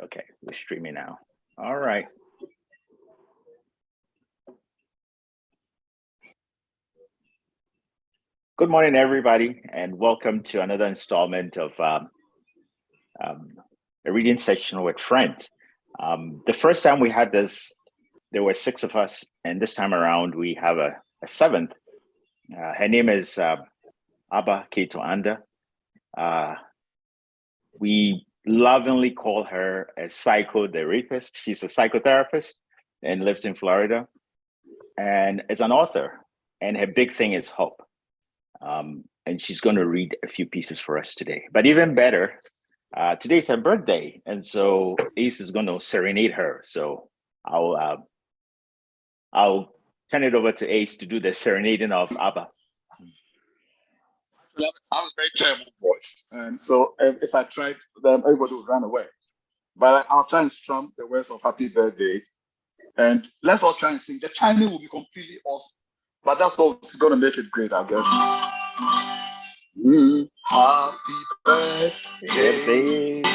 Okay, we're streaming now. All right. Good morning, everybody, and welcome to another installment of a reading session with friends. The first time we had this, there were 6 of us, and this time around we have a seventh. Her name is Abba Keto Anda. We lovingly call her a psychotherapist. She's a psychotherapist and lives in Florida, and is an author. And her big thing is hope. And she's going to read a few pieces for us today. But even better, today's her birthday, and so Ace is going to serenade her. So I'll turn it over to Ace to do the serenading of Abba. I have a very terrible voice, and so if I tried, then everybody would run away. But I'll try and strum the words of Happy Birthday, and let's all try and sing. The timing will be completely off, but that's what's going to make it great, I guess. Happy birthday to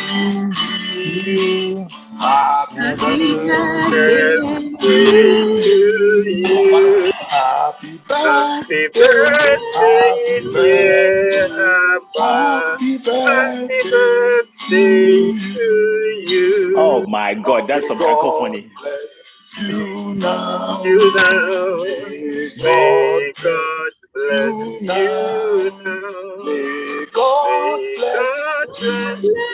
you. Happy birthday to you. Happy birthday, dear Abba. Happy birthday to you. Oh my God, that's some cacophony. You now. May God bless you now. May God bless you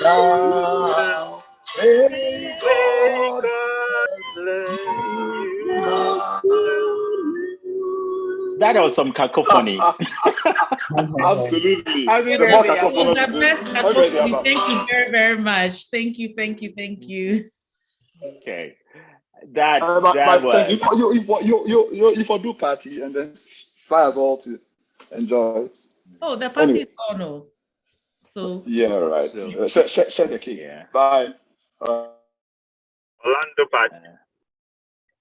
now. May God bless you now. That was some cacophony. Absolutely. Happy The more birthday, Abba. cacophony, The best cacophony. Thank you very, very much. Thank you. Okay. That thank was. you for do party and then fly us all to enjoy it. Oh, the party is on. No. So yeah, right. Set the cake. Yeah. Bye. Orlando party.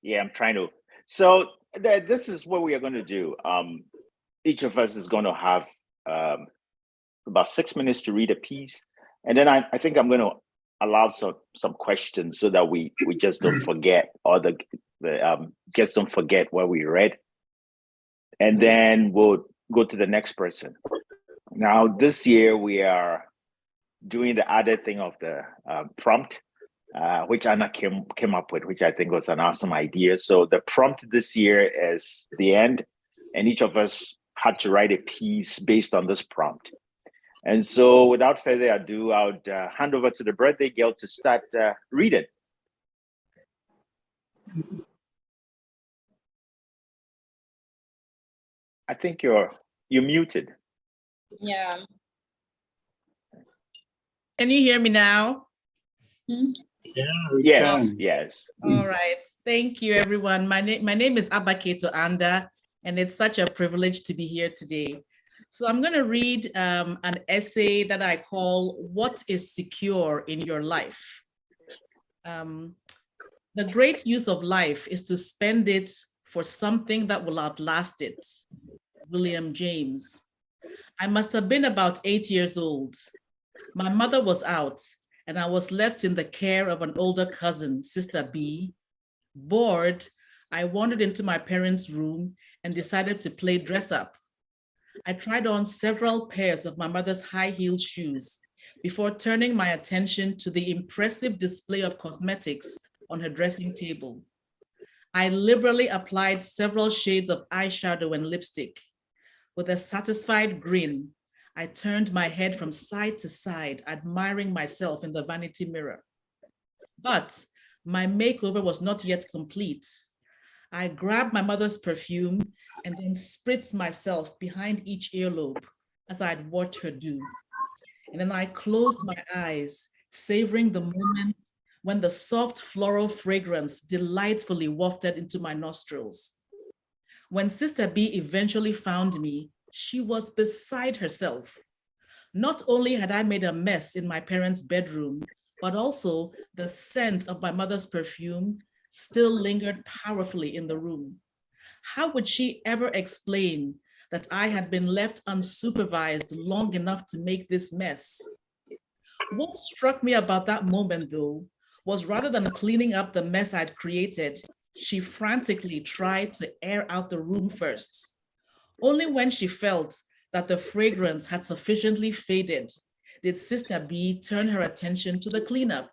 Yeah, I'm trying to. So this is what we are going to do. Each of us is going to have about 6 minutes to read a piece, and then I think I'm going to allow some questions so that we just don't forget, or the guests don't forget what we read, and then we'll go to the next person. Now this year we are doing the other thing of the prompt, which Anna came up with, which I think was an awesome idea. So the prompt this year is the end, and each of us had to write a piece based on this prompt. And so without further ado, I would hand over to the birthday girl to start reading. I think you're muted. Yeah. can you hear me now? Yeah, yes. All right. Thank you, everyone. My name is Abba Keto Anda, and it's such a privilege to be here today. So I'm going to read an essay that I call "What is Secure in Your Life?" The great use of life is to spend it for something that will outlast it. William James. I must have been about 8 years old. My mother was out, and I was left in the care of an older cousin, Sister B. Bored, I wandered into my parents' room and decided to play dress up. I tried on several pairs of my mother's high-heeled shoes before turning my attention to the impressive display of cosmetics on her dressing table. I liberally applied several shades of eyeshadow and lipstick. With a satisfied grin, I turned my head from side to side, admiring myself in the vanity mirror. But my makeover was not yet complete. I grabbed my mother's perfume and then spritzed myself behind each earlobe, as I'd watched her do. And then I closed my eyes, savoring the moment when the soft floral fragrance delightfully wafted into my nostrils. When Sister B eventually found me, she was beside herself. Not only had I made a mess in my parents' bedroom, but also the scent of my mother's perfume still lingered powerfully in the room. How would she ever explain that I had been left unsupervised long enough to make this mess? What struck me about that moment, though, was rather than cleaning up the mess I'd created, she frantically tried to air out the room first. Only when she felt that the fragrance had sufficiently faded did Sister B turn her attention to the cleanup.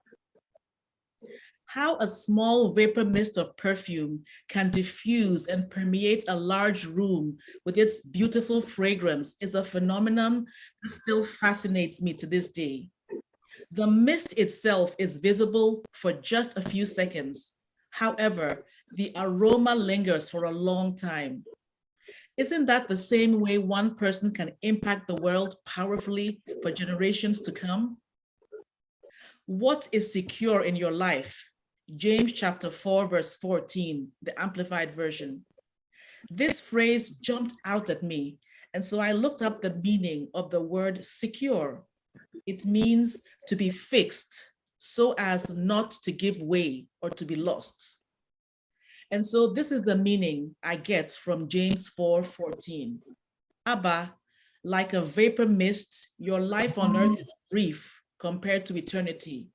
How a small vapor mist of perfume can diffuse and permeate a large room with its beautiful fragrance is a phenomenon that still fascinates me to this day. The mist itself is visible for just a few seconds. However, the aroma lingers for a long time. Isn't that the same way one person can impact the world powerfully for generations to come? What is secure in your life? James chapter 4, verse 14, the Amplified Version. This phrase jumped out at me, and so I looked up the meaning of the word secure. It means to be fixed so as not to give way or to be lost. And so this is the meaning I get from James 4:14. Abba, like a vapor mist, your life on earth is brief compared to eternity,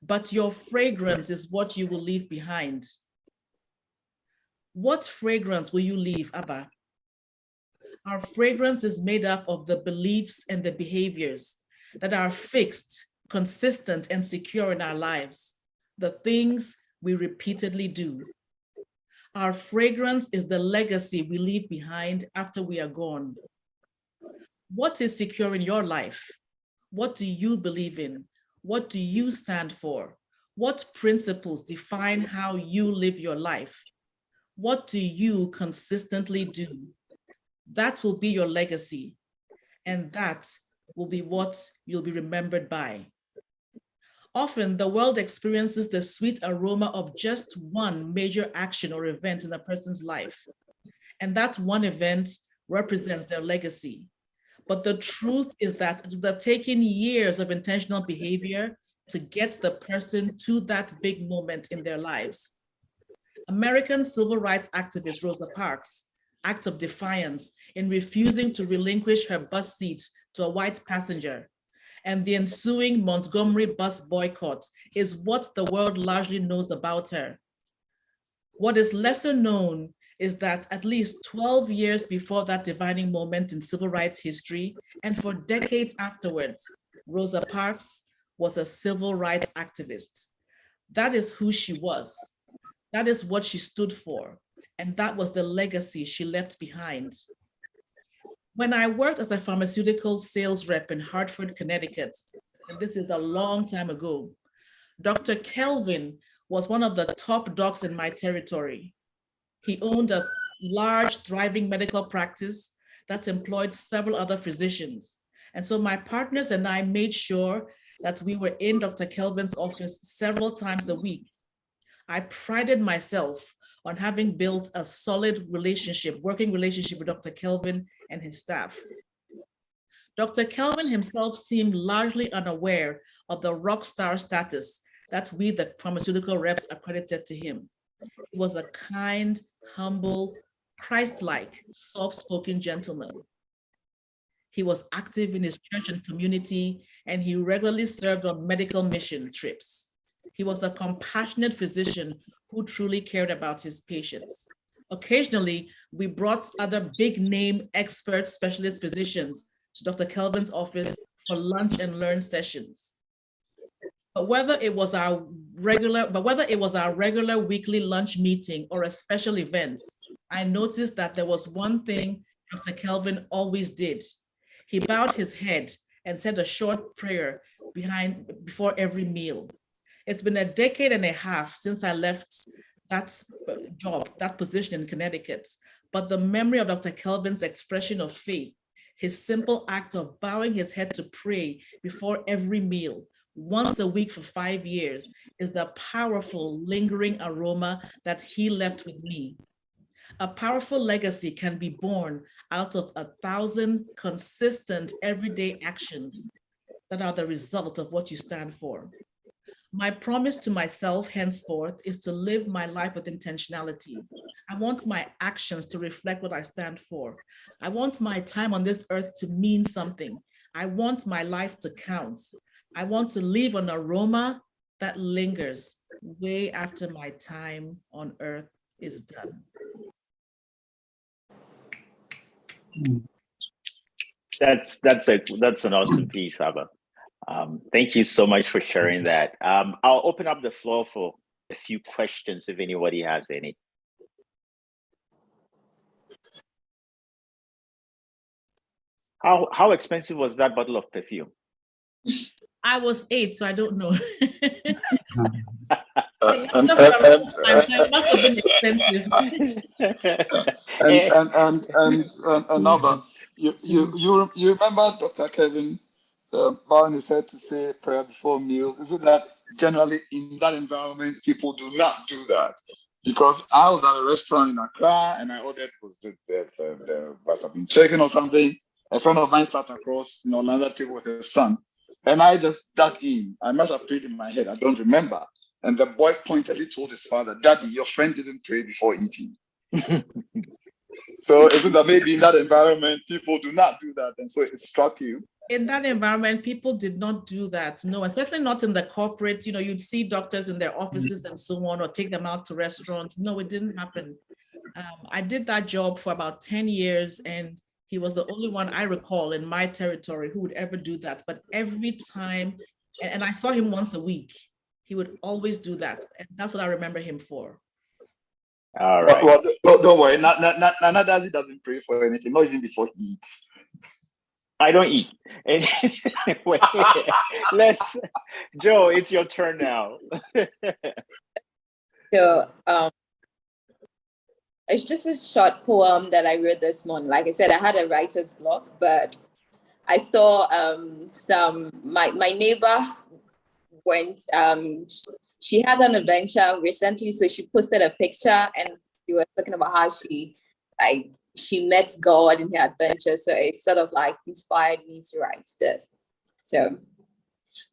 but your fragrance is what you will leave behind. What fragrance will you leave, Abba? Our fragrance is made up of the beliefs and the behaviors that are fixed, consistent, and secure in our lives, the things we repeatedly do. Our fragrance is the legacy we leave behind after we are gone. What is secure in your life? What do you believe in? What do you stand for? What principles define how you live your life? What do you consistently do? That will be your legacy, and that will be what you'll be remembered by. Often, the world experiences the sweet aroma of just one major action or event in a person's life, and that one event represents their legacy. But the truth is that it would have taken years of intentional behavior to get the person to that big moment in their lives. American civil rights activist Rosa Parks' act of defiance in refusing to relinquish her bus seat to a white passenger, and the ensuing Montgomery bus boycott is what the world largely knows about her. What is lesser known is that at least 12 years before that defining moment in civil rights history, and for decades afterwards, Rosa Parks was a civil rights activist. That is who she was. That is what she stood for. And that was the legacy she left behind. When I worked as a pharmaceutical sales rep in Hartford, Connecticut, and this is a long time ago, Dr. Kelvin was one of the top docs in my territory. He owned a large, thriving medical practice that employed several other physicians. And so my partners and I made sure that we were in Dr. Kelvin's office several times a week. I prided myself on having built a solid relationship, working relationship with Dr. Kelvin and his staff. Dr. Kelvin himself seemed largely unaware of the rock star status that we, the pharmaceutical reps, accredited to him. He was a kind, humble, Christ-like, soft-spoken gentleman. He was active in his church and community, and he regularly served on medical mission trips. He was a compassionate physician who truly cared about his patients. Occasionally, we brought other big name expert specialist physicians to Dr. Kelvin's office for lunch and learn sessions. But whether it was our regular weekly lunch meeting or a special event, I noticed that there was one thing Dr. Kelvin always did. He bowed his head and said a short prayer before every meal. It's been a decade and a half since I left that job, that position in Connecticut, but the memory of Dr. Kelvin's expression of faith, his simple act of bowing his head to pray before every meal, once a week for 5 years, is the powerful, lingering aroma that he left with me. A powerful legacy can be born out of 1,000 consistent everyday actions that are the result of what you stand for. My promise to myself henceforth is to live my life with intentionality. I want my actions to reflect what I stand for. I want my time on this earth to mean something. I want my life to count. I want to leave an aroma that lingers way after my time on earth is done. That's an awesome piece, Abba. Thank you so much for sharing that. I'll open up the floor for a few questions if anybody has any. How expensive was that bottle of perfume? I was 8, so I don't know. And So it must have been expensive. another, you remember Dr. Kevin bowing his head to say prayer before meals? Is it that generally in that environment people do not do that? Because I was at a restaurant in Accra and I ordered the must have been chicken or something. A friend of mine sat across, another table with his son, and I just dug in. I must have prayed in my head. I don't remember. And the boy pointedly told his father, "Daddy, your friend didn't pray before eating." So isn't that maybe in that environment people do not do that, and so it struck you? In that environment, people did not do that. No, and certainly not in the corporate. You'd see doctors in their offices and so on, or take them out to restaurants. No, it didn't happen. I did that job for about 10 years, and he was the only one I recall in my territory who would ever do that. But every time, and I saw him once a week, he would always do that. And that's what I remember him for. All right. Well, don't worry. Nana doesn't pray for anything, not even before he eats. I don't eat. Anyway, Joe, it's your turn now. So it's just a short poem that I wrote this morning. Like I said, I had a writer's block, but I saw my neighbor went, she had an adventure recently, so she posted a picture and she was talking about how she met God in her adventure. So it sort of like inspired me to write this. So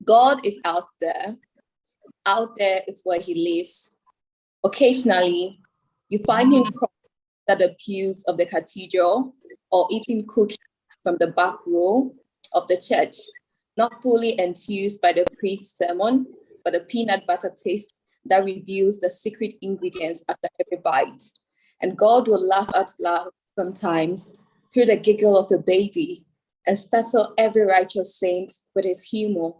God is out there. Out there is where he lives. Occasionally, you find him at the pews of the cathedral or eating cookies from the back row of the church, not fully enthused by the priest's sermon, but a peanut butter taste that reveals the secret ingredients after every bite. And God will laugh out loud sometimes through the giggle of the baby and startle every righteous saint with his humor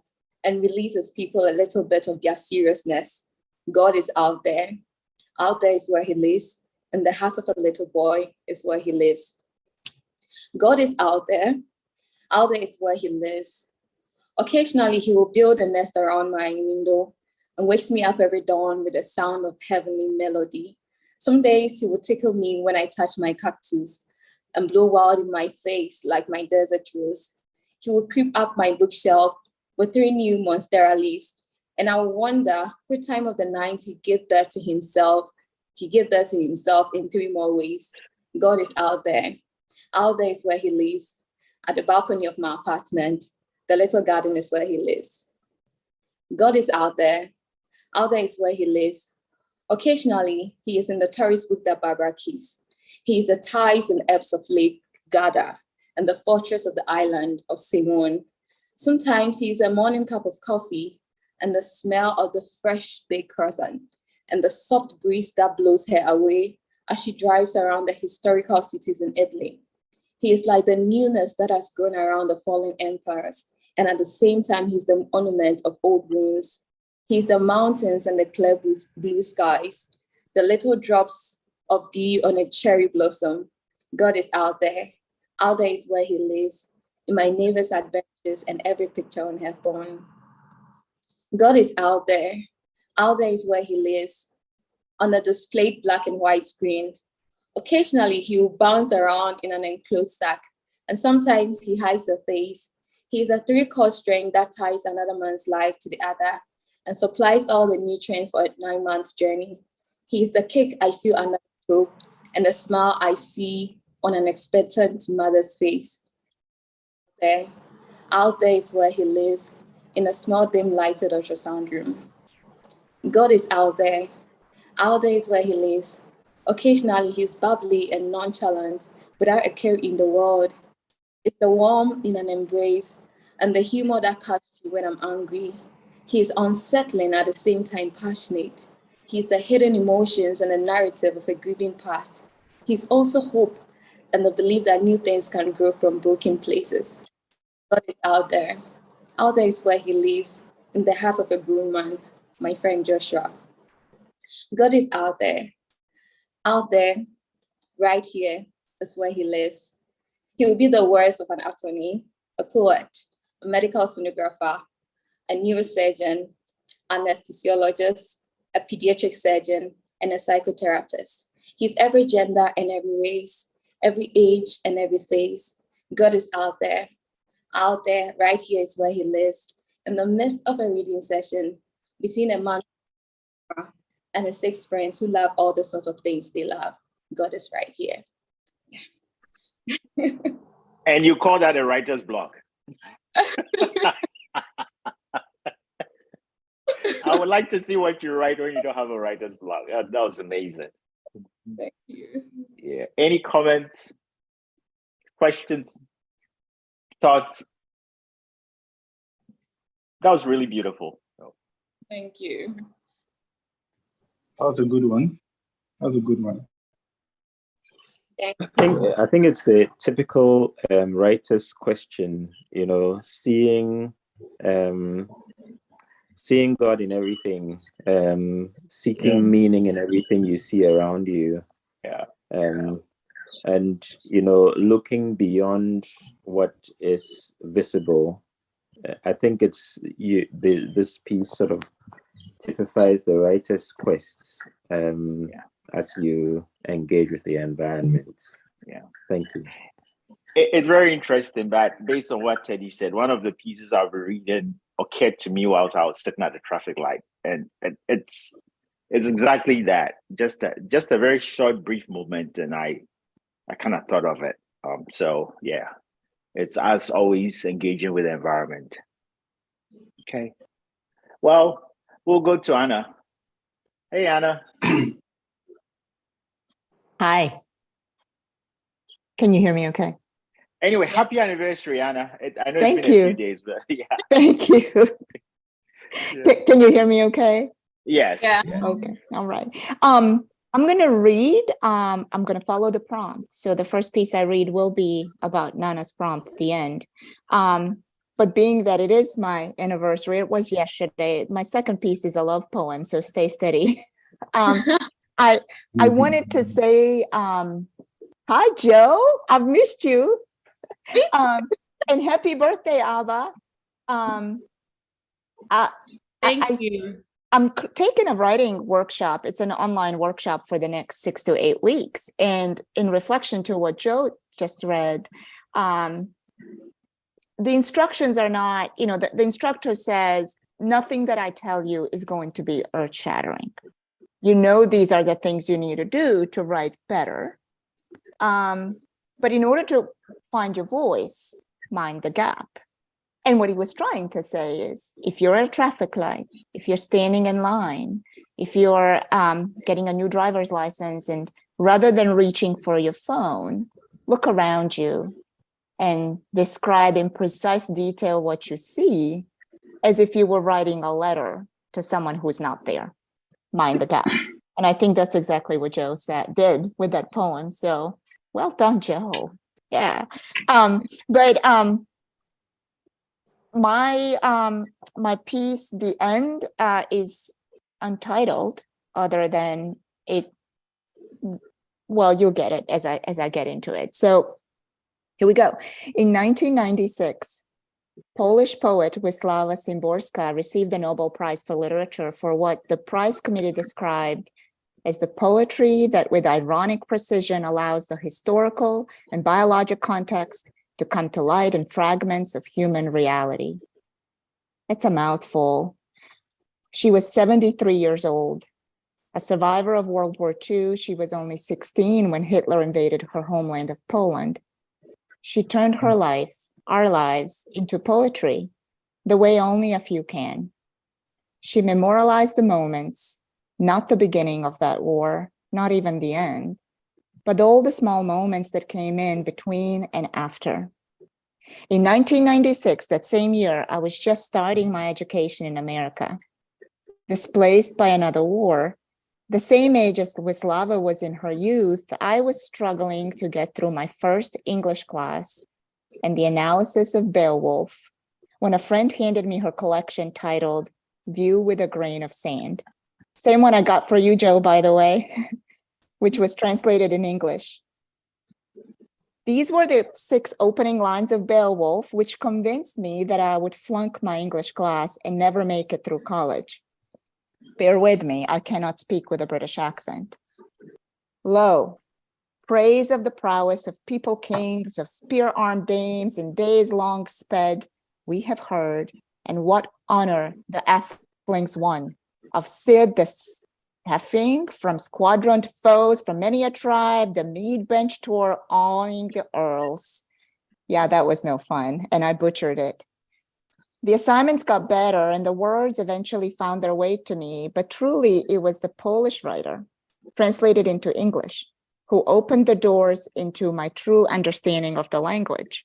and releases people a little bit of their seriousness. God is out there. Out there is where he lives. In the heart of a little boy is where he lives. God is out there. Out there is where he lives. Occasionally, he will build a nest around my window and wakes me up every dawn with a sound of heavenly melody. Some days he will tickle me when I touch my cactus and blow wild in my face like my desert rose. He will creep up my bookshelf with 3 new monstera leaves, and I will wonder what time of the night he gave birth to himself. He gave birth to himself in 3 more ways. God is out there. Out there is where he lives. At the balcony of my apartment, the little garden is where he lives. God is out there. Out there is where he lives. Occasionally, he is in the tourist book that Barbara keeps. He is the ties and ebbs of Lake Garda and the fortress of the island of Simone. Sometimes he is a morning cup of coffee and the smell of the fresh baked croissant and the soft breeze that blows her away as she drives around the historical cities in Italy. He is like the newness that has grown around the fallen empires, and at the same time, he's the monument of old wounds. He's the mountains and the clear blue skies, the little drops of dew on a cherry blossom. God is out there. Out there is where he lives, in my neighbor's adventures and every picture on her phone. God is out there. Out there is where he lives, on the displayed black and white screen. Occasionally, he will bounce around in an enclosed sack, and sometimes he hides a face. He is a 3-chord string that ties another man's life to the other and supplies all the nutrients for a 9-month journey. He is the kick I feel under the rope and the smile I see on an expectant mother's face. Out there is where he lives, in a small, dim lighted ultrasound room. God is out there. Out there is where he lives. Occasionally, he's bubbly and nonchalant without a care in the world. It's the warmth in an embrace and the humor that cuts you when I'm angry. He is unsettling at the same time passionate. He is the hidden emotions and the narrative of a grieving past. He's also hope and the belief that new things can grow from broken places. God is out there. Out there is where he lives, in the heart of a grown man, my friend Joshua. God is out there. Out there, right here, is where he lives. He will be the words of an attorney, a poet, a medical sonographer, a neurosurgeon, anesthesiologist, a pediatric surgeon, and a psychotherapist. He's every gender and every race, every age and every phase. God is out there. Out there, right here is where he lives. In the midst of a reading session between a man and his 6 friends who love all the sorts of things they love. God is right here. And you call that a writer's block? I would like to see what you write when you don't have a writer's block. That was amazing. Thank you. Yeah. Any comments, questions, thoughts? That was really beautiful. Thank you. That was a good one. I think it's the typical writer's question, seeing God in everything, seeking meaning in everything you see around you. Yeah. And looking beyond what is visible. I think this piece sort of typifies the writer's quest as you engage with the environment. Yeah. Thank you. It's very interesting, but based on what Teddy said, one of the pieces I've been reading occurred to me whilst I was sitting at the traffic light, and it's exactly that. Just a very short, brief moment, and I kind of thought of it. So yeah, it's as always engaging with the environment. Okay. Well, we'll go to Anna. Hey, Anna. Hi. Can you hear me okay? Anyway, happy anniversary, Anna. I know Thank it's been a few you. days, but yeah. Thank you. Yeah. Can you hear me okay? Yes. Yeah. Yes. Okay. All right. I'm going to read. I'm going to follow the prompt. So the first piece I read will be about Nana's prompt at the end. But being that it is my anniversary, it was yesterday. My second piece is a love poem, so stay steady. I wanted to say, hi, Joe. I've missed you. And happy birthday, Abba. Thank you. I'm taking a writing workshop. It's an online workshop for the next 6 to 8 weeks. And in reflection to what Joe just read, the instructions are not, the instructor says, nothing that I tell you is going to be earth-shattering. These are the things you need to do to write better. But in order to find your voice, mind the gap. And what he was trying to say is, if you're at a traffic light, if you're standing in line, if you're getting a new driver's license, and rather than reaching for your phone, look around you and describe in precise detail what you see as if you were writing a letter to someone who's not there. Mind the gap. And I think that's exactly what Joe did with that poem. So well done, Joe. Yeah. My piece, the end, is untitled, other than it. Well, you'll get it as I get into it. So here we go. In 1996, Polish poet Wisława Szymborska received the Nobel Prize for Literature for what the prize committee described as the poetry that with ironic precision allows the historical and biologic context to come to light in fragments of human reality. It's a mouthful. She was 73 years old. A survivor of World War II, she was only 16 when Hitler invaded her homeland of Poland. She turned her life, our lives, into poetry, the way only a few can. She memorialized the moments, not the beginning of that war, not even the end, but all the small moments that came in between and after. In 1996, that same year, I was just starting my education in America. Displaced by another war, the same age as Wisława was in her youth, I was struggling to get through my first English class and the analysis of Beowulf when a friend handed me her collection titled View with a Grain of Sand. Same one I got for you, Joe, by the way, which was translated in English. These were the 6 opening lines of Beowulf, which convinced me that I would flunk my English class and never make it through college. Bear with me, I cannot speak with a British accent. Lo, praise of the prowess of people kings, of spear-armed dames in days long sped, we have heard, and what honor the Athelings won, of Sid the Heffing, from squadroned foes, from many a tribe, the mead bench tour awing the earls. Yeah, that was no fun, and I butchered it. The assignments got better, and the words eventually found their way to me, but truly it was the Polish writer, translated into English, who opened the doors into my true understanding of the language.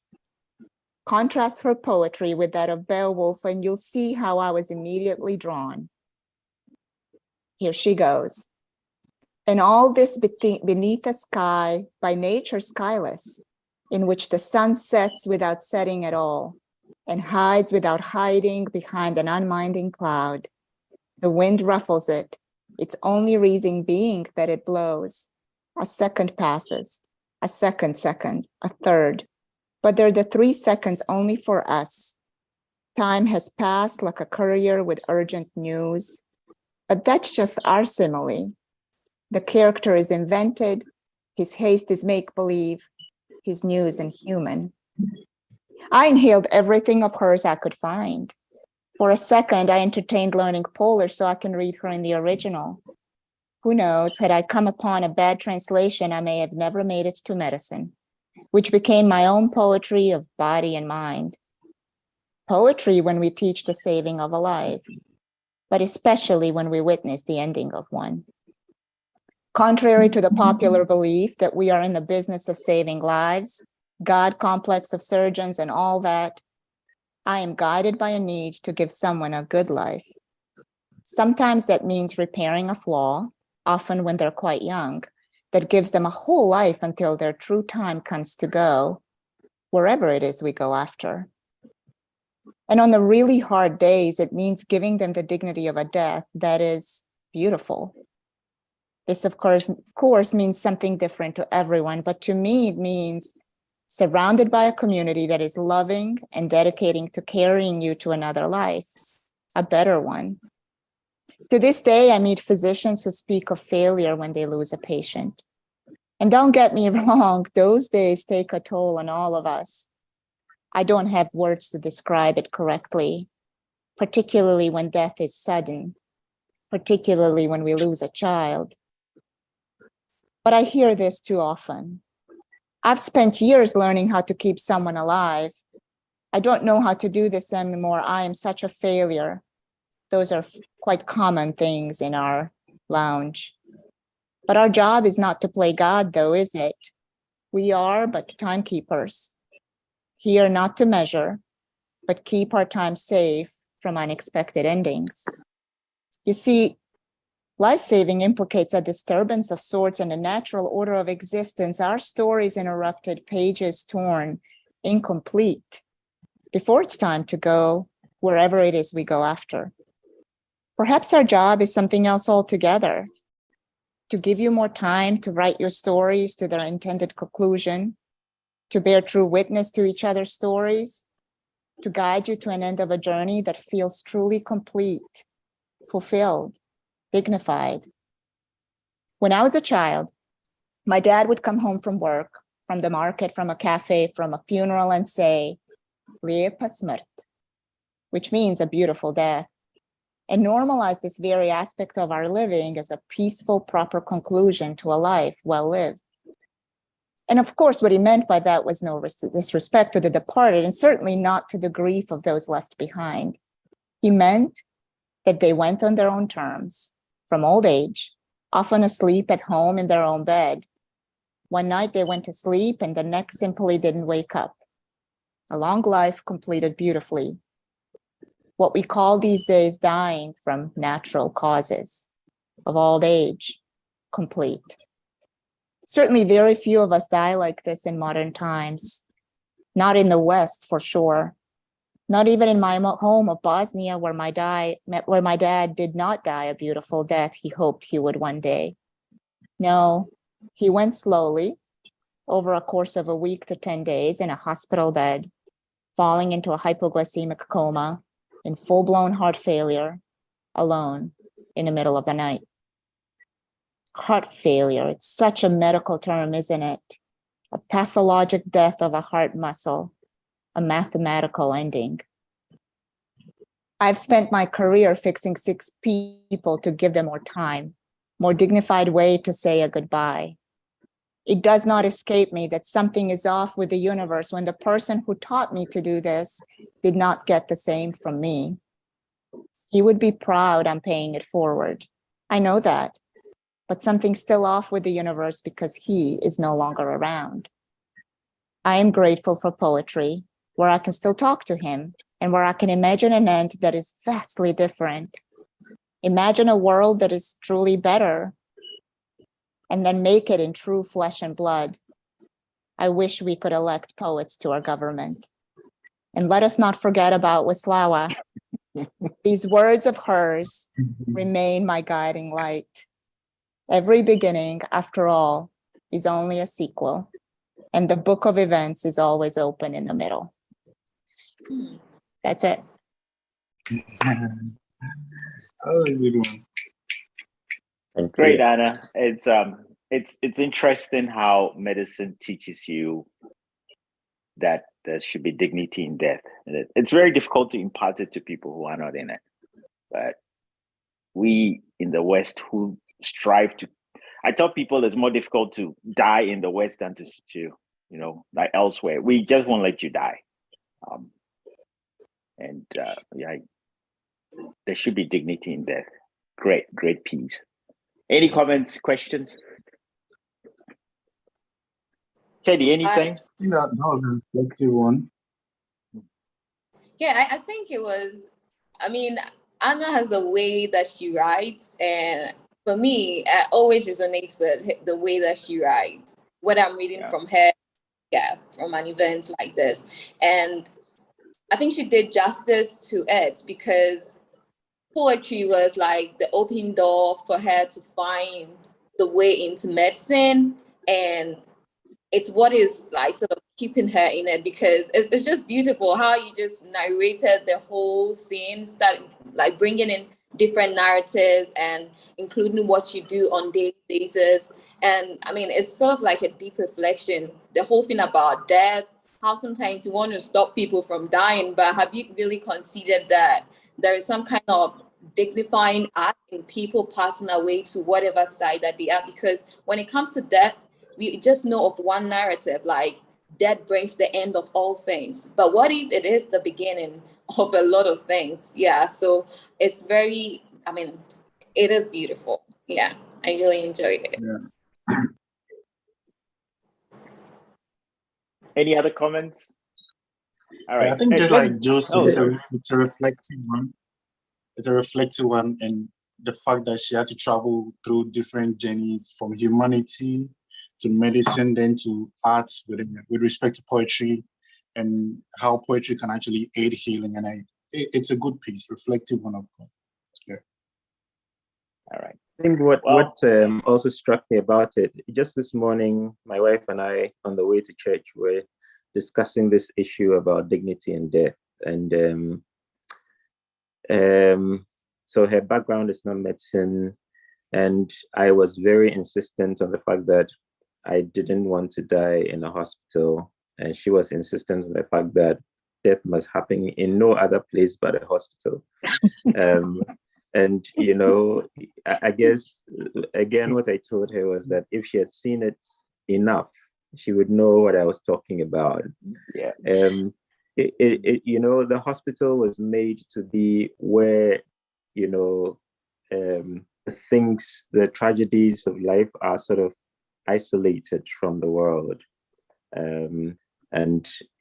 Contrast her poetry with that of Beowulf, and you'll see how I was immediately drawn. Here she goes. And all this beneath a sky, by nature skyless, in which the sun sets without setting at all, and hides without hiding behind an unminding cloud. The wind ruffles it, its only reason being that it blows. A second passes, a second, a third, but they're the 3 seconds only for us. Time has passed like a courier with urgent news, but that's just our simile. The character is invented, his haste is make-believe, his news inhuman. I inhaled everything of hers I could find. For a second, I entertained learning Polish so I can read her in the original. Who knows, had I come upon a bad translation, I may have never made it to medicine, which became my own poetry of body and mind. Poetry when we teach the saving of a life, but especially when we witness the ending of one. Contrary to the popular belief that we are in the business of saving lives, God complex of surgeons and all that, I am guided by a need to give someone a good life. Sometimes that means repairing a flaw, often when they're quite young, that gives them a whole life until their true time comes to go, wherever it is we go after. And on the really hard days, it means giving them the dignity of a death that is beautiful. This, of course, means something different to everyone, but to me, it means surrounded by a community that is loving and dedicating to carrying you to another life, a better one. To this day, I meet physicians who speak of failure when they lose a patient. And don't get me wrong, those days take a toll on all of us. I don't have words to describe it correctly, particularly when death is sudden, particularly when we lose a child. But I hear this too often. I've spent years learning how to keep someone alive. I don't know how to do this anymore. I am such a failure. Those are quite common things in our lounge. But our job is not to play God, though, is it? We are but timekeepers, here not to measure, but keep our time safe from unexpected endings. You see, life-saving implicates a disturbance of sorts in the natural order of existence. Our stories interrupted, pages torn, incomplete, before it's time to go wherever it is we go after. Perhaps our job is something else altogether, to give you more time to write your stories to their intended conclusion, to bear true witness to each other's stories, to guide you to an end of a journey that feels truly complete, fulfilled, dignified. When I was a child, my dad would come home from work, from the market, from a cafe, from a funeral, and say, "Lijepa smrt," which means a beautiful death, and normalize this very aspect of our living as a peaceful, proper conclusion to a life well lived. And of course, what he meant by that was no disrespect to the departed, and certainly not to the grief of those left behind. He meant that they went on their own terms, from old age, often asleep at home in their own bed. One night they went to sleep and the next simply didn't wake up. a long life completed beautifully. What we call these days dying from natural causes of old age, complete. Certainly very few of us die like this in modern times. Not in the West, for sure. Not even in my home of Bosnia, where my dad did not die a beautiful death he hoped he would one day. No, he went slowly, over a course of a week to 10 days in a hospital bed, falling into a hypoglycemic coma, in full-blown heart failure, alone in the middle of the night. Heart failure, it's such a medical term, isn't it? A pathologic death of a heart muscle, a mathematical ending. I've spent my career fixing sick people to give them more time, more dignified way to say a goodbye. It does not escape me that something is off with the universe when the person who taught me to do this did not get the same from me. He would be proud I'm paying it forward. I know that, but something's still off with the universe because he is no longer around. I am grateful for poetry, where I can still talk to him and where I can imagine an end that is vastly different. Imagine a world that is truly better, and then make it in true flesh and blood. I wish we could elect poets to our government. And let us not forget about Wisława. These words of hers remain my guiding light. Every beginning, after all, is only a sequel, and the book of events is always open in the middle. That's it. Oh, a good one. Thank Great, you. Anna. It's interesting how medicine teaches you that there should be dignity in death. It's very difficult to impart it to people who are not in it. But we in the West who strive to, I tell people it's more difficult to die in the West than to like elsewhere. We just won't let you die. Yeah, there should be dignity in death. Great piece. Any comments, questions? Teddy, anything? I think that was a reflective one. Yeah, I think it was, I mean, Anna has a way that she writes, and for me, I always resonate with the way that she writes. What I'm reading from her, from an event like this. And I think she did justice to it because poetry was like the open door for her to find the way into medicine, and it's what is like sort of keeping her in it, because it's just beautiful how you just narrated the whole scene, start like bringing in different narratives and including what you do on daily basis. And I mean, it's sort of like a deep reflection, the whole thing about death, how sometimes you want to stop people from dying, but have you really considered that there is some kind of dignifying act in people passing away to whatever side that they are? Because when it comes to death, we just know of one narrative, like death brings the end of all things. But what if it is the beginning of a lot of things? Yeah, so it's very, I mean, it is beautiful. Yeah, I really enjoyed it. Yeah. Any other comments? All right. I think just like Joe said, sorry. it's a reflective one. It's a reflective one, and the fact that she had to travel through different journeys from humanity to medicine, then to arts with respect to poetry, and how poetry can actually aid healing. And it's a good piece, reflective one, of course. Yeah. All right. I think what also struck me about it, just this morning, my wife and I, on the way to church, were discussing this issue about dignity and death. And so her background is not medicine, and I was very insistent on the fact that I didn't want to die in a hospital, and she was insistent on the fact that death must happen in no other place but a hospital. And I guess again, what I told her was that if she had seen it enough, she would know what I was talking about. Yeah. The hospital was made to be where the tragedies of life are sort of isolated from the world. And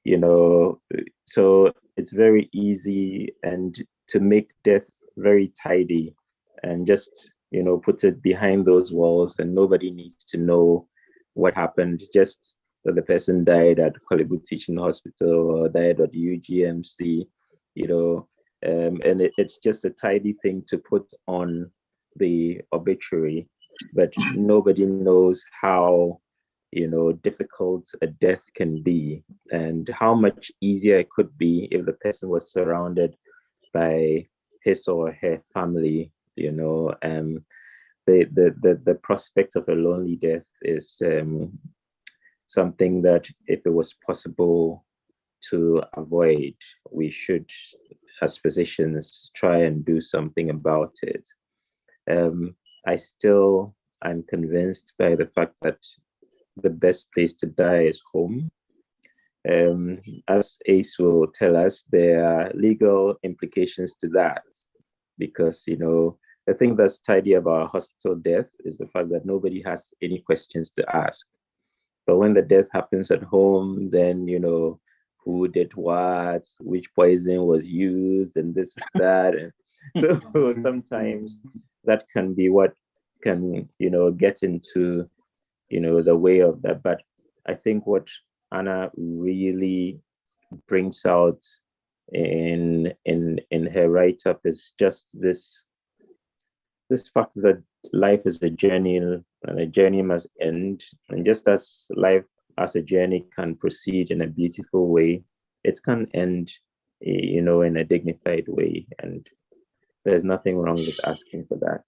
you know, so it's very easy and to make death very tidy and just, you know, put it behind those walls and nobody needs to know what happened, just that the person died at Kolebu Teaching Hospital or died at UGMC, you know, and it's just a tidy thing to put on the obituary, but nobody knows how, you know, difficult a death can be and how much easier it could be if the person was surrounded by his or her family, you know. The prospect of a lonely death is something that if it was possible to avoid, we should, as physicians, try and do something about it. I'm convinced by the fact that the best place to die is home. As Ace will tell us, there are legal implications to that because, you know, the thing that's tidy about hospital death is the fact that nobody has any questions to ask. But when the death happens at home, then, you know, who did what, which poison was used, and this, that. And so sometimes that can be what can, you know, get into, you know, the way of that. But I think what Anna really brings out in her write-up is just this fact that life is a journey and a journey must end. And just as life as a journey can proceed in a beautiful way, it can end, you know, in a dignified way. And there's nothing wrong with asking for that.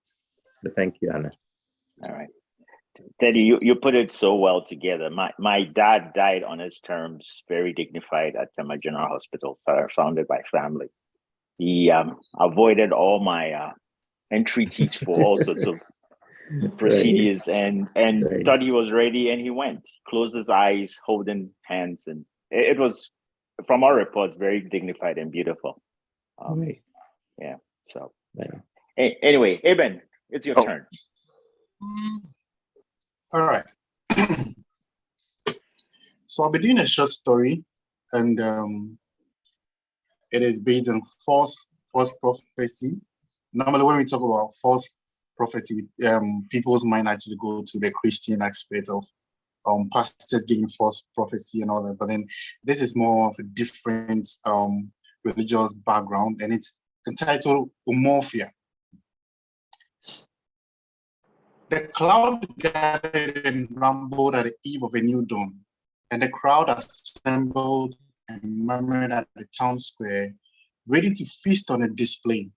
So thank you, Anna. All right. Teddy, you put it so well together. My dad died on his terms, very dignified at Tema General Hospital, surrounded by family. He avoided all my entry teach for all sorts of procedures and Right. thought he was ready, and he went, closed his eyes, holding hands, and it was, from our reports, very dignified and beautiful. Right. Yeah. So Yeah. anyway, Eben, it's your turn. All right. So I'll be doing a short story, and it is based on false prophecy. Normally, when we talk about false prophecy, people's mind actually go to the Christian aspect of pastors giving false prophecy and all that. But then this is more of a different religious background, and it's entitled Umorphia. The cloud gathered and rumbled at the eve of a new dawn, and the crowd assembled and murmured at the town square, ready to feast on a display.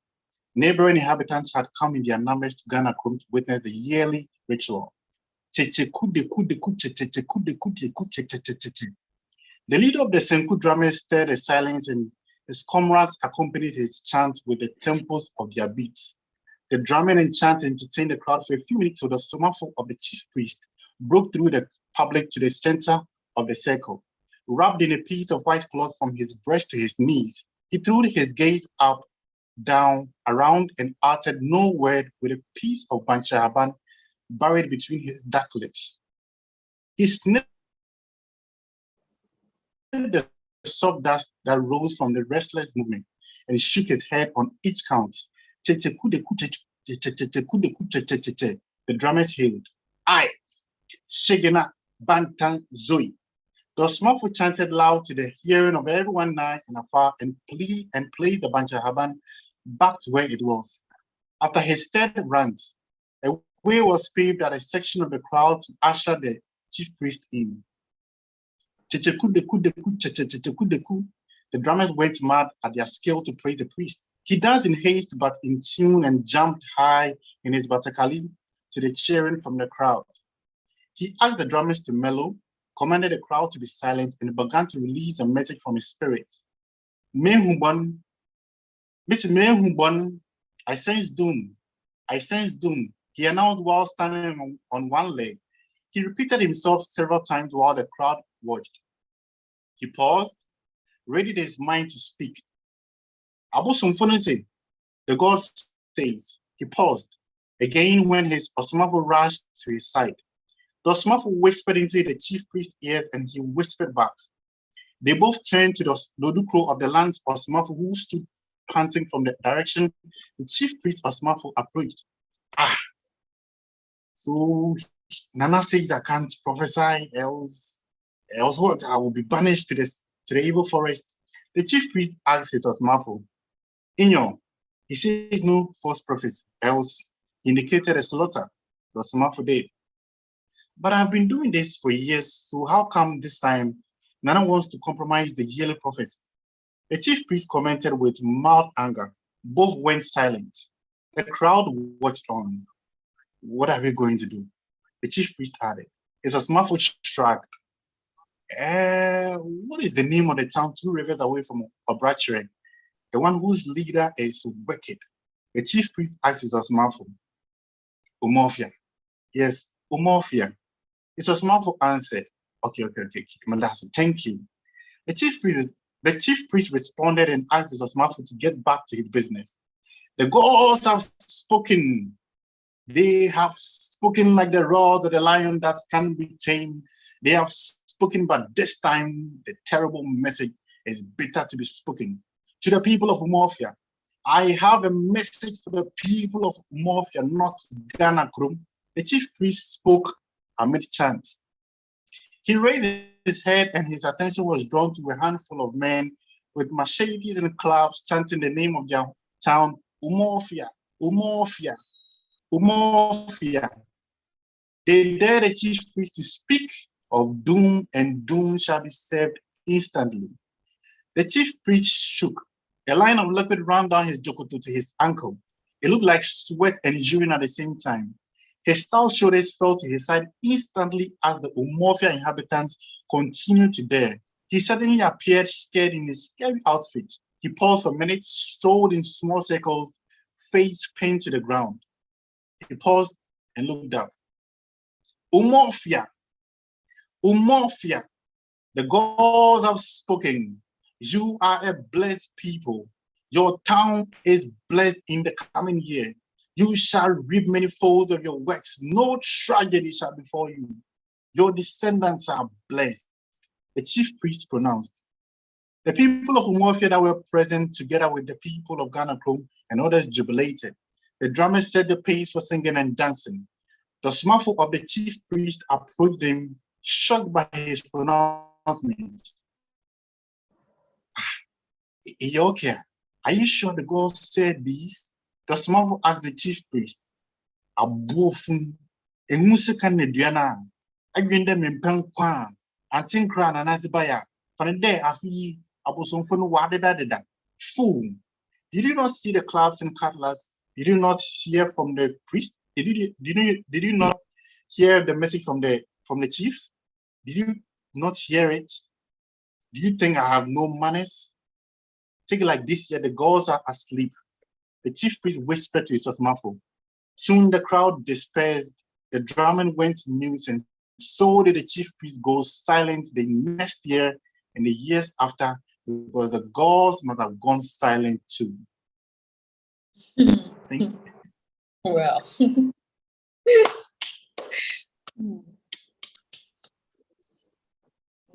Neighboring inhabitants had come in their numbers to Ghana to witness the yearly ritual. The leader of the Senku drummers stirred the silence, and his comrades accompanied his chant with the tempos of their beats. The drumming and chant entertained the crowd for a few minutes till the somafo of the chief priest broke through the public to the center of the circle. Wrapped in a piece of white cloth from his breast to his knees, he threw his gaze up, down, around, and uttered no word with a piece of banchahaban buried between his dark lips. He sniffed the soft dust that rose from the restless movement and shook his head on each count. The drummers hailed, "Aye, Shegena Bantan Zoe." The Osmafo chanted loud to the hearing of everyone nigh and afar and placed the banchahaban back to where it was. After his third rant, a way was paved at a section of the crowd to usher the chief priest in. The drummers went mad at their skill to praise the priest. He danced in haste but in tune and jumped high in his batakali to the cheering from the crowd. He asked the drummers to mellow, commanded the crowd to be silent, and began to release a message from his spirit. Mehubon, I sense doom. I sense doom, he announced while standing on one leg. He repeated himself several times while the crowd watched. He paused, readied his mind to speak. Abosomfonese, the god says. He paused again when his Osmafo rushed to his side. The Osmafo whispered into the chief priest's ears and he whispered back. They both turned to the Dodukro of the lands of Osmafo, who stood panting from the direction the chief priest Osmafo approached. So Nana says, I can't prophesy, else what? I will be banished to the evil forest. The chief priest asked his Osmafo, Inyo, he says no false prophets, else indicated a slaughter. The Osmafo did. But I've been doing this for years, so how come this time Nana wants to compromise the yearly prophecy? The chief priest commented with mild anger. Both went silent. The crowd watched on. What are we going to do? The chief priest added. It was muffled shrugged. What is the name of the town 2 rivers away from Obrachere? The one whose leader is wicked. The chief priest asked his Osmafo. Umofia. Yes, Umofia. His Osmafo answered. Okay. Thank you. The chief priest responded and asked his Osmafo to get back to his business. The gods have spoken. They have spoken like the roars of the lion that can be tamed. They have spoken, but this time the terrible message is bitter to be spoken. To the people of Umofia, I have a message for the people of Umofia, not Ghana Krum. The chief priest spoke amid chants. He raised his head and his attention was drawn to a handful of men with machetes and clubs chanting the name of their town, Umofia, Umofia, Umofia. They dared the chief priest to speak of doom, and doom shall be served instantly. The chief priest shook. A line of liquid ran down his jokoto to his ankle. It looked like sweat and urine at the same time. His stout shoulders fell to his side instantly as the Umofia inhabitants continued to dare. He suddenly appeared scared in his scary outfit. He paused for a minute, strolled in small circles, face pinned to the ground. He paused and looked up. Umofia, Umofia, the gods have spoken. You are a blessed people. Your town is blessed in the coming year. You shall reap many folds of your works. No tragedy shall befall you. Your descendants are blessed. The chief priest pronounced. The people of Umofia that were present, together with the people of Ghana Krom and others, jubilated. The drummers set the pace for singing and dancing. The Osmafo of the chief priest approached him, shocked by his pronouncement. Iokia, are you sure the God said this? The Osmafo asked the chief priest. Abofun, emusika neduana, agwende mempen kwa, antinkra na nazibaya, fanede afi abosonfo wadeda. Fool, did you not see the clubs and cutlass? Did you not hear from the priest? Did you not hear the message from the chief? Did you not hear it? Do you think I have no manners? Take it like this year, the gods are asleep. The chief priest whispered to his Osmafo. Soon the crowd dispersed, the drumming went mute, and so did the chief priest go silent the next year and the years after, because the gods must have gone silent too. Thank you. Well.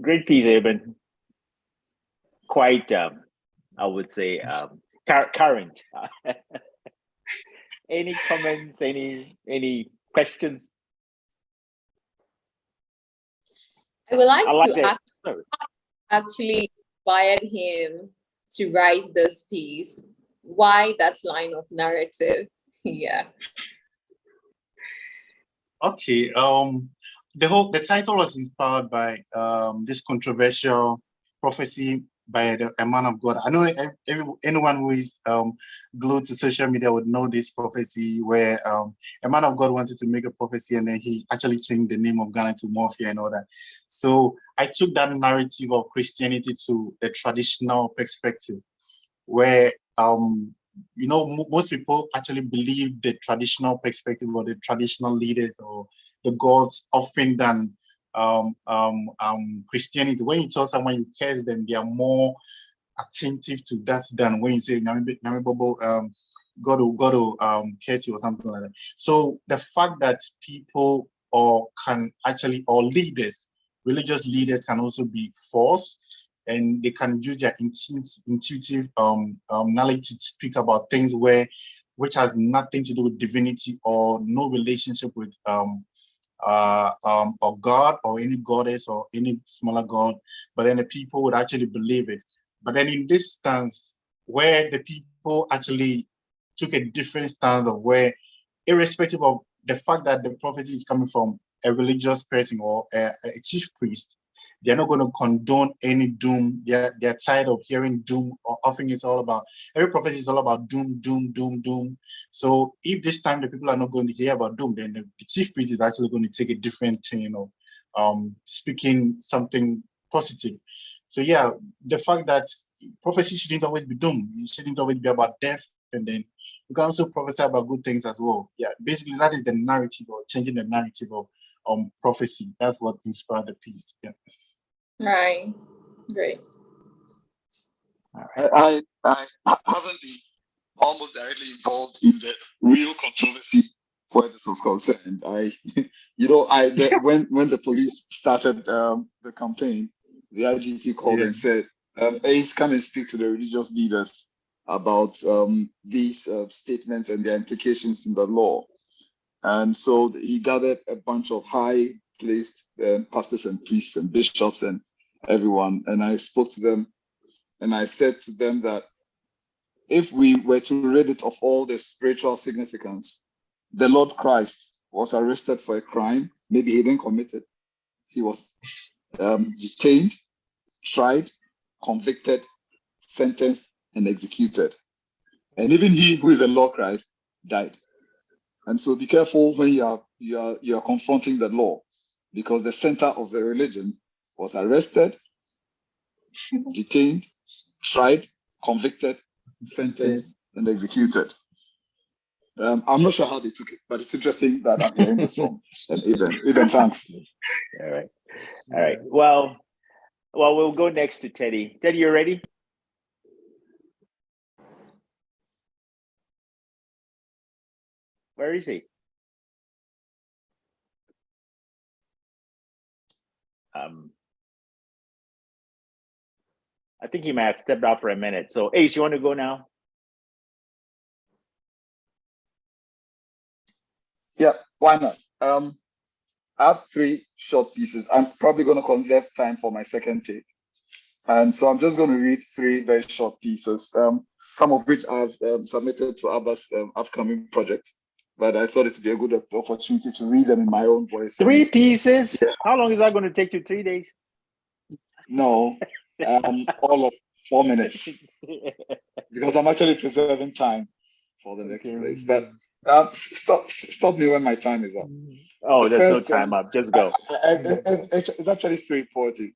Great piece, Eben. Quite, I would say, current. Any comments? Any questions? I would like I like to that. actually inspired him to write this piece. Why that line of narrative? Yeah. Okay. The title was inspired by this controversial prophecy by a man of God. I know anyone who is glued to social media would know this prophecy where a man of God wanted to make a prophecy and then he actually changed the name of Ghana to Morphia and all that. So I took that narrative of Christianity to the traditional perspective where most people actually believe the traditional perspective or the traditional leaders or the gods often than Christianity. When you tell someone you curse them, they are more attentive to that than when you say God will curse you or something like that. So the fact that people or leaders, religious leaders can also be false and they can use their intuitive knowledge to speak about things which has nothing to do with divinity or no relationship with or God or any goddess or any smaller god, but then the people would actually believe it. But then in this stance, where the people actually took a different stance of where, irrespective of the fact that the prophecy is coming from a religious person or a chief priest, they're not going to condone any doom. They're tired of hearing doom, or often it's all about, every prophecy is all about doom, doom, doom, doom. So if this time the people are not going to hear about doom, then the chief priest is actually going to take a different thing of speaking something positive. So yeah, the fact that prophecy shouldn't always be doom, it shouldn't always be about death, and then you can also prophesy about good things as well. Yeah, basically that is the narrative, or changing the narrative of prophecy. That's what inspired the piece. Yeah. Right. Great. I haven't been almost directly involved in the real controversy where this was concerned. When the police started the campaign, the IGP called and said, Ace, come and speak to the religious leaders about these statements and their implications in the law. And so he gathered a bunch of high-placed pastors and priests and bishops and everyone, and I spoke to them, and I said to them that if we were to rid it of all the spiritual significance, the Lord Christ was arrested for a crime. Maybe he didn't commit it. He was detained, tried, convicted, sentenced, and executed. And even he who is the Lord Christ died. And so be careful when you are confronting the law, because the center of the religion was arrested, detained, tried, convicted, sentenced, and executed. I'm not sure how they took it, but it's interesting that I'm hearing this from Eden. Thanks. All right. Well, we'll go next to Teddy. Teddy, you ready? Where is he? I think he might have stepped out for a minute. So Ace, you want to go now? Yeah, why not? I have 3 short pieces. I'm probably going to conserve time for my second take. And so I'm just going to read 3 very short pieces, some of which I've submitted to Abba's upcoming project. But I thought it would be a good opportunity to read them in my own voice. 3 pieces? Yeah. How long is that going to take you? 3 days? No, all of 4 minutes. Because I'm actually preserving time for the next place. But stop me when my time is up. Oh, there's no time up. Just go. It's actually 3 poetry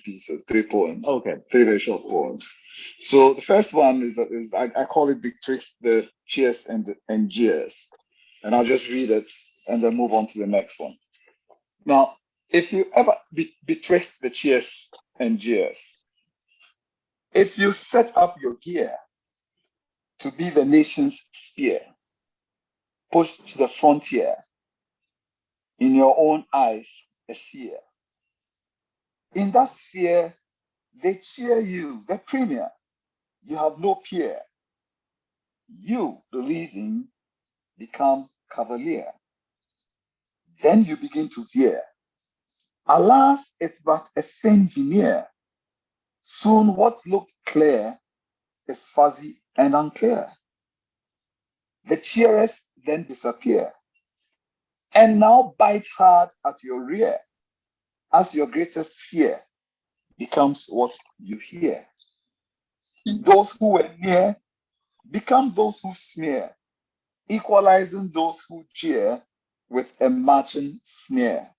pieces, 3 poems. Okay. 3 very short poems. So the first one is I call it Betwixt the Cheers and Jeers. And I'll just read it and then move on to the next one. Now, if you ever betwixt the cheers and jeers, if you set up your gear to be the nation's spear, pushed to the frontier, in your own eyes, a seer. In that sphere, they cheer you, the premier. You have no peer. You, believing, become cavalier. Then you begin to veer. Alas, it's but a thin veneer. Soon what looked clear is fuzzy and unclear. The cheerers then disappear, and now bite hard at your rear, as your greatest fear becomes what you hear. Those who were near become those who sneer, equalizing those who cheer with a marching sneer.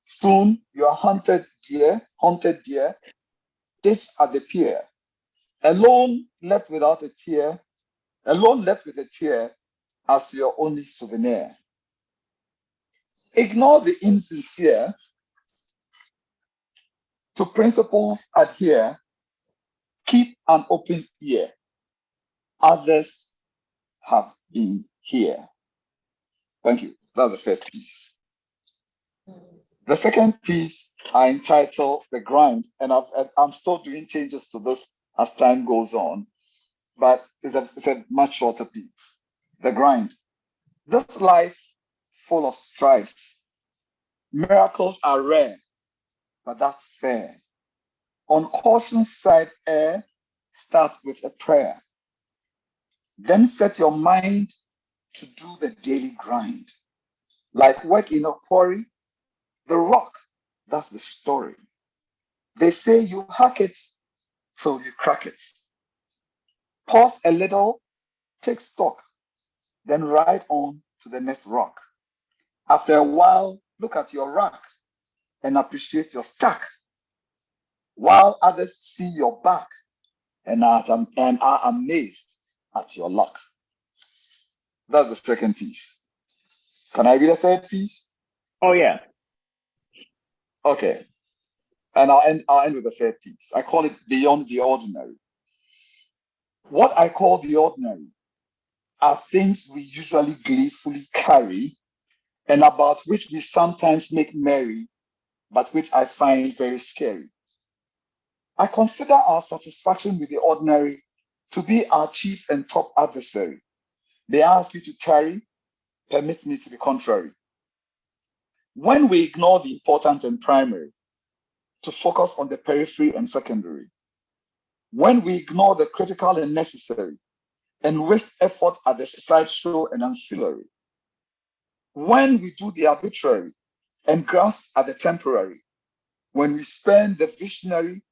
Soon your hunted deer, ditched at the pier, alone left with a tear as your only souvenir. Ignore the insincere, to principles adhere, keep an open ear. Others have been here. Thank you. That's the first piece. The second piece I entitled The Grind, and I'm still doing changes to this as time goes on, but it's a much shorter piece. The Grind. This life full of strife. Miracles are rare, but that's fair. On caution's side air, start with a prayer. Then set your mind to do the daily grind. Like work in a quarry, the rock, that's the story. They say you hack it till you crack it. Pause a little, take stock, then ride on to the next rock. After a while, look at your rack and appreciate your stack, while others see your back and are amazed at your luck. That's the second piece. Can I read a third piece? Oh yeah. Okay. And I'll end with the third piece. I call it Beyond the Ordinary. What I call the ordinary are things we usually gleefully carry and about which we sometimes make merry, but which I find very scary. I consider our satisfaction with the ordinary to be our chief and top adversary. They ask you to tarry, permit me to be contrary. When we ignore the important and primary to focus on the periphery and secondary, when we ignore the critical and necessary and waste effort at the sideshow and ancillary, when we do the arbitrary and grasp at the temporary, when we spend the visionary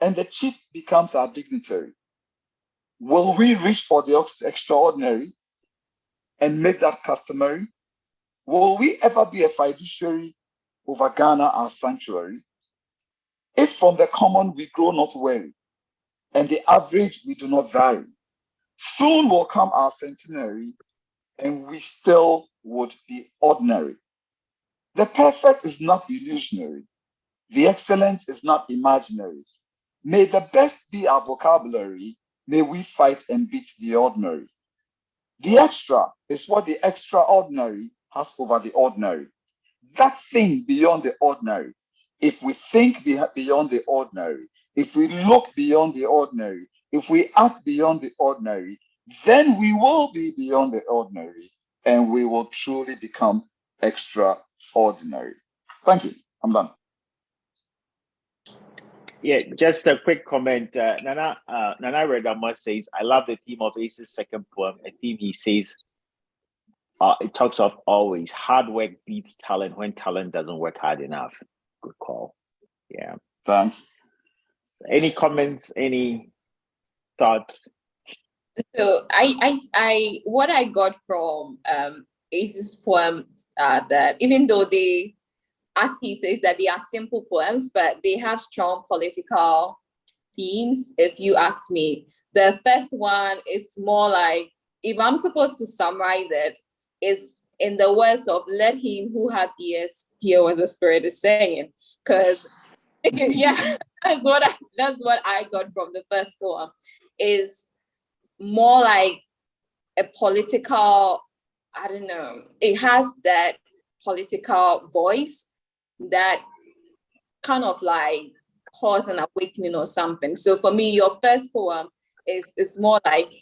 and the cheap becomes our dignitary, will we reach for the extraordinary and make that customary? Will we ever be a fiduciary over Ghana, our sanctuary? If from the common we grow not weary, and the average we do not vary, soon will come our centenary, and we still would be ordinary. The perfect is not illusionary. The excellent is not imaginary. May the best be our vocabulary. May we fight and beat the ordinary. The extra is what the extraordinary has over the ordinary. That thing beyond the ordinary. If we think beyond the ordinary, if we look beyond the ordinary, if we act beyond the ordinary, then we will be beyond the ordinary and we will truly become extraordinary. Thank you. I'm done. Yeah, just a quick comment. Nana Redama says, I love the theme of Ace's second poem. A theme he says, it talks of always hard work beats talent when talent doesn't work hard enough. Good call. Yeah. Thanks. Any comments? Any thoughts? So I what I got from Ace's poem that even though they, as he says, that they are simple poems, but they have strong political themes. If you ask me, the first one is more like, if I'm supposed to summarize it, is in the words of "Let him who hath ears hear what the Spirit is saying." Because yeah, that's what I got from the first poem. Is more like a political, I don't know, it has that political voice that kind of like cause an awakening or something. So for me, your first poem is more like,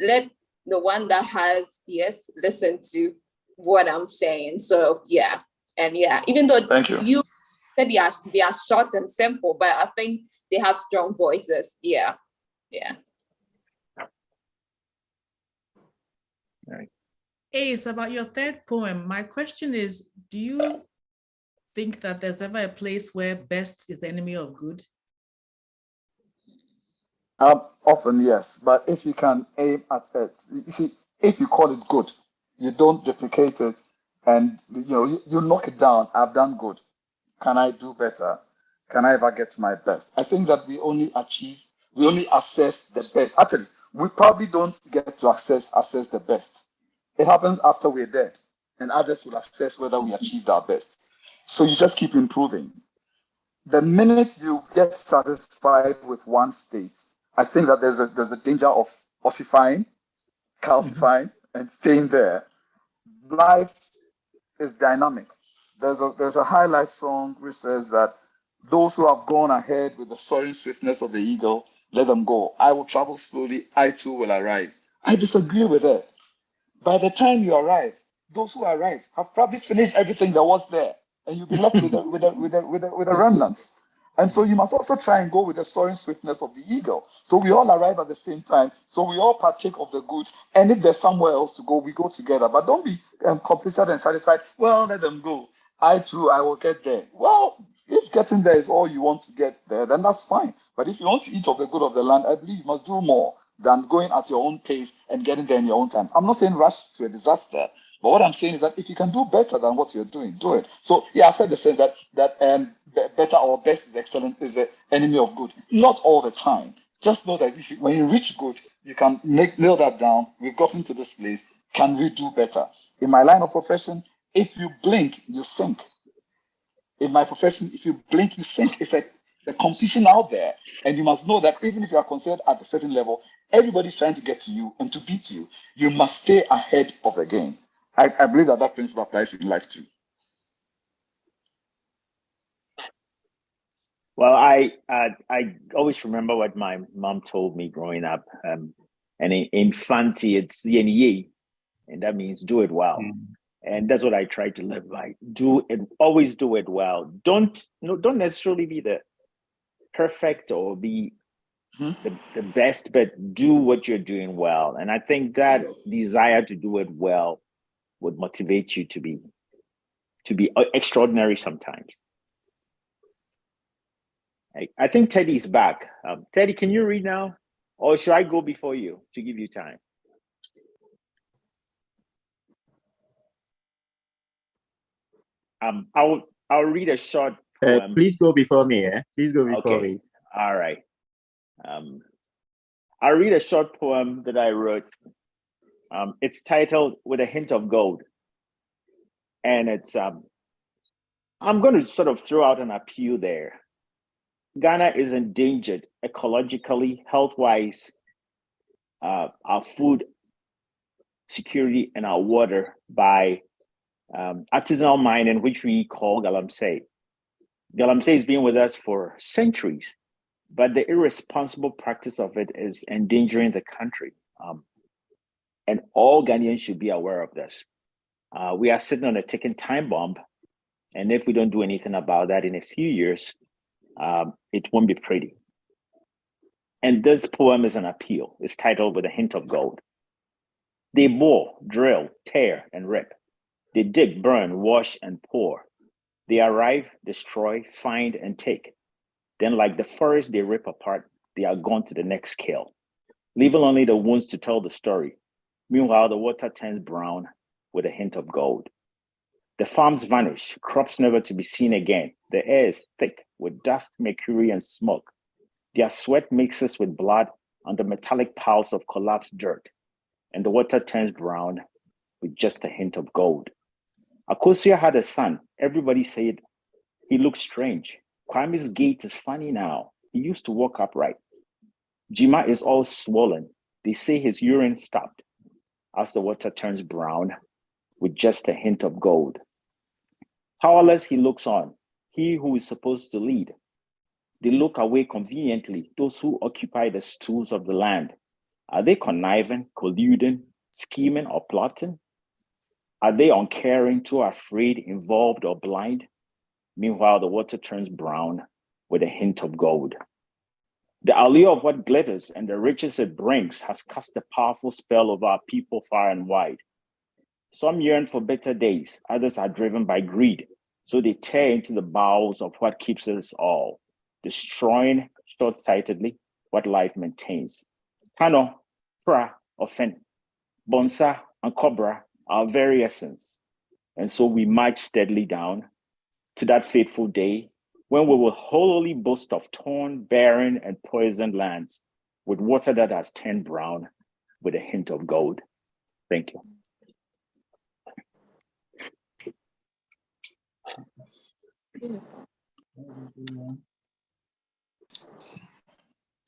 let the one that has ears listen to what I'm saying. So yeah. And yeah, even though Thank you. You said they are short and simple, but I think they have strong voices. Yeah. Yeah. Ace, about your third poem, my question is, do you think that there's ever a place where best is the enemy of good? Often, yes. But if you can aim at it, you see, if you call it good, you don't duplicate it and you knock it down. I've done good. Can I do better? Can I ever get to my best? I think that we only assess the best. Actually, we probably don't get to assess the best. It happens after we're dead, and others will assess whether we achieved our best. So you just keep improving. The minute you get satisfied with one state, I think that there's a danger of ossifying, calcifying, and staying there. Life is dynamic. There's a high life song which says that Those who have gone ahead with the soaring swiftness of the eagle, let them go. I will travel slowly. I too will arrive. I disagree with her. By the time you arrive, those who arrive have probably finished everything that was there, and you'll be left with the remnants. And so you must also try and go with the soaring swiftness of the eagle. So we all arrive at the same time. So we all partake of the goods. And if there's somewhere else to go, we go together. But don't be complacent and satisfied. Well, let them go. I too, I will get there. Well, if getting there is all you want to get there, then that's fine. But if you want to eat of the good of the land, I believe you must do more than going at your own pace and getting there in your own time. I'm not saying rush to a disaster, but what I'm saying is that if you can do better than what you're doing, do it. So yeah, I've heard the saying that better or best is excellent is the enemy of good. Not all the time. Just know that when you reach good, you can nail that down. We've gotten to this place. Can we do better? In my line of profession, if you blink, you sink. In my profession, if you blink, you sink. It's a competition out there. And you must know that even if you are considered at a certain level, everybody's trying to get to you and to beat you. You must stay ahead of the game. I believe that principle applies in life too. Well, I always remember what my mom told me growing up. And in Fanti, it's yeni, and that means do it well. And that's what I try to live by. Do it, always do it well. Don't necessarily be the perfect or be the best, but do what you're doing well. And I think that desire to do it well would motivate you to be extraordinary sometimes. I think Teddy's back. Teddy, can you read now? Or should I go before you to give you time? I'll read a short poem. Please go before me, Please go before me. All right. I'll read a short poem that I wrote. It's titled With a Hint of Gold. And it's I'm going to sort of throw out an appeal there. Ghana is endangered ecologically, health-wise, our food security and our water by artisanal mining, which we call galamsey. Galamsey has been with us for centuries, but the irresponsible practice of it is endangering the country. And all Ghanaians should be aware of this. We are sitting on a ticking time bomb, and if we don't do anything about that in a few years, it won't be pretty. And this poem is an appeal. It's titled With a Hint of Gold. They bore, drill, tear, and rip. They dig, burn, wash, and pour. They arrive, destroy, find, and take. Then, like the forest they rip apart, they are gone to the next kill, leaving only the wounds to tell the story. Meanwhile, the water turns brown with a hint of gold. The farms vanish, crops never to be seen again. The air is thick with dust, mercury, and smoke. Their sweat mixes with blood on the metallic piles of collapsed dirt, and the water turns brown with just a hint of gold. Akosia had a son. Everybody said he looked strange. Kwame's gait is funny now. He used to walk upright. Jima is all swollen. They say his urine stopped as the water turns brown with just a hint of gold. Powerless, he looks on, he who is supposed to lead. They look away conveniently, those who occupy the stools of the land. Are they conniving, colluding, scheming, or plotting? Are they uncaring, too afraid, involved, or blind? Meanwhile, the water turns brown with a hint of gold. The allure of what glitters and the riches it brings has cast a powerful spell over our people far and wide. Some yearn for better days, others are driven by greed, so they tear into the bowels of what keeps us all, destroying short-sightedly what life maintains. Tano, Pra, Ofen, Bonsa, and Cobra are our very essence. And so we march steadily down to that fateful day when we will wholly boast of torn, barren, and poisoned lands with water that has turned brown with a hint of gold. Thank you.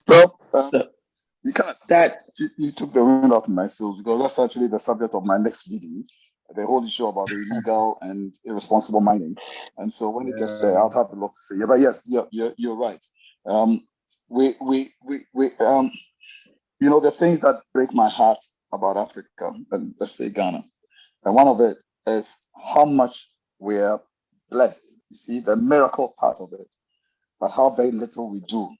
Well, you can't. You took the wind out of my sails because that's actually the subject of my next video. the whole issue about the illegal and irresponsible mining. And so when it gets there, I'll have a lot to say. Yeah, but yes, you're right. The things that break my heart about Africa, and let's say Ghana, and one of it is how much we're blessed. You see, the miracle part of it, but how very little we do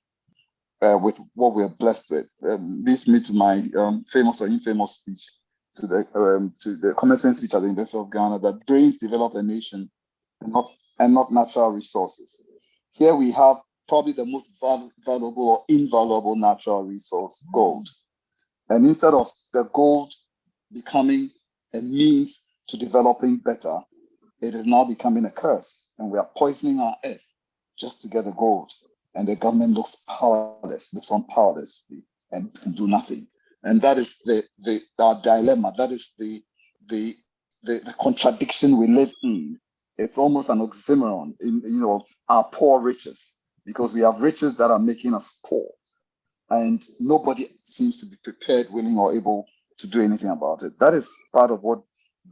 with what we're blessed with. Leads me to my famous or infamous speech, to the commencement speech at the University of Ghana, that brains develop a nation and not natural resources. Here we have probably the most valuable or invaluable natural resource, gold. And instead of the gold becoming a means to developing better, it is now becoming a curse. And we are poisoning our earth just to get the gold. And the government looks powerless, looks on powerlessly, and can do nothing. And that is our dilemma. That is the contradiction we live in. It's almost an oxymoron in our poor riches, because we have riches that are making us poor, and nobody seems to be prepared, willing, or able to do anything about it. That is part of what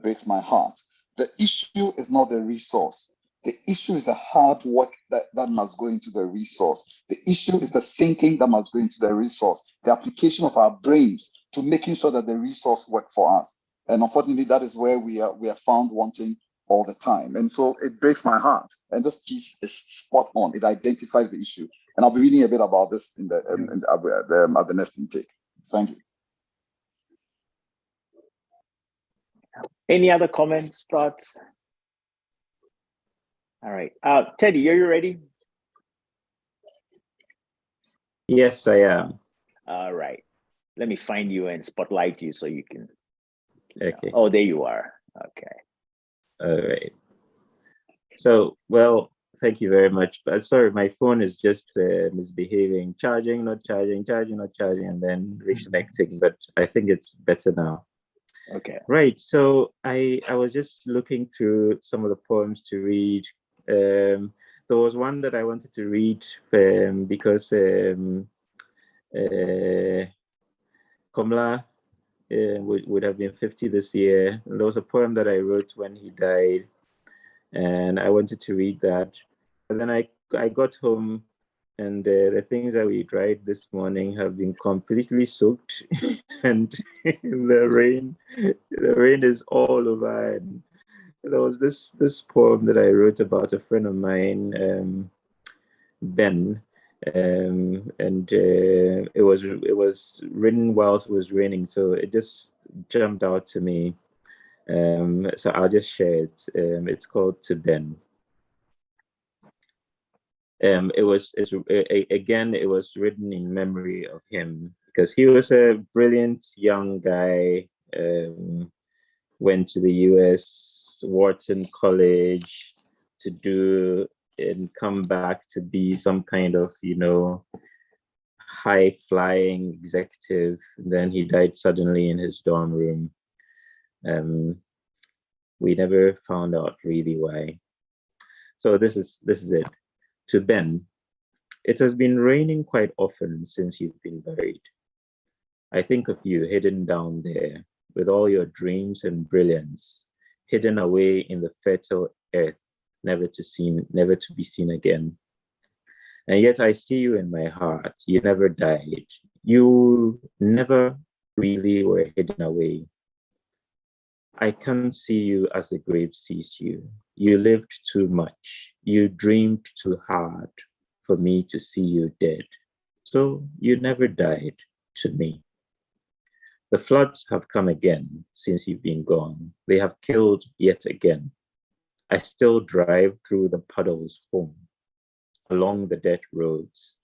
breaks my heart. The issue is not the resource. The issue is the hard work that must go into the resource. The issue is the thinking that must go into the resource, the application of our brains to making sure that the resource works for us. And unfortunately, that is where we are found wanting all the time. And so it breaks my heart. And this piece is spot on. It identifies the issue. And I'll be reading a bit about this at the next intake. Thank you. Any other comments, thoughts? All right. Teddy, are you ready? Yes, I am. All right. Let me find you and spotlight you so you can. Okay. Oh, there you are. Okay. All right. So, well, thank you very much. But sorry, my phone is just misbehaving, charging, not charging, and then reconnecting. But I think it's better now. Okay. Right. So I was just looking through some of the poems to read. There was one that I wanted to read because Komla would have been 50 this year. And there was a poem that I wrote when he died, and I wanted to read that. And then I got home, and the things that we tried this morning have been completely soaked, and the rain is all over. And there was this poem that I wrote about a friend of mine, Ben, and it was written whilst it was raining, so it just jumped out to me. So I'll just share it. It's called To Ben. It was written in memory of him, because he was a brilliant young guy. Went to the US, Wharton College to do and come back to be some kind of, high flying executive. And then he died suddenly in his dorm room. We never found out really why. So this is it. To Ben, it has been raining quite often since you've been buried. I think of you hidden down there with all your dreams and brilliance, hidden away in the fertile earth, never to be seen again. And yet I see you in my heart. You never died. You never really were hidden away. I can't see you as the grave sees you. You lived too much. You dreamed too hard for me to see you dead. So you never died to me. The floods have come again since you've been gone. They have killed yet again. I still drive through the puddles home, along the dirt roads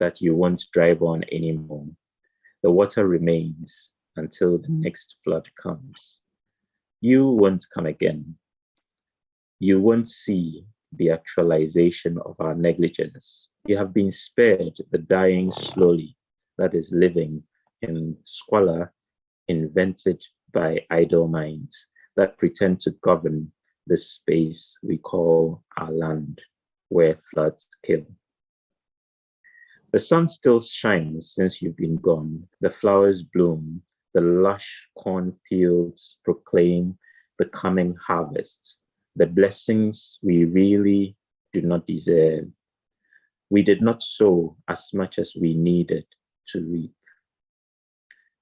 that you won't drive on anymore. The water remains until the next flood comes. You won't come again. You won't see the actualization of our negligence. You have been spared the dying slowly that is living in squalor invented by idle minds that pretend to govern this space we call our land, where floods kill. The sun still shines since you've been gone. The flowers bloom. The lush cornfields proclaim the coming harvests, the blessings we really do not deserve. We did not sow as much as we needed to reap.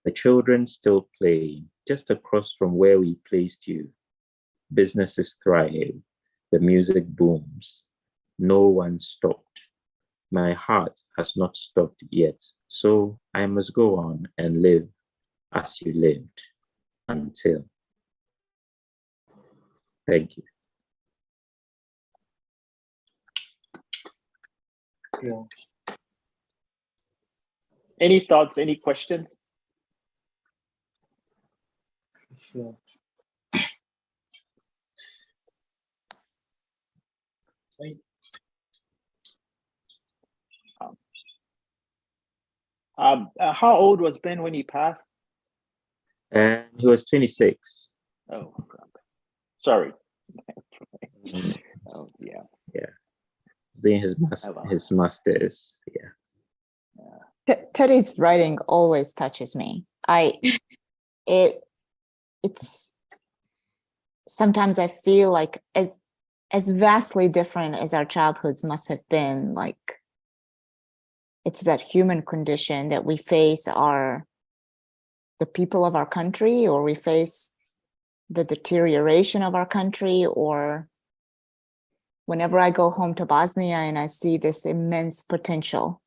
The children still play just across from where we placed you. Businesses thrive, the music booms. No one stopped. My heart has not stopped yet, so I must go on and live as you lived until. Thank you. Yeah. Any thoughts, any questions? Yeah. How old was Ben when he passed? And he was 26. Oh, God. Sorry. Mm, Oh, yeah. yeah. Doing his master's. Yeah. Teddy's writing always touches me. It's sometimes I feel like as vastly different as our childhoods must have been, like it's that human condition that we face are the people of our country, or we face the deterioration of our country, or whenever I go home to Bosnia and I see this immense potential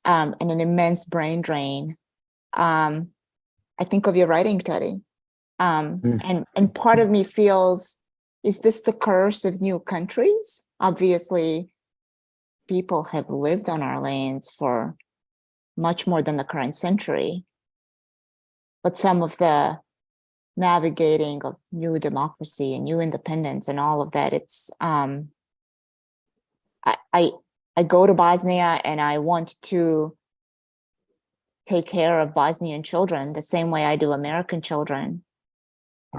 and an immense brain drain, I think of your writing, Teddy. And part of me feels, is this the curse of new countries? Obviously, people have lived on our lands for much more than the current century. But some of the navigating of new democracy and new independence and all of that, it's I go to Bosnia and I want to take care of Bosnian children the same way I do American children.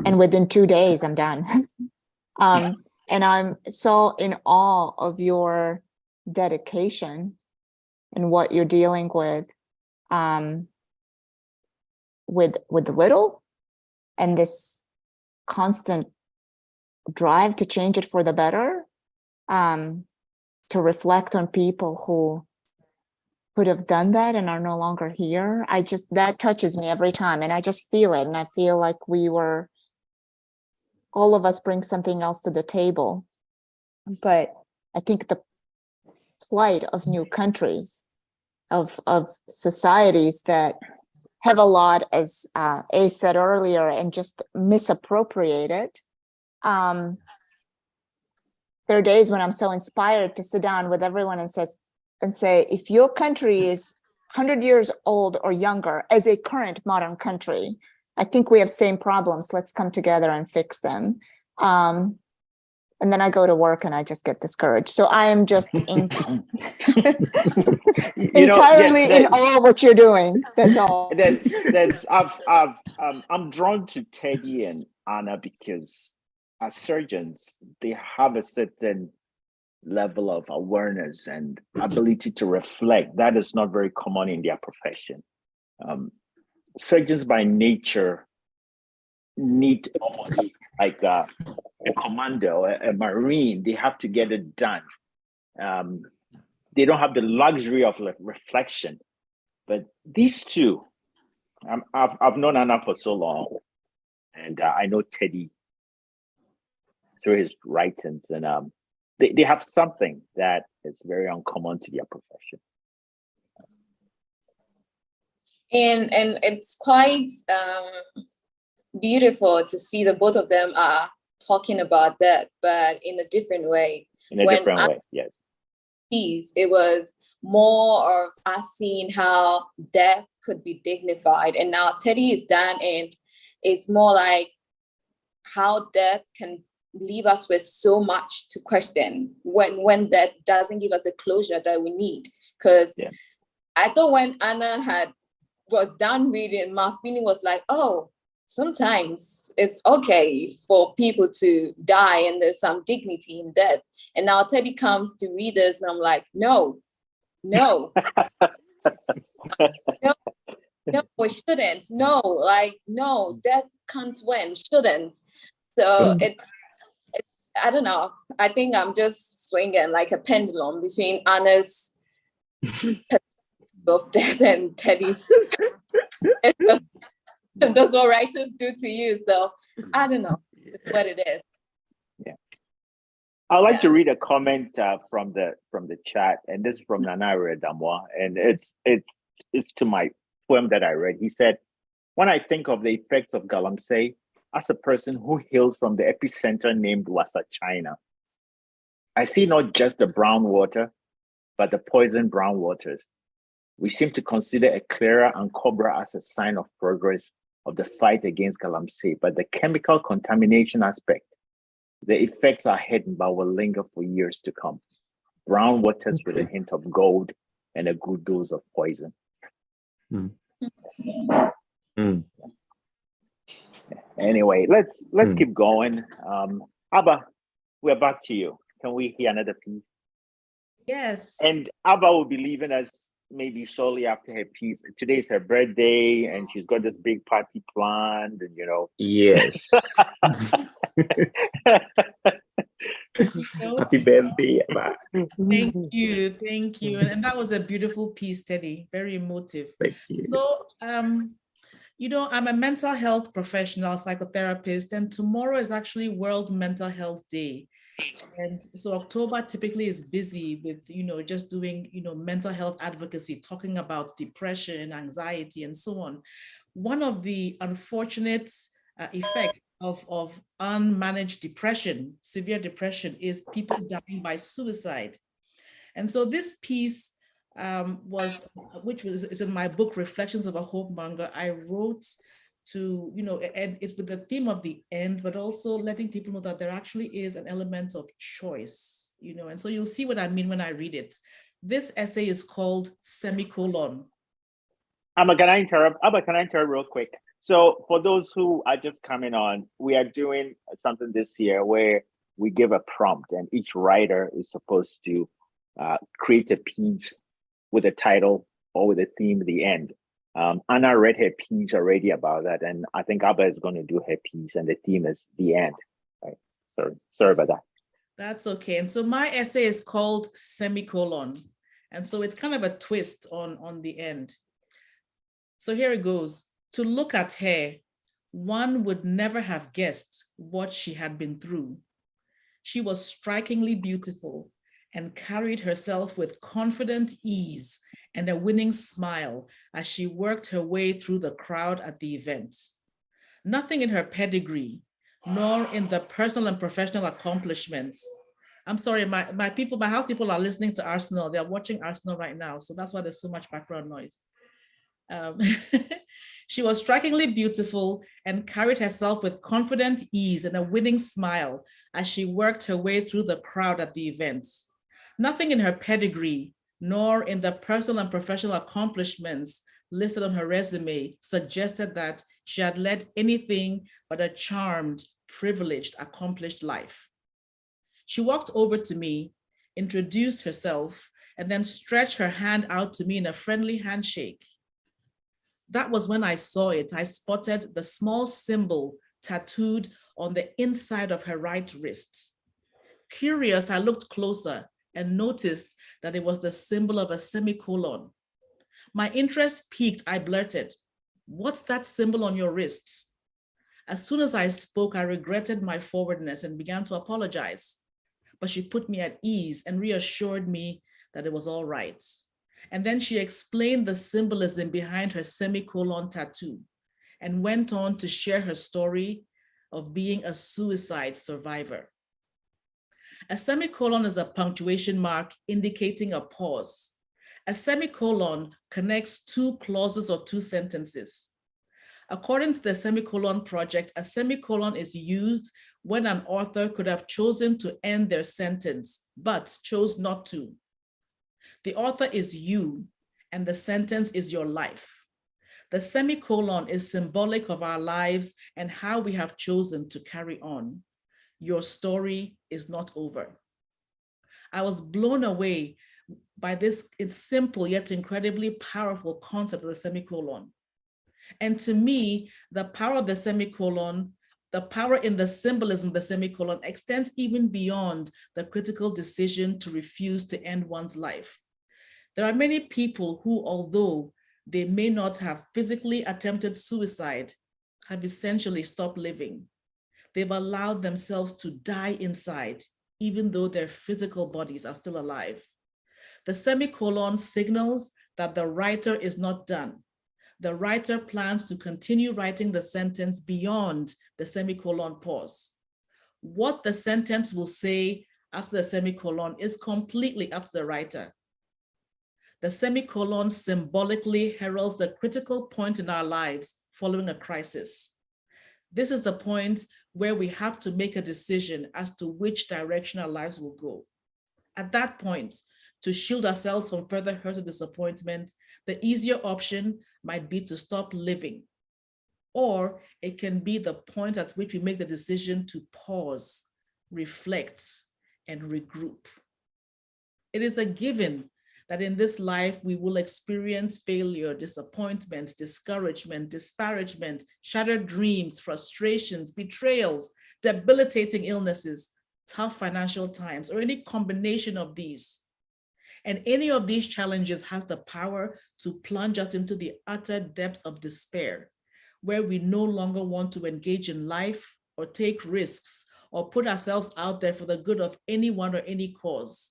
And within 2 days, I'm done. And I'm so in awe of your dedication and what you're dealing with little, and this constant drive to change it for the better, to reflect on people who could have done that and are no longer here. That touches me every time, and I just feel it. And I feel like all of us bring something else to the table. But I think the plight of new countries, of societies that have a lot, as A said earlier, and just misappropriate it. There are days when I'm so inspired to sit down with everyone and say, if your country is 100 years old or younger as a current modern country, I think we have same problems. Let's come together and fix them. And then I go to work and I just get discouraged. So I am just entirely in awe of what you're doing. That's all. I'm drawn to Teddy and Anna because as surgeons, they have a certain level of awareness and ability to reflect that is not very common in their profession. Surgeons by nature need almost like a commando, a Marine. They have to get it done. They don't have the luxury of reflection. But these two, I've known Anna for so long, and I know Teddy through his writings, and they have something that is very uncommon to their profession. And it's quite beautiful to see that both of them are talking about that, but in a different way. Yes. It was more of us seeing how death could be dignified. And now Teddy is done, and it's more like how death can leave us with so much to question when that doesn't give us the closure that we need. Because I thought when Anna was done reading, my feeling was like, oh, sometimes it's okay for people to die and there's some dignity in death. And now Teddy comes to read this and I'm like, no, we shouldn't. No, death can't win, shouldn't. So I don't know. I think I'm just swinging like a pendulum between Anna's of death and Teddy's. That's what writers do to you. So I don't know. It's what it is. I'd like to read a comment from the chat, and this is from Nanare Damwa, and it's to my poem that I read. He said, "When I think of the effects of galamsey as a person who hails from the epicenter named Wassa, China, I see not just the brown water, but the poison brown waters. We seem to consider a clearer and cobra as a sign of progress of the fight against galamsey, but the chemical contamination aspect, the effects are hidden but will linger for years to come. Brown waters with a hint of gold and a good dose of poison." Anyway, let's keep going. Abba, we're back to you. Can we hear another piece? Yes. And Abba will be leaving us maybe shortly after her piece. Today is her birthday, and she's got this big party planned, and Yes. Happy birthday, Abba. Thank you. And that was a beautiful piece, Teddy. Very emotive. Thank you. So, I'm a mental health professional, psychotherapist, and tomorrow is actually World Mental Health Day. And so October typically is busy with, just doing, mental health advocacy, talking about depression, anxiety, and so on. One of the unfortunate effects of unmanaged depression, severe depression, is people dying by suicide. And so this piece is in my book, Reflections of a Hope Monger. I wrote to, and it's with the theme of the end, but also letting people know that there actually is an element of choice, and so you'll see what I mean when I read it. This essay is called Semicolon. Abba, can I interrupt? Real quick? So for those who are just coming on, we are doing something this year where we give a prompt, and each writer is supposed to create a piece with a title or with a theme at the end. Anna read her piece already about that, and I think Abba is going to do her piece, and the theme is the end. Right? Sorry about that. That's okay. And so my essay is called Semicolon, and so it's kind of a twist on the end. So here it goes. To look at her, one would never have guessed what she had been through. She was strikingly beautiful and carried herself with confident ease and a winning smile as she worked her way through the crowd at the event. Nothing in her pedigree, nor in the personal and professional accomplishments. I'm sorry, my house people are listening to Arsenal. They're watching Arsenal right now, so that's why there's so much background noise. She was strikingly beautiful and carried herself with confident ease and a winning smile as she worked her way through the crowd at the event. Nothing in her pedigree, nor in the personal and professional accomplishments listed on her resume suggested that she had led anything but a charmed, privileged, accomplished life. She walked over to me, introduced herself, and then stretched her hand out to me in a friendly handshake. That was when I saw it. I spotted the small symbol tattooed on the inside of her right wrist. Curious, I looked closer and noticed that it was the symbol of a semicolon. My interest piqued, I blurted, "What's that symbol on your wrist?" As soon as I spoke, I regretted my forwardness and began to apologize. But she put me at ease and reassured me that it was all right. And then she explained the symbolism behind her semicolon tattoo and went on to share her story of being a suicide survivor. A semicolon is a punctuation mark indicating a pause. A semicolon connects two clauses or two sentences. According to the Semicolon Project, a semicolon is used when an author could have chosen to end their sentence, but chose not to. The author is you, and the sentence is your life. The semicolon is symbolic of our lives and how we have chosen to carry on. Your story is not over. I was blown away by this simple yet incredibly powerful concept of the semicolon. And to me, the power of the semicolon The power in the symbolism of the semicolon extends even beyond the critical decision to refuse to end one's life. There are many people who, although they may not have physically attempted suicide, have essentially stopped living. They've allowed themselves to die inside, even though their physical bodies are still alive. The semicolon signals that the writer is not done. The writer plans to continue writing the sentence beyond the semicolon pause. What the sentence will say after the semicolon is completely up to the writer. The semicolon symbolically heralds the critical point in our lives following a crisis. This is the point where we have to make a decision as to which direction our lives will go. At that point, to shield ourselves from further hurt or disappointment, the easier option might be to stop living, or it can be the point at which we make the decision to pause, reflect, and regroup. It is a given that in this life we will experience failure, disappointment, discouragement, disparagement, shattered dreams, frustrations, betrayals, debilitating illnesses, tough financial times, or any combination of these. And any of these challenges has the power to plunge us into the utter depths of despair, where we no longer want to engage in life or take risks or put ourselves out there for the good of anyone or any cause.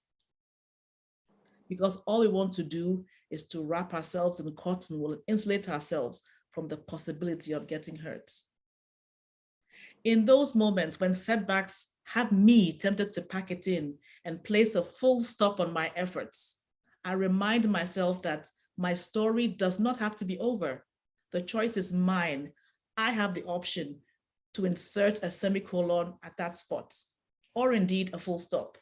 Because all we want to do is to wrap ourselves in cotton wool and insulate ourselves from the possibility of getting hurt. In those moments when setbacks have me tempted to pack it in and place a full stop on my efforts, I remind myself that my story does not have to be over. The choice is mine. I have the option to insert a semicolon at that spot, or indeed a full stop.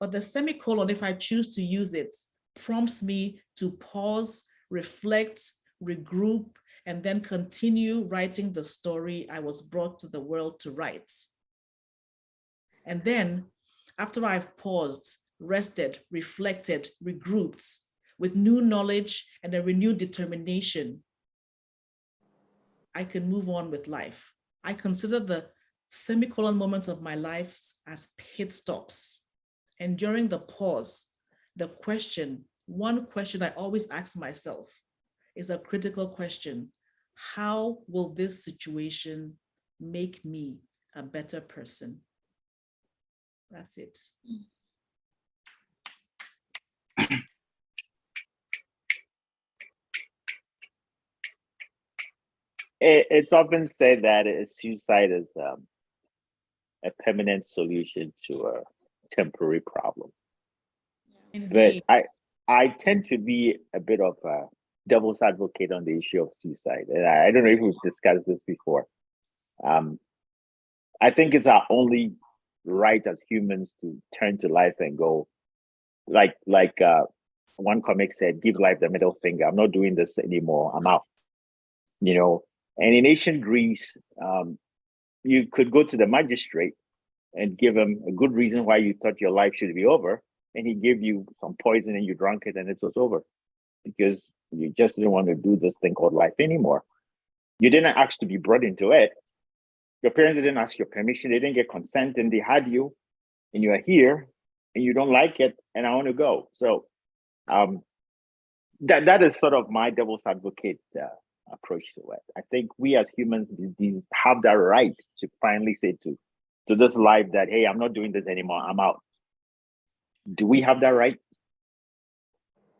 But the semicolon, if I choose to use it, prompts me to pause, reflect, regroup, and then continue writing the story I was brought to the world to write. And then, after I've paused, rested, reflected, regrouped with new knowledge and a renewed determination, I can move on with life. I consider the semicolon moments of my life as pit stops. And during the pause, one question I always ask myself is a critical question. How will this situation make me a better person? That's it. It's often said that suicide is a permanent solution to a temporary problem. Indeed. But I tend to be a bit of a devil's advocate on the issue of suicide. And I don't know if we've discussed this before. I think it's our only right as humans to turn to life and go, like one comic said, give life the middle finger. I'm not doing this anymore. I'm out. You know, and in ancient Greece, you could go to the magistrate and give him a good reason why you thought your life should be over. And he gave you some poison and you drank it and it was over because you just didn't want to do this thing called life anymore. You didn't ask to be brought into it. Your parents didn't ask your permission. They didn't get consent and they had you and you are here and you don't like it and I want to go. So that is sort of my devil's advocate approach to it. I think we as humans have that right to finally say to this life that, hey, I'm not doing this anymore. I'm out. Do we have that right?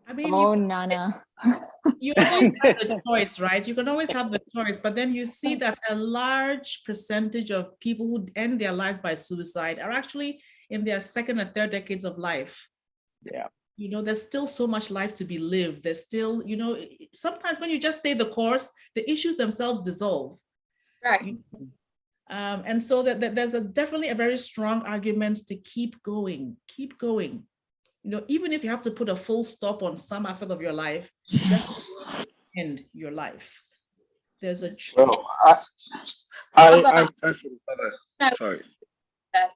I mean, Nana. You always have the choice, right? You can always have the choice, but then you see that a large percentage of people who end their life by suicide are actually in their second and third decades of life. Yeah. You know, there's still so much life to be lived. There's still, you know, sometimes when you just stay the course, the issues themselves dissolve. Right. And so that there's definitely a very strong argument to keep going. You know, even if you have to put a full stop on some aspect of your life, just end your life. There's a choice. Well, I'm sorry. That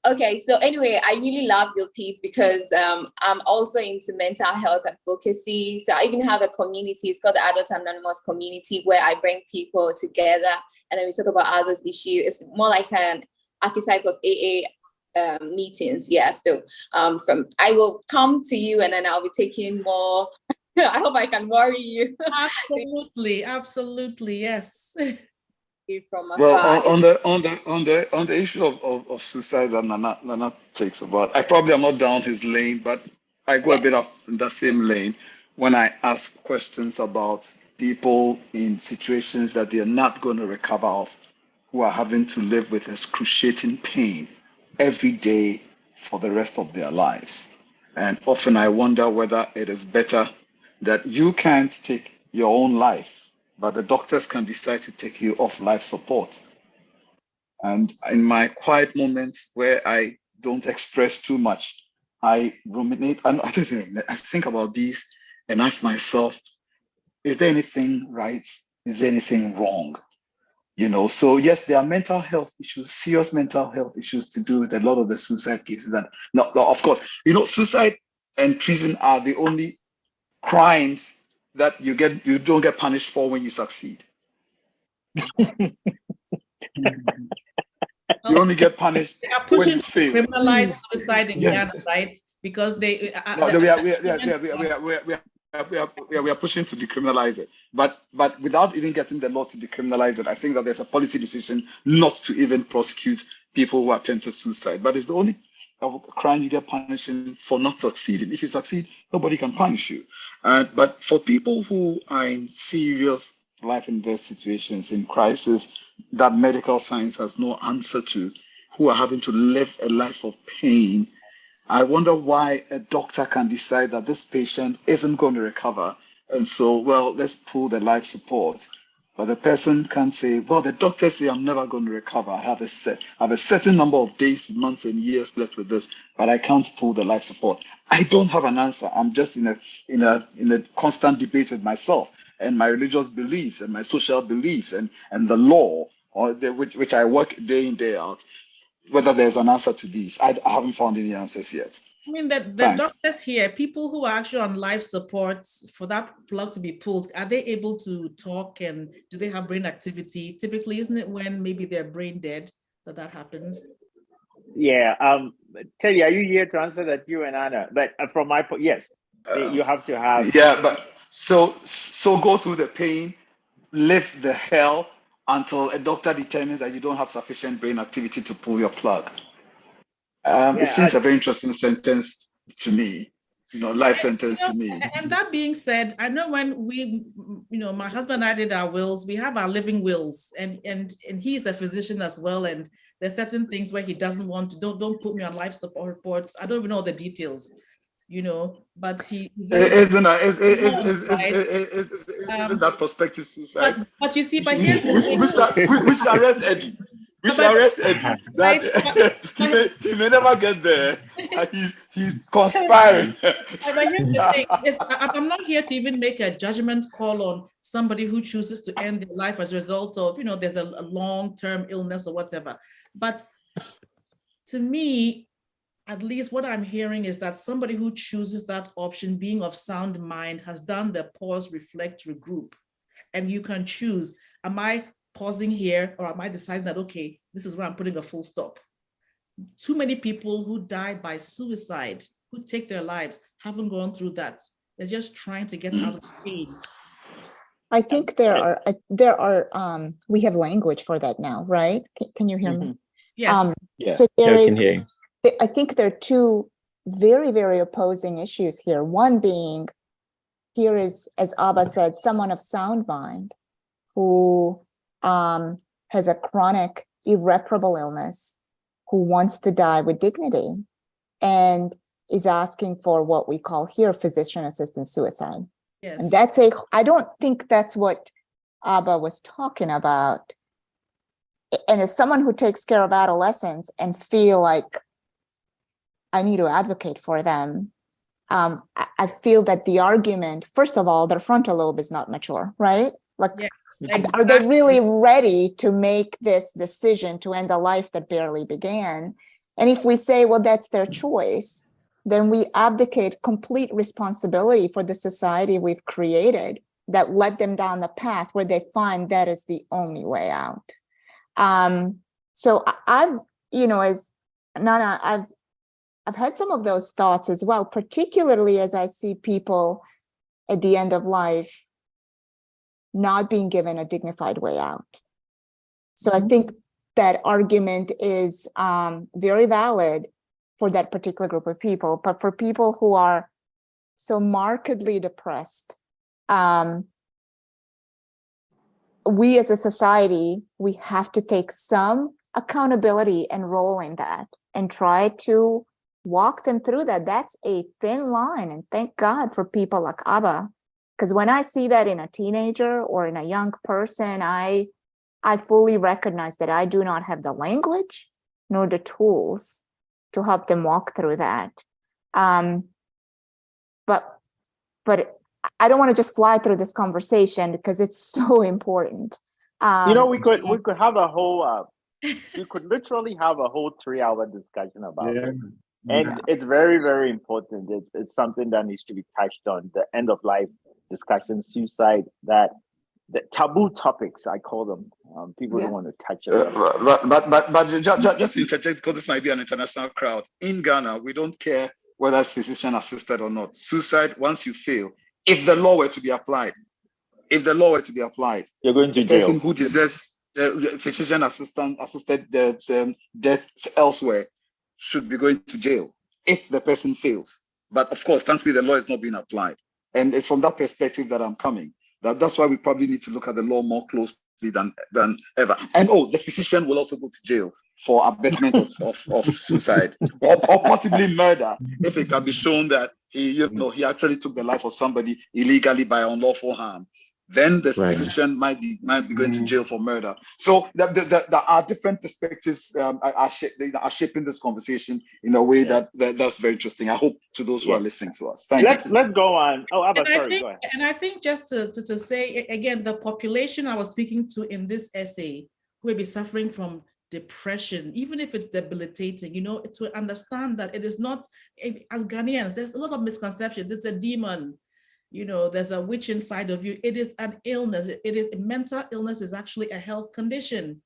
Okay, so anyway, I really love your piece because I'm also into mental health advocacy. So I even have a community, it's called the Adult Anonymous Community, where I bring people together and then we talk about others' issues. It's more like an archetype of AA meetings. Yeah, so I will come to you and then I'll be taking more. I hope I can worry you. Absolutely, yes. From Well, afar. on the issue of suicide that Nana takes about, I probably am not down his lane, but I go a bit Yes. up in that same lane when I ask questions about people in situations that they are not going to recover of, who are having to live with excruciating pain every day for the rest of their lives. And often I wonder whether it is better that you can't take your own life, but the doctors can decide to take you off life support. And in my quiet moments where I don't express too much, I ruminate, and I don't even, I think about these and ask myself, is there anything right? Is there anything wrong? You know, so yes, there are mental health issues, serious mental health issues to do with a lot of the suicide cases. And no, of course, you know, suicide and treason are the only crimes that you don't get punished for when you succeed. You only get punished They are when pushing you to fail. criminalize suicide in Yeah. Ghana, right? Because they No, we are pushing to decriminalize it, but without even getting the law to decriminalize it, I think that there's a policy decision not to even prosecute people who attempted suicide. But it's the only crime you get punished for not succeeding. If you succeed, nobody can punish you. But for people who are in serious life and death situations, in crisis that medical science has no answer to, who are having to live a life of pain, I wonder why a doctor can decide that this patient isn't going to recover. And so, well, let's pull the life support. But the person can say, well, the doctors say I'm never going to recover. I have a certain number of days, months, and years left with this, but I can't pull the life support. I don't have an answer. I'm just in a constant debate with myself and my religious beliefs and my social beliefs and the law, which I work day in, day out. Whether there's an answer to these, I haven't found any answers yet. I mean, that the doctors here, people who are actually on life support, for that plug to be pulled, are they able to talk and do they have brain activity? Typically, isn't it when maybe they're brain dead that happens? Yeah. Teddy, are you here to answer that? You and Anna, but from my point, yes, you have to have. Yeah, but so go through the pain, live the hell until a doctor determines that you don't have sufficient brain activity to pull your plug. It seems a very interesting sentence to me, life sentence to me. And that being said, I know when we, my husband and I did our wills, we have our living wills, and he's a physician as well. And there's certain things where he doesn't want to, don't put me on life support reports. I don't even know the details, but he isn't that prospective suicide? But you see, we should arrest Eddie. We should arrest Eddie. That he may never get there. He's conspiring. But here's the thing: I'm not here to even make a judgment call on somebody who chooses to end their life as a result of, there's a long-term illness or whatever. But to me, at least what I'm hearing is that somebody who chooses that option, being of sound mind, has done the pause, reflect, regroup. And you can choose, am I pausing here or am I deciding that, okay, this is where I'm putting a full stop? Too many people who die by suicide, who take their lives, haven't gone through that. They're just trying to get out of pain. I think there are we have language for that now, right? Can you hear me? Yes. So there is, I can hear you. I think there are two very, very opposing issues here. One being, here is, as Abba said, someone of sound mind who has a chronic, irreparable illness, who wants to die with dignity and is asking for what we call here physician-assisted suicide. Yes. And I don't think that's what Abba was talking about. And as someone who takes care of adolescents and feel like I need to advocate for them, I feel that the argument, first of all, their frontal lobe is not mature, right? Like, yes, exactly. Are they really ready to make this decision to end a life that barely began? And if we say, well, that's their choice, then we abdicate complete responsibility for the society we've created that led them down the path where they find that is the only way out. So I've, as Nana, I've had some of those thoughts as well, particularly as I see people at the end of life not being given a dignified way out. So I think that argument is very valid for that particular group of people, but for people who are so markedly depressed, we as a society, we have to take some accountability and role in that and try to walk them through that. That's a thin line, and thank God for people like Abba, because when I see that in a teenager or in a young person, I fully recognize that I do not have the language nor the tools to help them walk through that. But I don't want to just fly through this conversation because it's so important. We could have a whole we could literally have a whole 3-hour discussion about it. And it's very, very important. It's something that needs to be touched on. The end of life discussion, suicide, the taboo topics, I call them. People don't want to touch it. But just to interject, because this might be an international crowd. In Ghana, we don't care whether it's physician assisted or not. Suicide, once you fail, if the law were to be applied, you're going to jail. The person who deserves physician assisted death elsewhere should be going to jail if the person fails. But of course, thankfully, the law is not being applied. And it's from that perspective that I'm coming. That's why we probably need to look at the law more closely than ever. And the physician will also go to jail for abetment of suicide or possibly murder if it can be shown that he actually took the life of somebody illegally by unlawful harm. Then the physician might be going to jail for murder. So our different perspectives are shaping this conversation in a way that's very interesting. I hope to those who are listening to us. Let's go on. Oh, Abba, sorry, go ahead. And I think just to say again, the population I was speaking to in this essay who may be suffering from depression, even if it's debilitating, to understand that it is not, as Ghanaians, there's a lot of misconceptions. It's a demon. There's a witch inside of you. It is an illness. Mental illness is actually a health condition,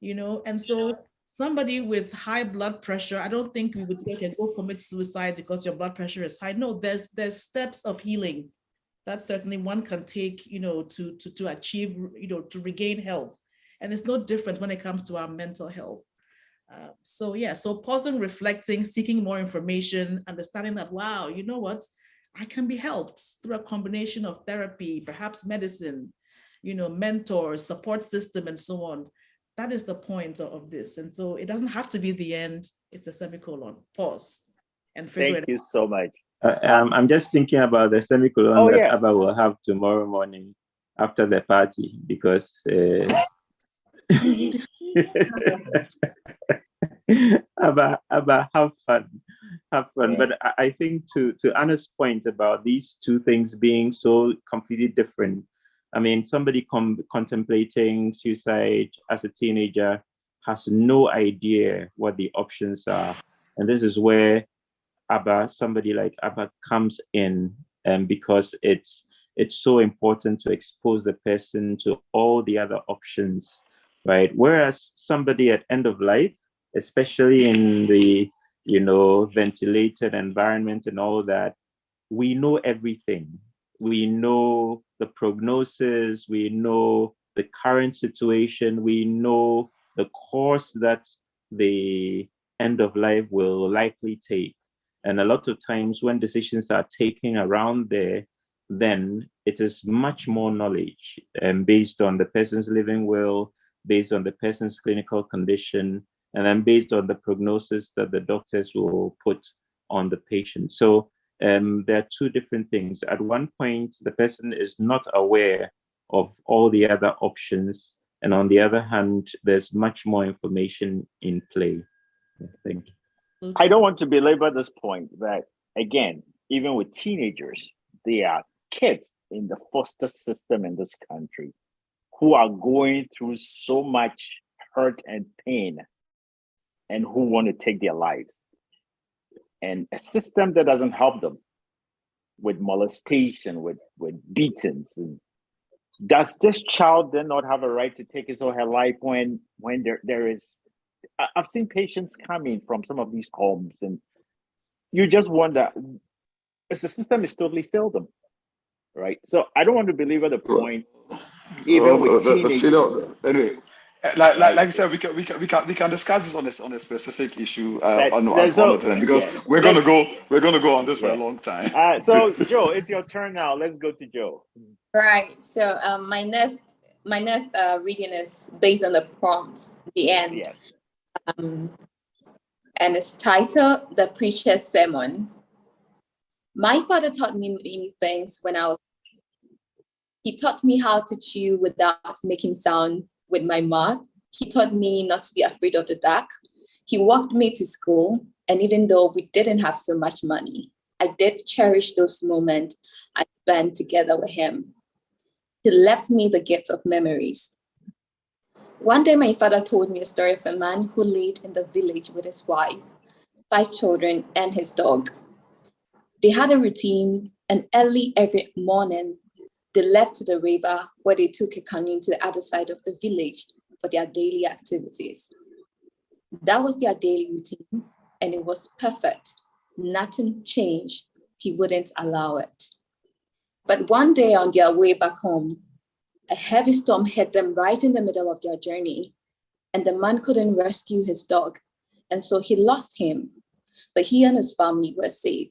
and so somebody with high blood pressure, I don't think we would say, okay, go commit suicide because your blood pressure is high. No, there's steps of healing that certainly one can take, to achieve, to regain health. And it's no different when it comes to our mental health. So pausing, reflecting, seeking more information, understanding that, wow, you know what? I can be helped through a combination of therapy, perhaps medicine, mentors, support system, and so on. That is the point of this. And so it doesn't have to be the end. It's a semicolon. Pause and figure it out. Thank you so much. I'm just thinking about the semicolon that Abba will have tomorrow morning after the party, because Abba, have fun. But I think to Anna's point about these two things being so completely different, I mean, somebody contemplating suicide as a teenager has no idea what the options are. And this is where somebody like Abba comes in, because it's so important to expose the person to all the other options, right? Whereas somebody at end of life, especially in the ventilated environment and all that, we know everything. We know the prognosis, we know the current situation, we know the course that the end of life will likely take. And a lot of times when decisions are taken around there, then it is much more knowledge based on the person's living will, based on the person's clinical condition, and then based on the prognosis that the doctors will put on the patient. So there are two different things. At one point, the person is not aware of all the other options. And on the other hand, there's much more information in play. Thank you. I don't want to belabor this point, but again, even with teenagers, they are kids in the foster system in this country who are going through so much hurt and pain. and who want to take their lives. And a system that doesn't help them with molestation, with beatings. And does this child then not have a right to take his or her life when there is, I've seen patients coming from some of these homes, and you just wonder, if the system has totally failed them, right? So I don't want to belabor the point, even with teenagers. Anyway, like I said, we can discuss this on a specific issue on one of them, because we're gonna go on this for a long time. So Joe, it's your turn now. Let's go to Joe. Right. So my next reading is based on the prompt, the end. Yes. And it's titled "The Preacher's Sermon." My father taught me many things when I was. He taught me how to chew without making sound with my mouth. He taught me not to be afraid of the dark. He walked me to school, and even though we didn't have so much money, I did cherish those moments I spent together with him. He left me the gift of memories. One day, my father told me a story of a man who lived in the village with his wife, 5 children, and his dog. They had a routine, and early every morning, they left to the river where they took a canoe to the other side of the village for their daily activities. That was their daily routine, and it was perfect. Nothing changed. He wouldn't allow it. But one day on their way back home, a heavy storm hit them right in the middle of their journey, and the man couldn't rescue his dog, and so he lost him, but he and his family were safe.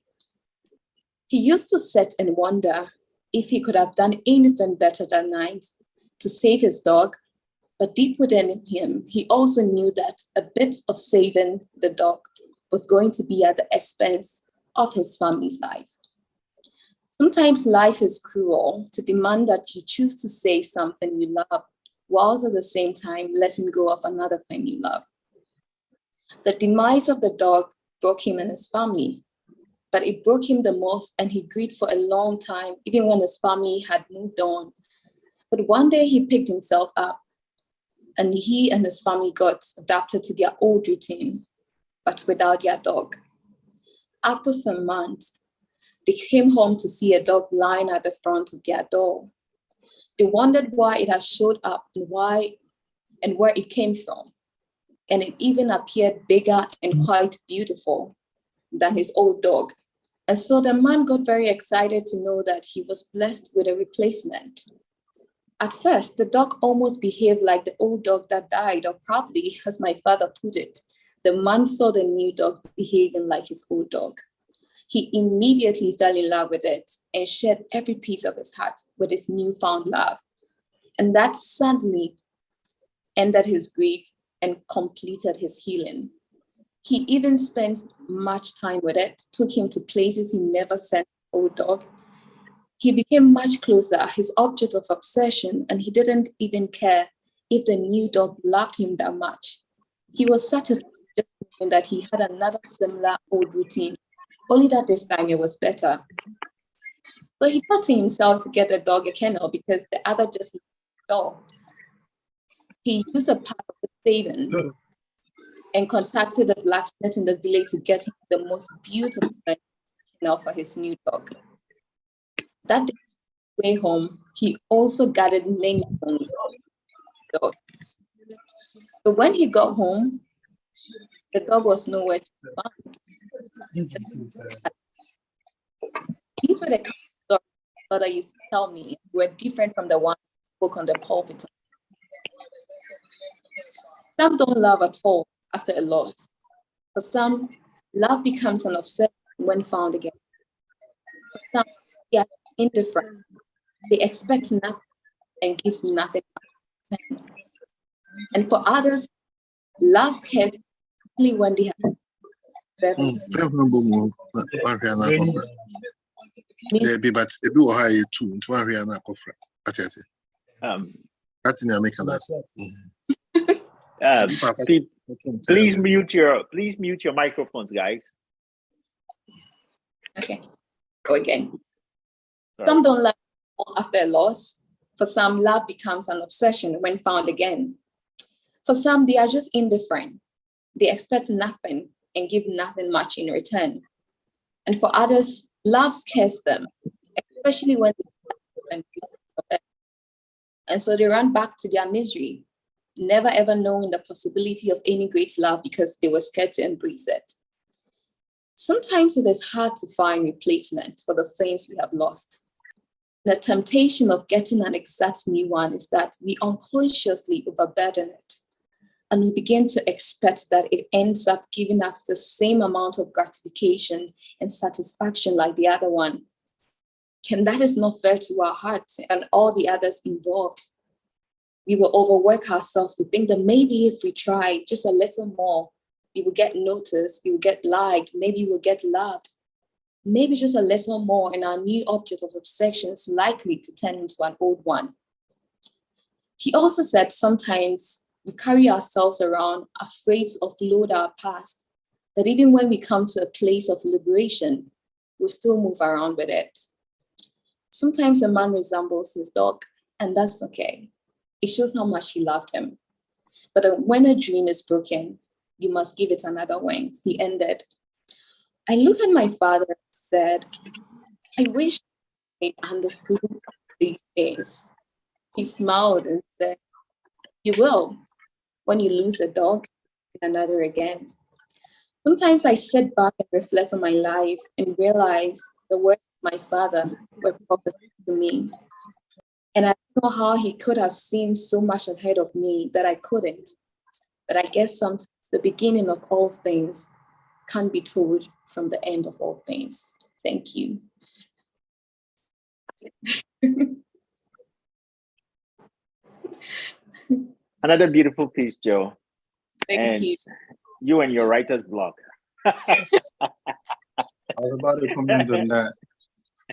He used to sit and wonder if he could have done anything better that night to save his dog, but deep within him, he also knew that a bit of saving the dog was going to be at the expense of his family's life. Sometimes life is cruel to demand that you choose to save something you love, whilst at the same time letting go of another thing you love. The demise of the dog broke him and his family, but it broke him the most, and he grieved for a long time, even when his family had moved on. But one day he picked himself up, and he and his family got adapted to their old routine, but without their dog. After some months, they came home to see a dog lying at the front of their door. They wondered why it had showed up and where it came from. And it even appeared bigger and quite beautiful than his old dog. And so the man got very excited to know that he was blessed with a replacement. At first, the dog almost behaved like the old dog that died, or probably, as my father put it, the man saw the new dog behaving like his old dog. He immediately fell in love with it and shared every piece of his heart with his newfound love. And that suddenly ended his grief and completed his healing. He even spent much time with it, took him to places he never sent his old dog. He became much closer, his object of obsession, and he didn't even care if the new dog loved him that much. He was satisfied just knowing that he had another similar old routine, only that this time it was better. So he thought to himself to get the dog a kennel because the other just loved the dog. He used a part of the savings and contacted the blacksmith in the village to get him the most beautiful kennel for his new dog. That day, on the way home, he also gathered many bones for the dog. So when he got home, the dog was nowhere to be found. These were the kind of stories my father used to tell me were different from the ones he spoke on the pulpit. Some don't love at all after a loss. For some, love becomes an obsession when found again. For some, they are indifferent. They expect nothing and gives nothing back. And for others, love scares only when they have please mute your microphones, guys. Okay, go again. Sorry. Some don't love after a loss. For some, love becomes an obsession when found again. For some, they are just indifferent. They expect nothing and give nothing much in return. And for others, love scares them, especially when they and so they run back to their misery, never ever knowing the possibility of any great love because they were scared to embrace it. Sometimes it is hard to find replacement for the things we have lost. The temptation of getting an exact new one is that we unconsciously overburden it, and we begin to expect that it ends up giving us the same amount of gratification and satisfaction like the other one. And that is not fair to our hearts and all the others involved. We will overwork ourselves to think that maybe if we try just a little more, we will get noticed, we will get liked, maybe we'll get loved. Maybe just a little more, and our new object of obsession is likely to turn into an old one. He also said sometimes we carry ourselves around afraid to offload our past, that even when we come to a place of liberation, we still move around with it. Sometimes a man resembles his dog, and that's okay. It shows how much he loved him. But when a dream is broken, you must give it another wing. He ended. I looked at my father and said, I wish I understood these days. He smiled and said, you will, when you lose a dog, another again. Sometimes I sit back and reflect on my life and realize the words of my father were prophesied to me. And I don't know how he could have seen so much ahead of me that I couldn't. But I guess sometimes the beginning of all things can't be told from the end of all things. Thank you. Another beautiful piece, Joe. Thank you. You and your writer's block. I was about to comment on that.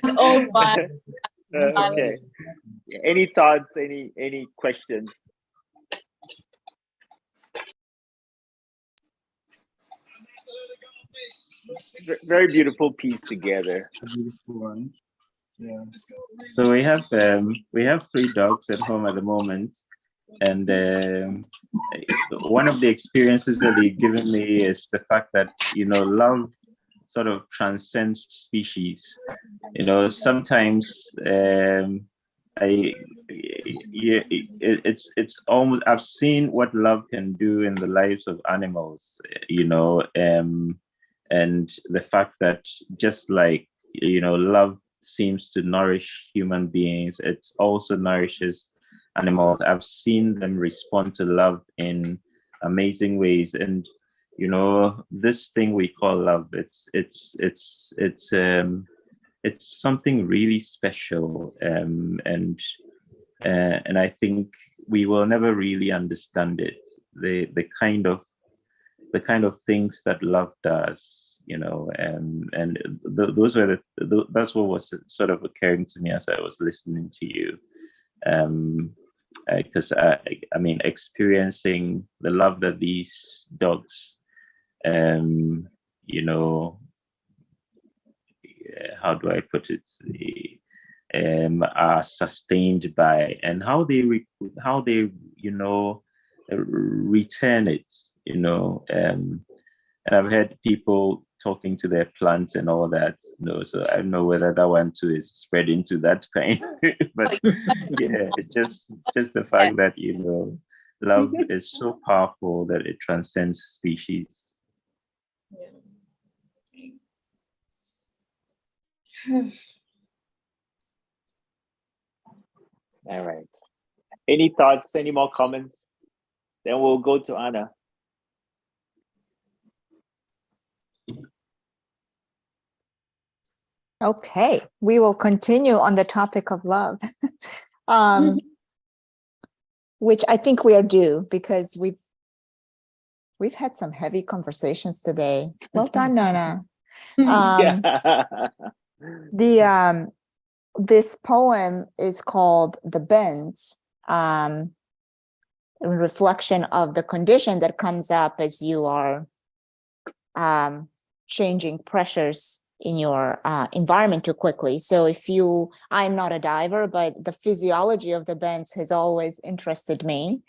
Oh my. Okay. Any thoughts? Any questions? Very beautiful piece together. A beautiful one. Yeah. So we have 3 dogs at home at the moment, and one of the experiences that they've given me is the fact that love sort of transcends species. Sometimes it's almost, I've seen what love can do in the lives of animals, and the fact that just like love seems to nourish human beings, it also nourishes animals. I've seen them respond to love in amazing ways, and this thing we call love, it's something really special, and I think we will never really understand it, the kind of things that love does, and those were that's what was sort of occurring to me as I was listening to you, because I mean, experiencing the love that these dogs, how do I put it, are sustained by, and how they return it, and I've heard people talking to their plants and all that, so I don't know whether that one too is spread into that kind, but yeah, just the fact that love is so powerful that it transcends species. All right. Any thoughts? Any more comments? Then we'll go to Anna. Okay, we will continue on the topic of love, which I think we are due because we've had some heavy conversations today. Well done, Nana. This poem is called The Benz, a reflection of the condition that comes up as you are changing pressures in your environment too quickly. So I'm not a diver, but the physiology of the Benz has always interested me.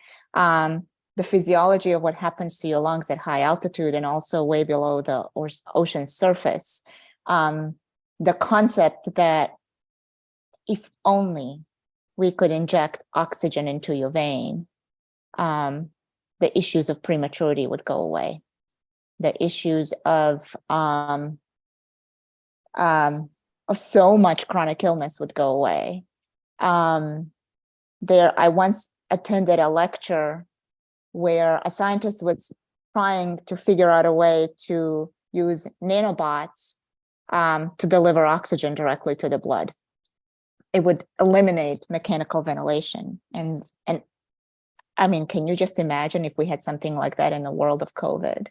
the physiology of what happens to your lungs at high altitude and also way below the ocean surface. The concept that if only we could inject oxygen into your vein, the issues of prematurity would go away. The issues of so much chronic illness would go away. I once attended a lecture where a scientist was trying to figure out a way to use nanobots to deliver oxygen directly to the blood. It would eliminate mechanical ventilation. And I mean, can you just imagine if we had something like that in the world of COVID?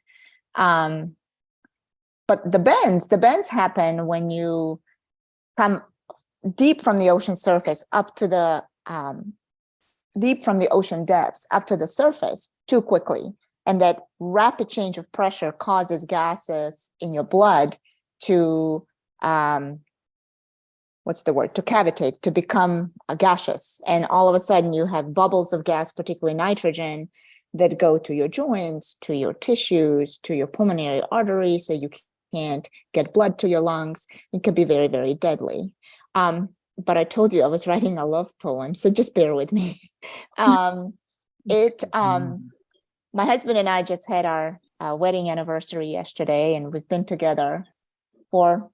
But the bends happen when you come deep from the ocean surface up to the deep from the ocean depths up to the surface too quickly. And that rapid change of pressure causes gases in your blood to, to cavitate, to become gaseous. And all of a sudden you have bubbles of gas, particularly nitrogen, that go to your joints, to your tissues, to your pulmonary arteries, so you can't get blood to your lungs. It could be very, very deadly. But I told you I was writing a love poem, so just bear with me. My husband and I just had our wedding anniversary yesterday, and we've been together for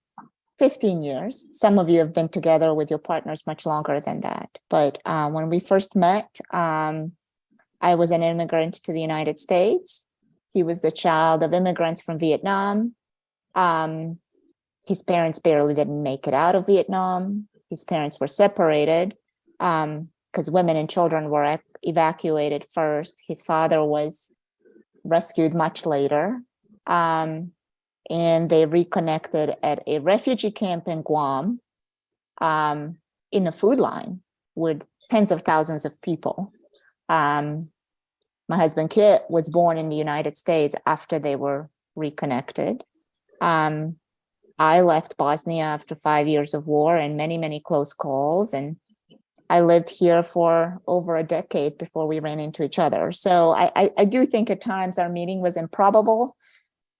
15 years. Some of you have been together with your partners much longer than that. But when we first met, I was an immigrant to the United States. He was the child of immigrants from Vietnam. His parents barely didn't make it out of Vietnam. His parents were separated because women and children were evacuated first. His father was rescued much later. And they reconnected at a refugee camp in Guam in a food line with tens of thousands of people. My husband Kit was born in the United States after they were reconnected. I left Bosnia after 5 years of war and many, many close calls. And I lived here for over a decade before we ran into each other. So I do think at times our meeting was improbable,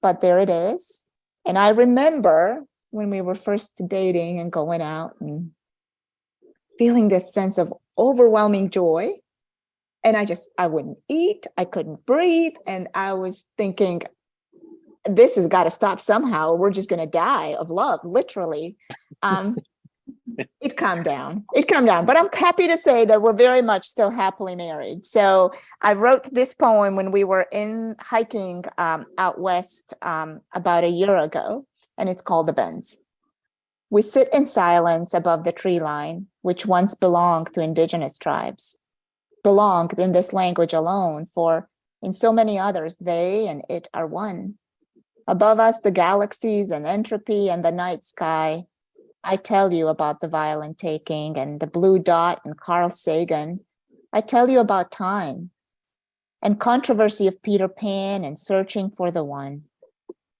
but there it is. And I remember when we were first dating and going out and feeling this sense of overwhelming joy. And I wouldn't eat, I couldn't breathe. And I was thinking, this has got to stop somehow. We're just going to die of love, literally. It calmed down. But I'm happy to say that we're very much still happily married. So I wrote this poem when we were hiking out west about a year ago, and it's called The Benz. We sit in silence above the tree line, which once belonged to indigenous tribes, belonged in this language alone, for in so many others, they and it are one. Above us, the galaxies and entropy and the night sky. I tell you about the violent taking and the blue dot and Carl Sagan. I tell you about time and controversy of Peter Pan and searching for the one.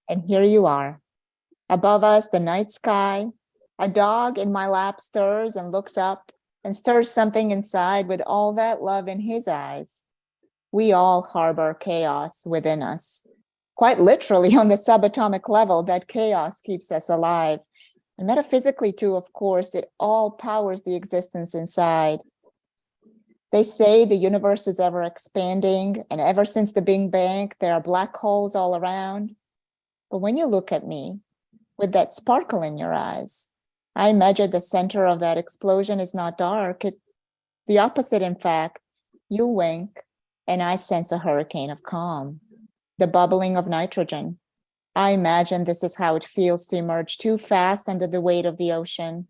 And here you are. Above us, the night sky. A dog in my lap stirs and looks up and stirs something inside with all that love in his eyes. We all harbor chaos within us. Quite literally on the subatomic level, that chaos keeps us alive. And metaphysically too, of course, it all powers the existence inside. They say the universe is ever expanding, and ever since the Big Bang, there are black holes all around. But when you look at me with that sparkle in your eyes, I imagine the center of that explosion is not dark. The opposite, in fact. You wink, and I sense a hurricane of calm. The bubbling of nitrogen. I imagine this is how it feels to emerge too fast under the weight of the ocean.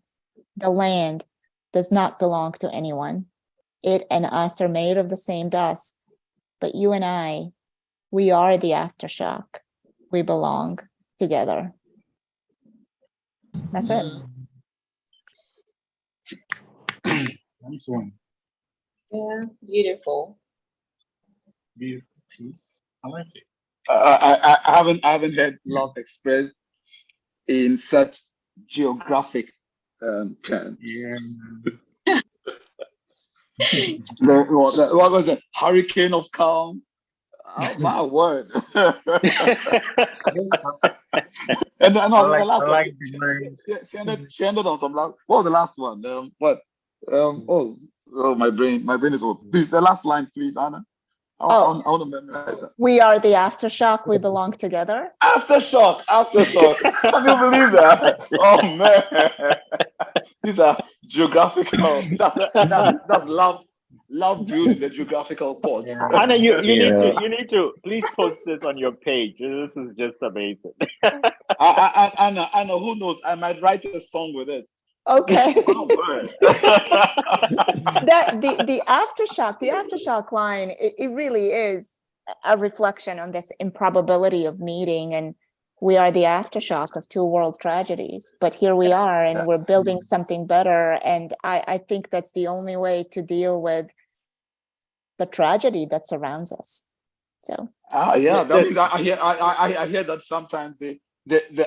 The land does not belong to anyone. It and us are made of the same dust. But you and I, we are the aftershock. We belong together. That's it. Nice one. Yeah, beautiful. Beautiful piece. I like it. I haven't heard love expressed in such geographic terms. Yeah. What was it? Hurricane of calm, Oh my word! I And then, no, the like last I one. like the line. She ended on some last. What was the last one? What? Oh, my brain is old. Please, the last line, please, Anna. I want to memorize that. We are the aftershock. We belong together. Aftershock. Can you believe that? Oh man, these are geographical. That's love brewed in the geographical pot. Yeah. Anna, you Yeah. need to please post this on your page. This is just amazing. Anna, who knows? I might write a song with it. Okay. My word. That the aftershock line, it really is a reflection on this improbability of meeting, and we are the aftershock of two world tragedies, but here we are and we're building something better. And I think that's the only way to deal with the tragedy that surrounds us. So Yeah, that means I hear that sometimes the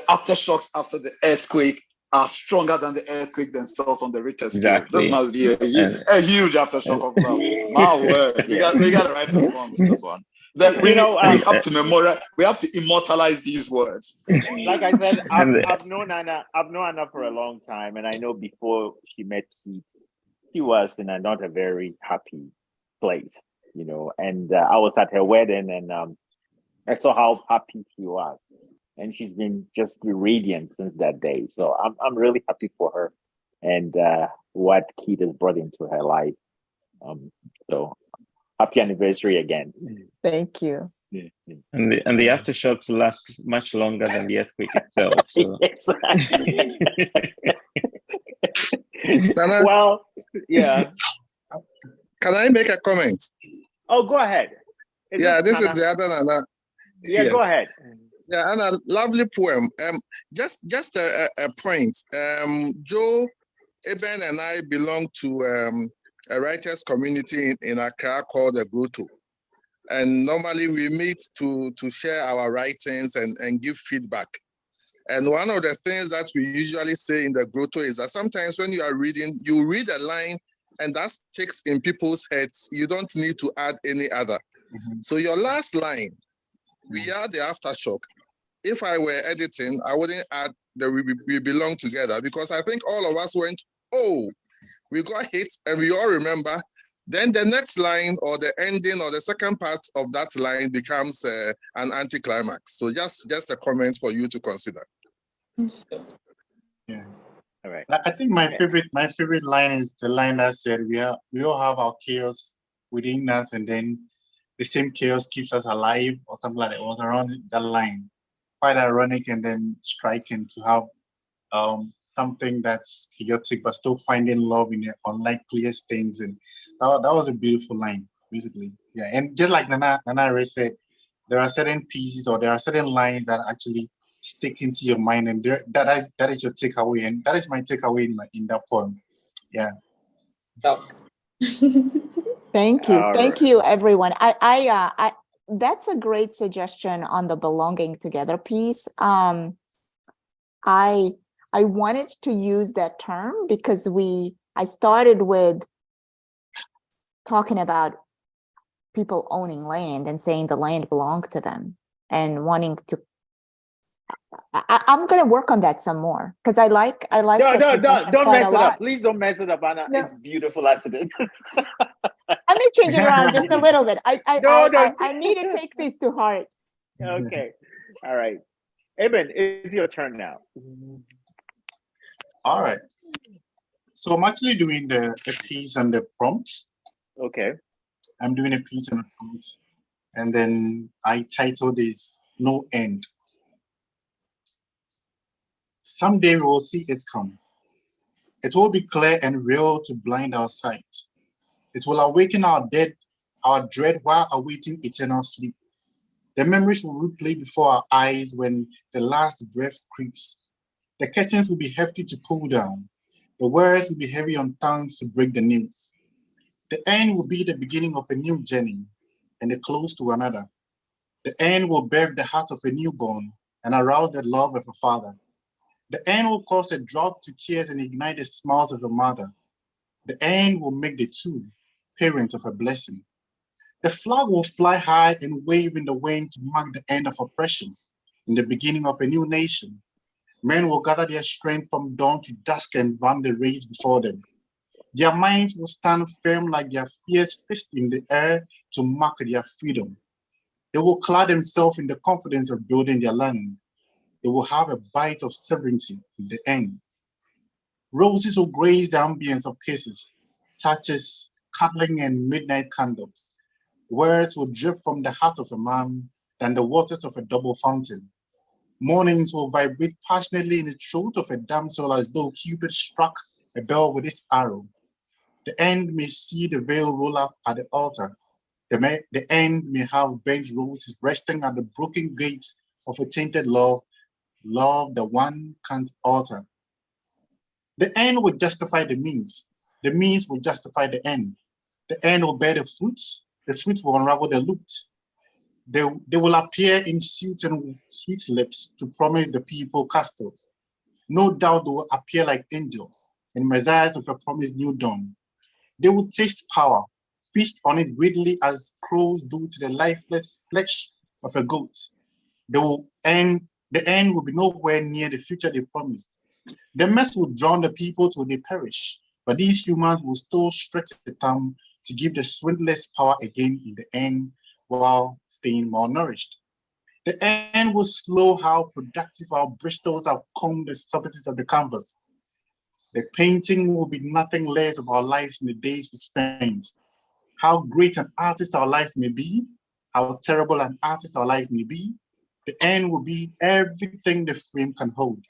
aftershocks after the earthquake are stronger than the earthquake themselves on the Richter scale. Exactly. This must be a huge aftershock of love. My word, we got to write a song for this one. Then we have to memorize. We have to immortalize these words. Like I said, I've known Anna for a long time, and I know before she met Keith, she was in not a very happy place, And I was at her wedding, and I saw how happy she was, and she's been just radiant since that day. So I'm really happy for her, and what Keith has brought into her life. So happy anniversary again. thank you. And the aftershocks last much longer than the earthquake itself. So. Exactly. Nana, Well, yeah. can I make a comment? Oh, go ahead. This is the other Nana. Yeah, yes. Go ahead. Yeah, and a lovely poem. Just a point. Joe, Eben, and I belong to a writers' community in Accra called the Grotto. And normally we meet to share our writings and give feedback. And one of the things that we usually say in the Grotto is that sometimes when you are reading, you read a line and that sticks in people's heads. You don't need to add any other. Mm-hmm. So your last line, we are the aftershock. If I were editing, I wouldn't add that we belong together, because I think all of us went, oh, we got hit and we all remember. Then the next line or the ending or the second part of that line becomes an anticlimax. So just a comment for you to consider. Yeah. All right. I think my favorite line is the line that said we all have our chaos within us, and then the same chaos keeps us alive, or something like that. It was around that line. Quite ironic and then striking to have something that's chaotic but still finding love in the unlikeliest things, and that was a beautiful line, basically. Yeah, and just like Nana already said, there are certain pieces or there are certain lines that actually stick into your mind, and that is your takeaway, and that is my takeaway in that poem. Yeah. Thank you, everyone. I that's a great suggestion on the belonging together piece. I wanted to use that term because I started with talking about people owning land and saying the land belonged to them and wanting to. I'm going to work on that some more because I like. No, don't mess it up. Please don't mess it up, Anna. No. It's beautiful as it is. I may change it around just a little bit. I need to take this to heart. Okay. All right. Eben, it's your turn now. All right. So I'm actually doing the piece and the prompts. Okay. I'm doing a piece and a prompt. And then I titled this No End. Someday we will see it come. It will be clear and real to blind our sight. It will awaken our dread while awaiting eternal sleep. The memories will replay before our eyes when the last breath creeps. The curtains will be hefty to pull down. The words will be heavy on tongues to break the news. The end will be the beginning of a new journey and the close to another. The end will birth the heart of a newborn and arouse the love of a father. The end will cause a drop to tears and ignite the smiles of a mother. The end will make the two parents of a blessing. The flag will fly high and wave in the wind to mark the end of oppression and the beginning of a new nation. Men will gather their strength from dawn to dusk and run the race before them. Their minds will stand firm like their fierce fist in the air to mark their freedom. They will clad themselves in the confidence of building their land. They will have a bite of sovereignty in the end. Roses will grace the ambience of kisses, touches, cuddling, and midnight candles. Words will drip from the heart of a man than the waters of a double fountain. Mornings will vibrate passionately in the throat of a damsel as though Cupid struck a bell with his arrow. The end may see the veil roll up at the altar. The end may have burnt roses resting at the broken gates of a tainted love, love that one can't alter. The end will justify the means will justify the end. The end will bear the fruits will unravel the loot. They will appear in suits and sweet lips to promise the people castles. No doubt they will appear like angels and messiahs of a promised new dawn. They will taste power, feast on it greedily as crows do to the lifeless flesh of a goat. The end will be nowhere near the future they promised. The mess will drown the people till they perish, but these humans will still stretch the thumb to give the swindlers power again in the end while staying malnourished. The end will slow how productive our Bristols have combed the surfaces of the canvas. The painting will be nothing less of our lives in the days we spent. How great an artist our lives may be, how terrible an artist our lives may be, the end will be everything the frame can hold.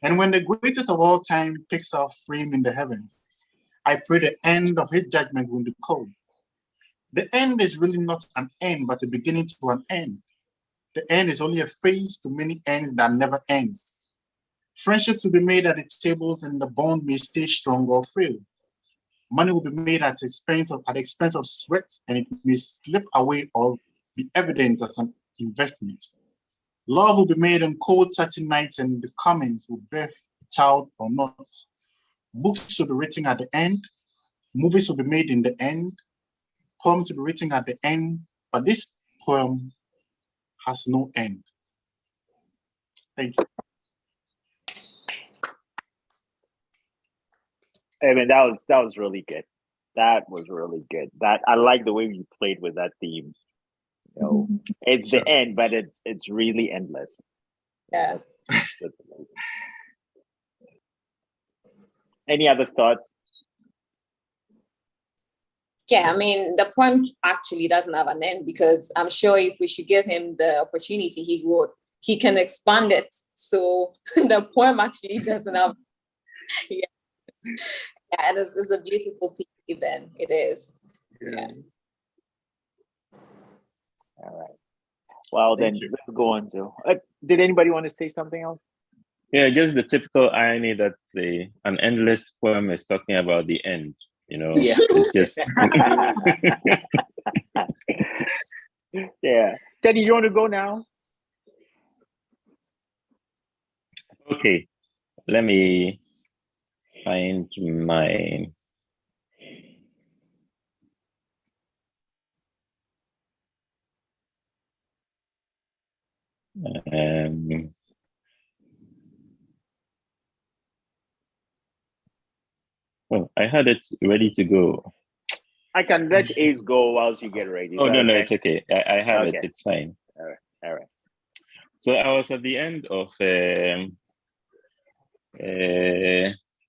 And when the greatest of all time picks our frame in the heavens, I pray the end of his judgment will be cold. The end is really not an end, but a beginning to an end. The end is only a phase to many ends that never ends. Friendships will be made at the tables and the bond may stay strong or frail. Money will be made at the expense of sweat and it may slip away or be evident as an investment. Love will be made on cold, touching nights and the comments will birth a child or not. Books will be written at the end. Movies will be made in the end. Poems will be written at the end. But this poem has no end. Thank you. I mean, that was really good. That was really good. That I like the way you played with that theme. You know, it's the end, but it's really endless. Yeah. That's amazing. Any other thoughts? Yeah, I mean, the poem actually doesn't have an end because I'm sure if we should give him the opportunity, he can expand it. So the poem actually doesn't have. Yeah, yeah, it's a beautiful piece, even it is. Yeah. All right. Well, then let's go on to. Did anybody want to say something else? Yeah, just the typical irony that an endless poem is talking about the end. You know, Yeah. it's just. Yeah, Teddy, you want to go now? Okay, let me find my. Oh, I had it ready to go. I can let Ace go whilst you get ready. Oh, no, it's okay. I have it. It's fine. All right. So I was at the end of.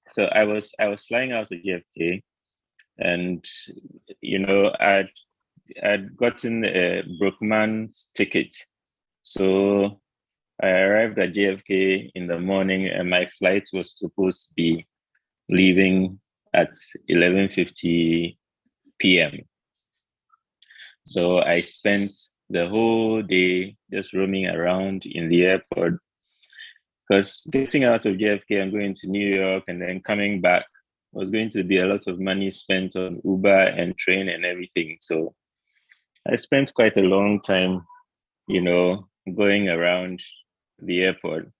So I was flying out to JFK, and you know I'd gotten a Brookman's ticket, so I arrived at JFK in the morning, and my flight was supposed to be leaving at 11:50 p.m. So I spent the whole day just roaming around in the airport because getting out of JFK and going to New York and then coming back was going to be a lot of money spent on Uber and train and everything. So I spent quite a long time, you know, going around the airport.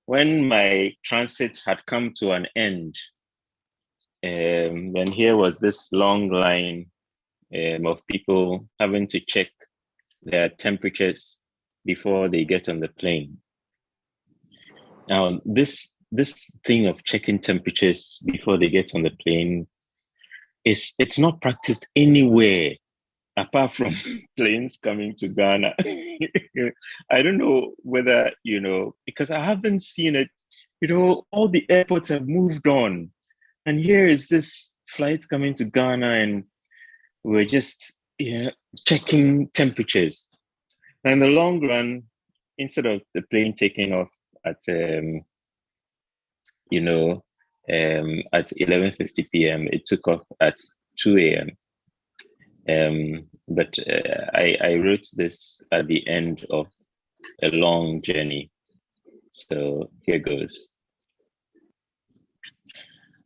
When my transit had come to an end, then here was this long line of people having to check their temperatures before they get on the plane. Now, this thing of checking temperatures before they get on the plane it's not practiced anywhere apart from planes coming to Ghana. I don't know whether, because I haven't seen it, all the airports have moved on. And here is this flight coming to Ghana and we're just checking temperatures. And in the long run, instead of the plane taking off at, at 11:50 p.m., it took off at 2 a.m. But I wrote this at the end of a long journey. So here goes.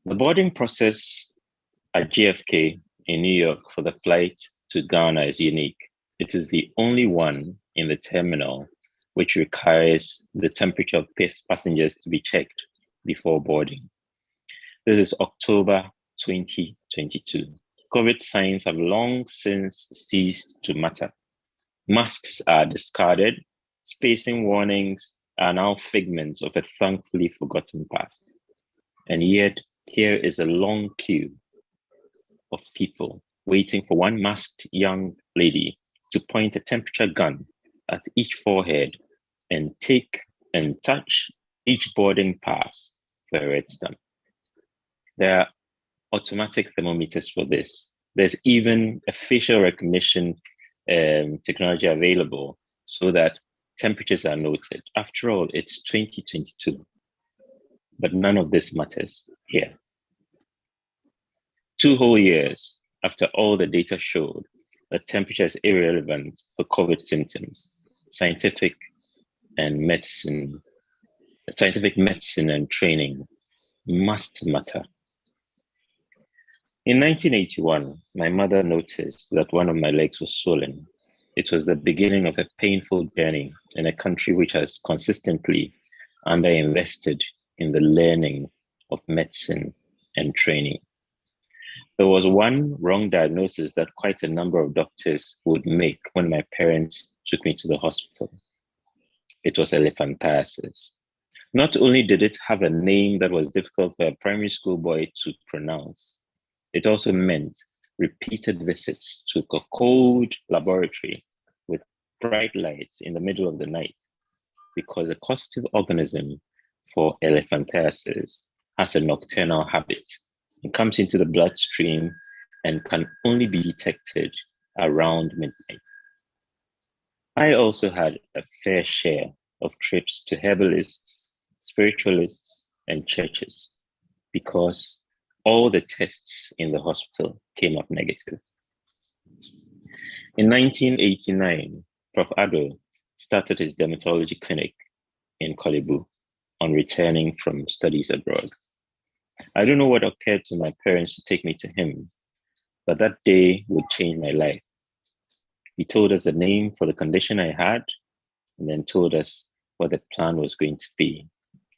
The boarding process at JFK in New York for the flight to Ghana is unique. It is the only one in the terminal which requires the temperature of passengers to be checked before boarding. This is October 2022. COVID signs have long since ceased to matter. Masks are discarded. Spacing warnings are now figments of a thankfully forgotten past. And yet, here is a long queue of people waiting for one masked young lady to point a temperature gun at each forehead and take and touch each boarding pass for a red stamp. There are automatic thermometers for this. There's even a facial recognition technology available so that temperatures are noted. After all, it's 2022, but none of this matters here. 2 whole years after all the data showed that temperature is irrelevant for COVID symptoms, scientific medicine and training must matter. In 1981, my mother noticed that one of my legs was swollen. It was the beginning of a painful journey in a country which has consistently underinvested in the learning of medicine and training. There was one wrong diagnosis that quite a number of doctors would make when my parents took me to the hospital. It was elephantiasis. Not only did it have a name that was difficult for a primary school boy to pronounce, it also meant repeated visits to a cold laboratory with bright lights in the middle of the night, because a causative organism for elephantiasis has a nocturnal habit. It comes into the bloodstream and can only be detected around midnight. I also had a fair share of trips to herbalists, spiritualists, and churches because all the tests in the hospital came up negative. In 1989, Prof. Ado started his dermatology clinic in Kolebu on returning from studies abroad. I don't know what occurred to my parents to take me to him, but that day would change my life. He told us the name for the condition I had, and then told us what the plan was going to be.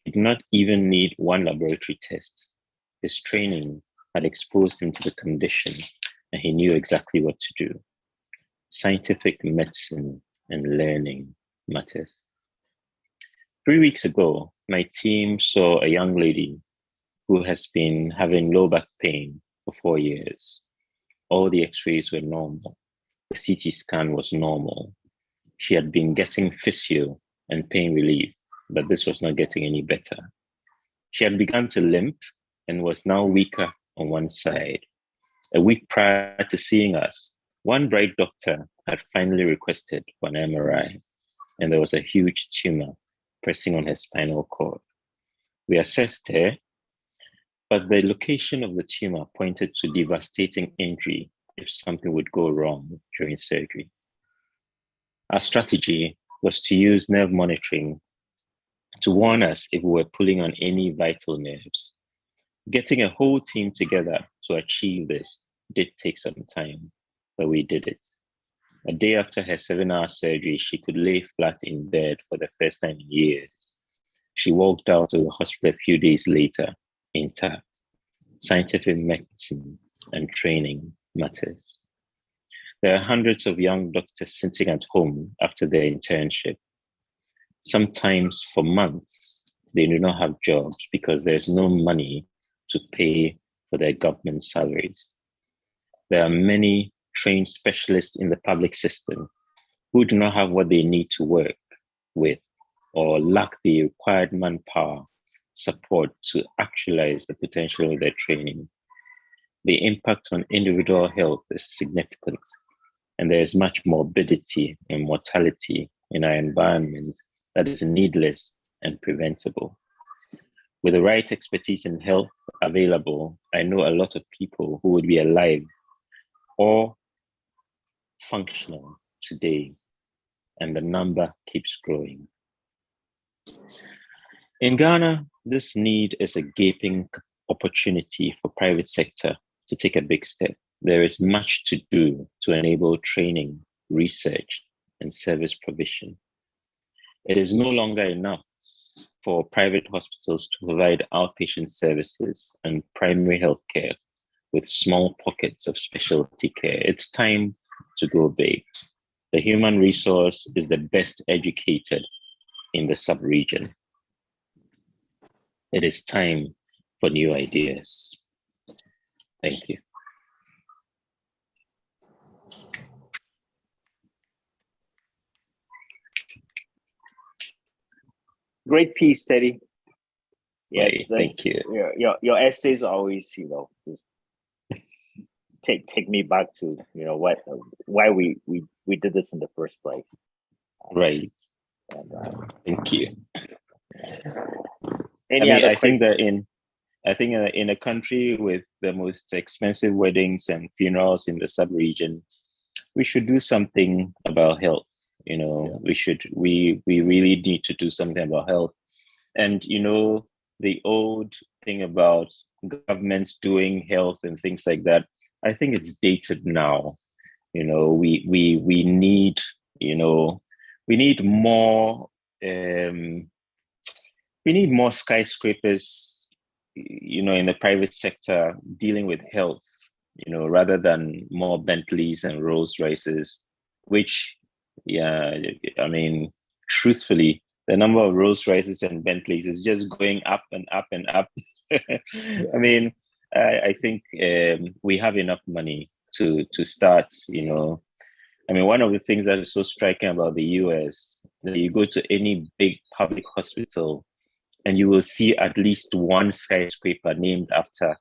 He did not even need one laboratory test. His training had exposed him to the condition, and he knew exactly what to do. Scientific medicine and learning matters. 3 weeks ago, my team saw a young lady who has been having low back pain for 4 years. All the x-rays were normal. The CT scan was normal. She had been getting physio and pain relief, but this was not getting any better. She had begun to limp and was now weaker on one side. A week prior to seeing us, one bright doctor had finally requested for an MRI, and there was a huge tumor pressing on her spinal cord. We assessed her, but the location of the tumor pointed to devastating injury if something would go wrong during surgery. Our strategy was to use nerve monitoring to warn us if we were pulling on any vital nerves. Getting a whole team together to achieve this did take some time, but we did it. A day after her 7-hour surgery, she could lay flat in bed for the first time in years. She walked out of the hospital a few days later, intact. Scientific medicine and training matters. There are hundreds of young doctors sitting at home after their internship. Sometimes for months, they do not have jobs because there's no money to pay for their government salaries. There are many trained specialists in the public system who do not have what they need to work with or lack the required manpower support to actualize the potential of their training. The impact on individual health is significant, and there is much morbidity and mortality in our environment that is needless and preventable. With the right expertise in health available, I know a lot of people who would be alive or functional today, and the number keeps growing. In Ghana, this need is a gaping opportunity for private sector to take a big step. There is much to do to enable training, research, and service provision. It is no longer enough for private hospitals to provide outpatient services and primary health care with small pockets of specialty care. It's time to go big. The human resource is the best educated in the sub-region. It is time for new ideas. Thank you. Great piece, Teddy. Yeah, thank you. Your essays always, just take me back to why we did this in the first place. Right. And, thank you. I think that in a country with the most expensive weddings and funerals in the sub-region, we should do something about health. We really need to do something about health. And the old thing about governments doing health and things like that, I think it's dated now. We need more we need more skyscrapers, in the private sector dealing with health, rather than more Bentleys and Rolls Royces, which, truthfully, the number of Rolls Royces and Bentleys is just going up and up and up. I think we have enough money to start, one of the things that is so striking about the US, that you go to any big public hospital and you will see at least one skyscraper named after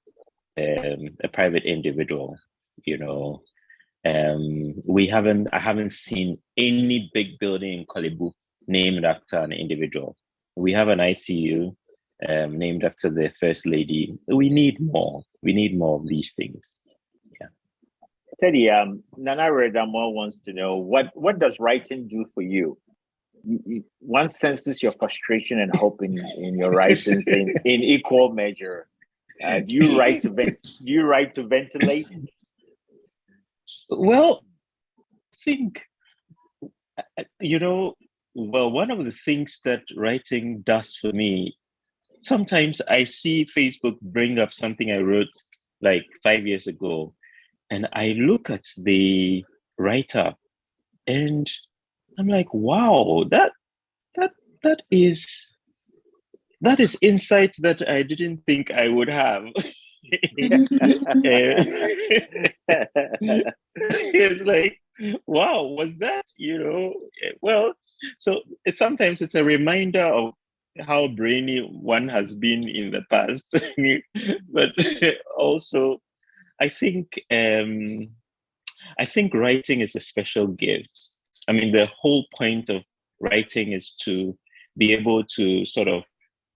a private individual. I haven't seen any big building in Kolebu named after an individual. We have an ICU named after the First Lady. We need more. We need more of these things. Yeah. Teddy, Nana Redamo wants to know what does writing do for you? One senses your frustration and hope in your writings in equal measure. Do you write to ventilate? Well, I think one of the things that writing does for me, sometimes I see Facebook bring up something I wrote like 5 years ago, and I look at the write-up and I'm like, wow, that is insight that I didn't think I would have. It's like, wow, was that, well, so sometimes it's a reminder of how brainy one has been in the past. But also, I think writing is a special gift. The whole point of writing is to be able to sort of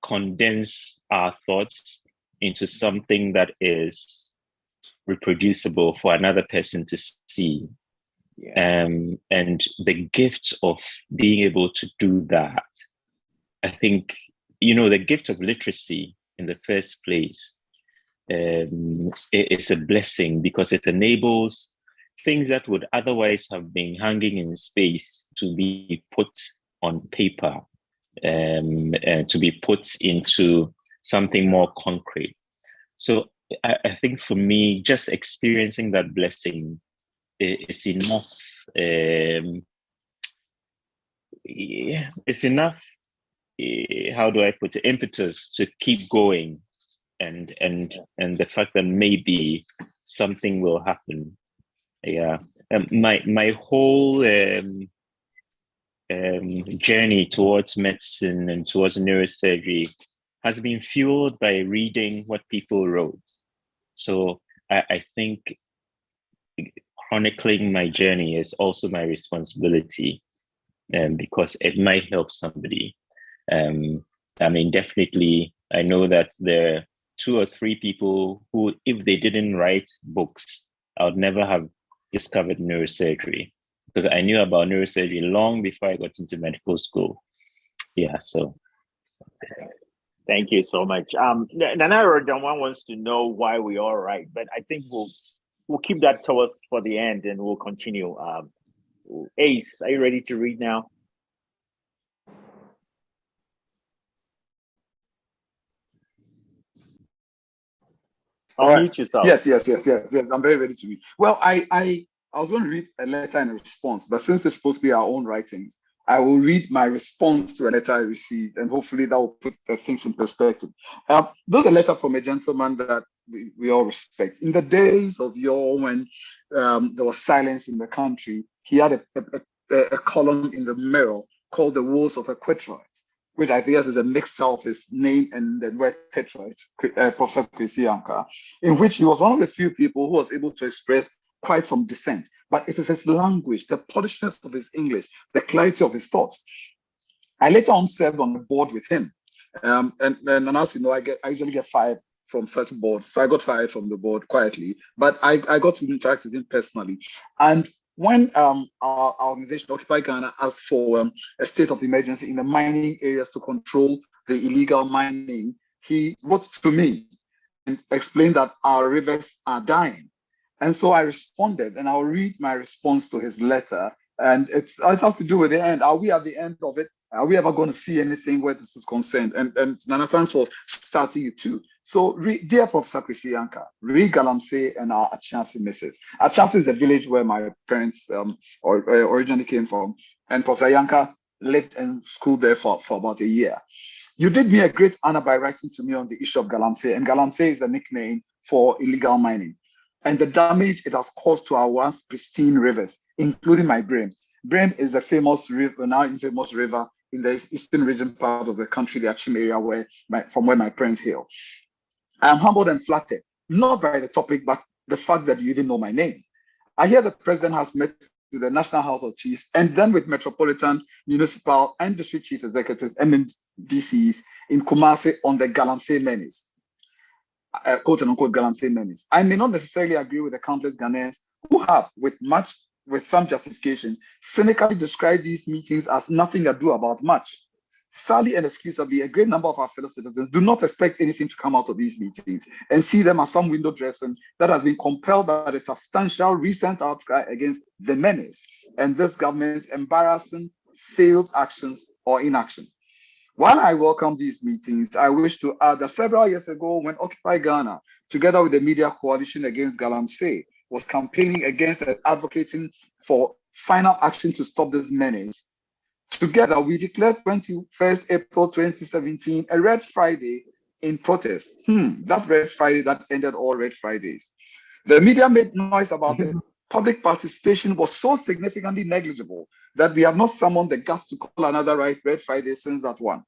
condense our thoughts into something that is reproducible for another person to see. Yeah. And the gift of being able to do that, I think, the gift of literacy in the first place is a blessing, because it enables things that would otherwise have been hanging in space to be put on paper, and to be put into something more concrete. So I think for me, just experiencing that blessing it's enough. It's enough. How do I put it? Impetus to keep going, and the fact that maybe something will happen. Yeah, my whole journey towards medicine and towards neurosurgery has been fueled by reading what people wrote. So I think chronicling my journey is also my responsibility, because it might help somebody. I mean, definitely, I know that there are 2 or 3 people who, if they didn't write books, I would never have discovered neurosurgery, because I knew about neurosurgery long before I got into medical school. Yeah, so. Thank you so much. Nana Rodonwan wants to know why we all write, but I think we'll keep that towards for the end, and we'll continue. Ace, are you ready to read now? Unmute yourself. Yes. I'm very ready to read. Well, I was going to read a letter and a response, but since it's supposed to be our own writings, I will read my response to a letter I received, and hopefully that will put things in perspective. There's a letter from a gentleman that we all respect. In the days of yore, when there was silence in the country, he had a column in the Mirror called "The Woes of a Quetroid," which I think is a mixture of his name and the word Quetroid, Professor Kwesi Anka, in which he was one of the few people who was able to express quite some dissent. But it is his language, the polishness of his English, the clarity of his thoughts. I later on served on the board with him. And as you know, I usually get fired from such boards. So I got fired from the board quietly, but I got to interact with him personally. And when our organization, Occupy Ghana, asked for a state of emergency in the mining areas to control the illegal mining, he wrote to me and explained that our rivers are dying. And so I responded, and I'll read my response to his letter. And it has to do with the end. Are we at the end of it? Are we ever going to see anything where this is concerned? And Nana Francis was starting it too. So, dear Professor Kwesi Anka, read Galamsey and our Achansi message. Achansi is the village where my parents originally came from. And Professor Yanka lived and schooled there for about a year. You did me a great honor by writing to me on the issue of Galamsey. And Galamsey is a nickname for illegal mining and the damage it has caused to our once pristine rivers, including my Brem. Brem is a famous river, now infamous river in the eastern region part of the country, the Achim area, from where my parents hail. I am humbled and flattered, not by the topic, but the fact that you even know my name. I hear the president has met with the National House of Chiefs and then with Metropolitan, Municipal, and District Chief Executives, MMDCs, in Kumasi on the Galamsey menace. Quote and unquote Galamsey menace. I may not necessarily agree with the countless Ghanaians who have, with some justification, cynically described these meetings as nothing ado about much. Sadly and excusably, a great number of our fellow citizens do not expect anything to come out of these meetings and see them as some window dressing that has been compelled by the substantial recent outcry against the menace and this government's embarrassing failed actions or inaction. While I welcome these meetings, I wish to add that several years ago, when Occupy Ghana, together with the Media Coalition Against Galamsey, was campaigning against and advocating for final action to stop this menace, together we declared 21st April 2017 a Red Friday in protest. That Red Friday that ended all Red Fridays. The media made noise about it. Public participation was so significantly negligible that we have not summoned the guts to call another Red Friday since that one.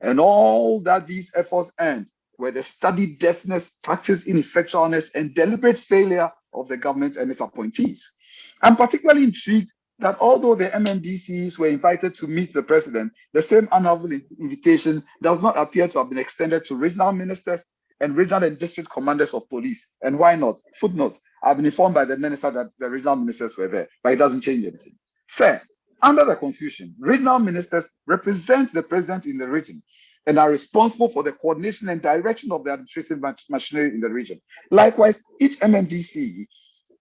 And all that these efforts earned were the studied deafness, practiced ineffectualness, and deliberate failure of the government and its appointees. I'm particularly intrigued that although the MMDCs were invited to meet the president, the same honorable invitation does not appear to have been extended to regional ministers and regional and district commanders of police. And why not? Footnote, I've been informed by the minister that the regional ministers were there, but it doesn't change anything. Sir, under the Constitution, regional ministers represent the president in the region and are responsible for the coordination and direction of the administrative machinery in the region. Likewise, each MMDC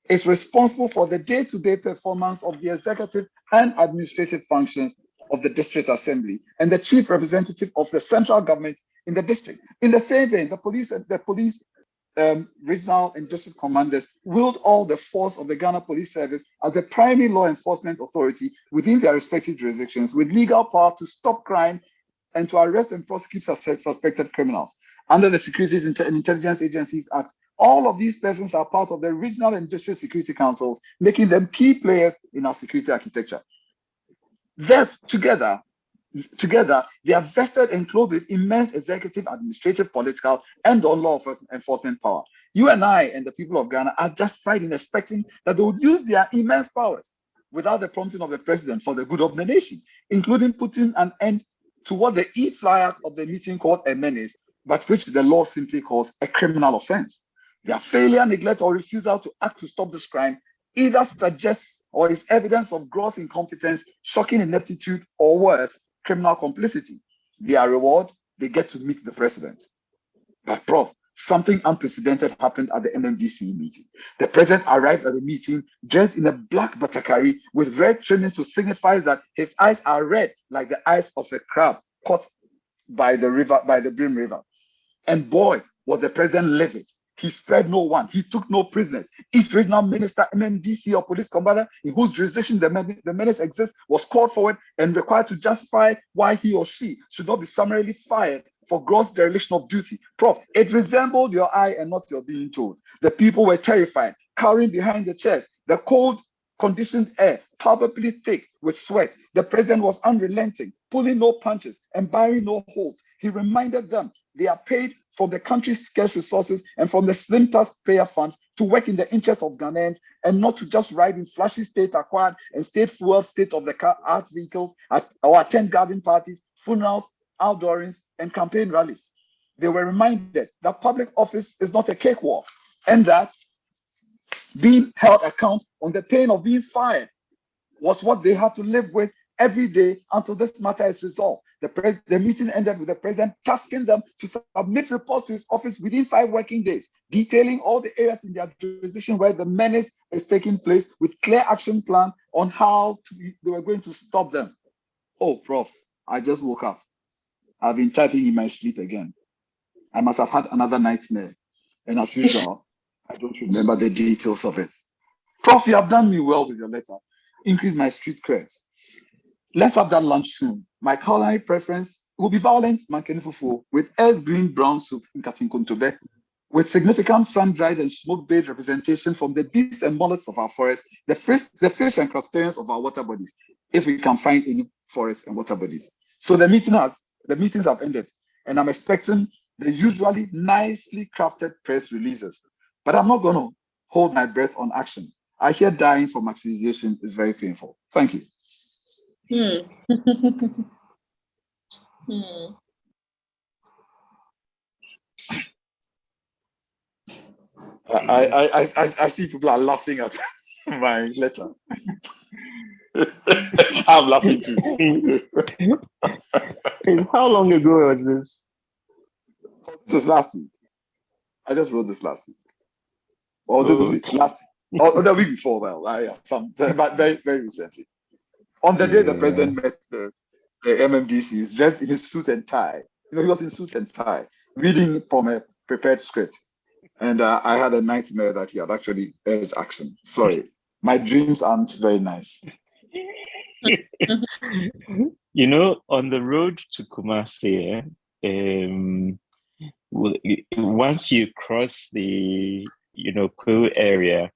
is responsible for the day-to-day performance of the executive and administrative functions of the district assembly and the chief representative of the central government in the district. In the same vein, the police regional and district commanders wield all the force of the Ghana Police Service as the primary law enforcement authority within their respective jurisdictions with legal power to stop crime and to arrest and prosecute suspected criminals. Under the Securities and Intelligence Agencies Act, all of these persons are part of the regional and district security councils, making them key players in our security architecture. Thus, together, they are vested and clothed with immense executive, administrative, political, and law enforcement power. You and I and the people of Ghana are justified in expecting that they would use their immense powers without the prompting of the president for the good of the nation, including putting an end to what the e-flyer of the meeting called a menace, but which the law simply calls a criminal offense. Their failure, neglect, or refusal to act to stop this crime either suggests or is evidence of gross incompetence, shocking ineptitude, or worse, criminal complicity. Their reward, they get to meet the president. But Prof, something unprecedented happened at the MMDC meeting. The president arrived at the meeting dressed in a black batakari with red trimmings to signify that his eyes are red like the eyes of a crab caught by the river, by the Brim River. And boy, was the president livid. He spared no one. He took no prisoners. Each regional minister, MMDC, or police commander in whose jurisdiction the menace exists was called forward and required to justify why he or she should not be summarily fired for gross dereliction of duty. Prof, it resembled your eye and not your being told. The people were terrified, cowering behind the chairs. The cold, conditioned air, palpably thick with sweat. The president was unrelenting, pulling no punches and barring no holds. He reminded them they are paid from the country's scarce resources and from the slim taxpayer funds to work in the interest of Ghanaians and not to just ride in flashy state-acquired and state-fueled state-of-the-art art vehicles or attend garden parties, funerals, outdoorings, and campaign rallies. They were reminded that public office is not a cakewalk and that being held account on the pain of being fired was what they had to live with every day until this matter is resolved. The meeting ended with the president tasking them to submit reports to his office within 5 working days, detailing all the areas in their jurisdiction where the menace is taking place with clear action plans on how they were going to stop them. Oh, Prof, I just woke up. I've been typing in my sleep again. I must have had another nightmare. And as usual, I don't remember the details of it. Prof, you have done me well with your letter. Increase my street creds. Let's have that lunch soon. My culinary preference will be violent mankeni fufu with Earl Green brown soup in Katinkontobe, with significant sun-dried and smoke-based representation from the beasts and mullets of our forests, the fish and crustaceans of our water bodies, if we can find any forests and water bodies. So the meetings have ended, and I'm expecting the usually nicely crafted press releases. But I'm not going to hold my breath on action. I hear dying for maximization is very painful. Thank you. I see people are laughing at my letter. I'm laughing too. How long ago was this? This was last week. I just wrote this last week. Or this week, last week. Or the week before, but very, very recently. On the day the president met the MMDC, he was dressed in his suit and tie. He was in suit and tie, reading from a prepared script. And I had a nightmare that he had actually urged action. Sorry, my dreams aren't very nice. You know, on the road to Kumasi, once you cross the Kwe area,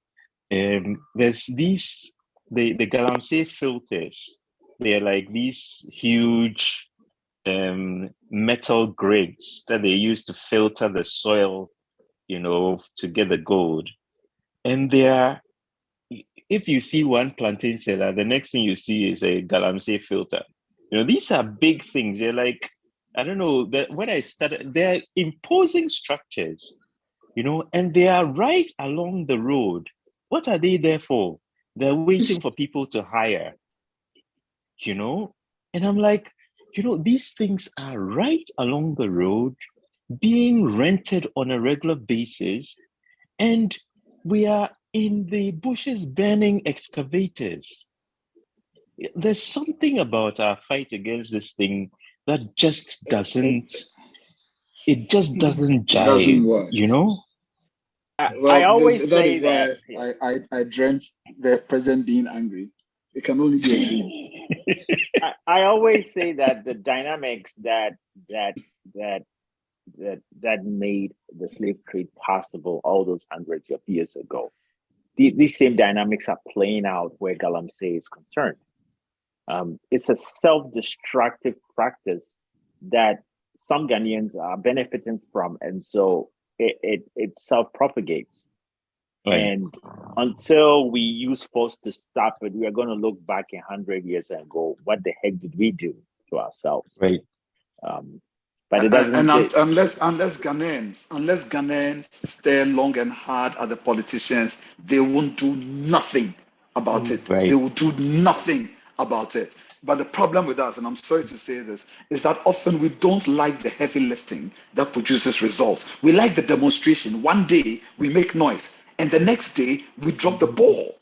there's these the Galamsey filters. They're like these huge metal grids that they use to filter the soil, to get the gold. And if you see one plantain seller, the next thing you see is a Galamsey filter. These are big things. They're like, I don't know, when I started, they're imposing structures, and they are right along the road. What are they there for? They're waiting for people to hire, And I'm like, these things are right along the road, being rented on a regular basis, and we are in the bushes burning excavators. There's something about our fight against this thing that just doesn't jive, Doesn't work. I always that say is that. why I dreamt the president being angry. It can only be a dream. I always say that the dynamics that made the slave trade possible all those hundreds of years ago, these same dynamics are playing out where Galamsey is concerned. It's a self-destructive practice that some Ghanaians are benefiting from, and so it self-propagates. Right. And until we use force to stop it, we are going to look back 100 years and go, "What the heck did we do to ourselves?" Right. But it doesn't. Unless Ghanaians stare long and hard at the politicians, they won't do nothing about it. Right. They will do nothing about it. But the problem with us, and I'm sorry to say this, is that often we don't like the heavy lifting that produces results. We like the demonstration. One day we make noise, and the next day we drop the ball.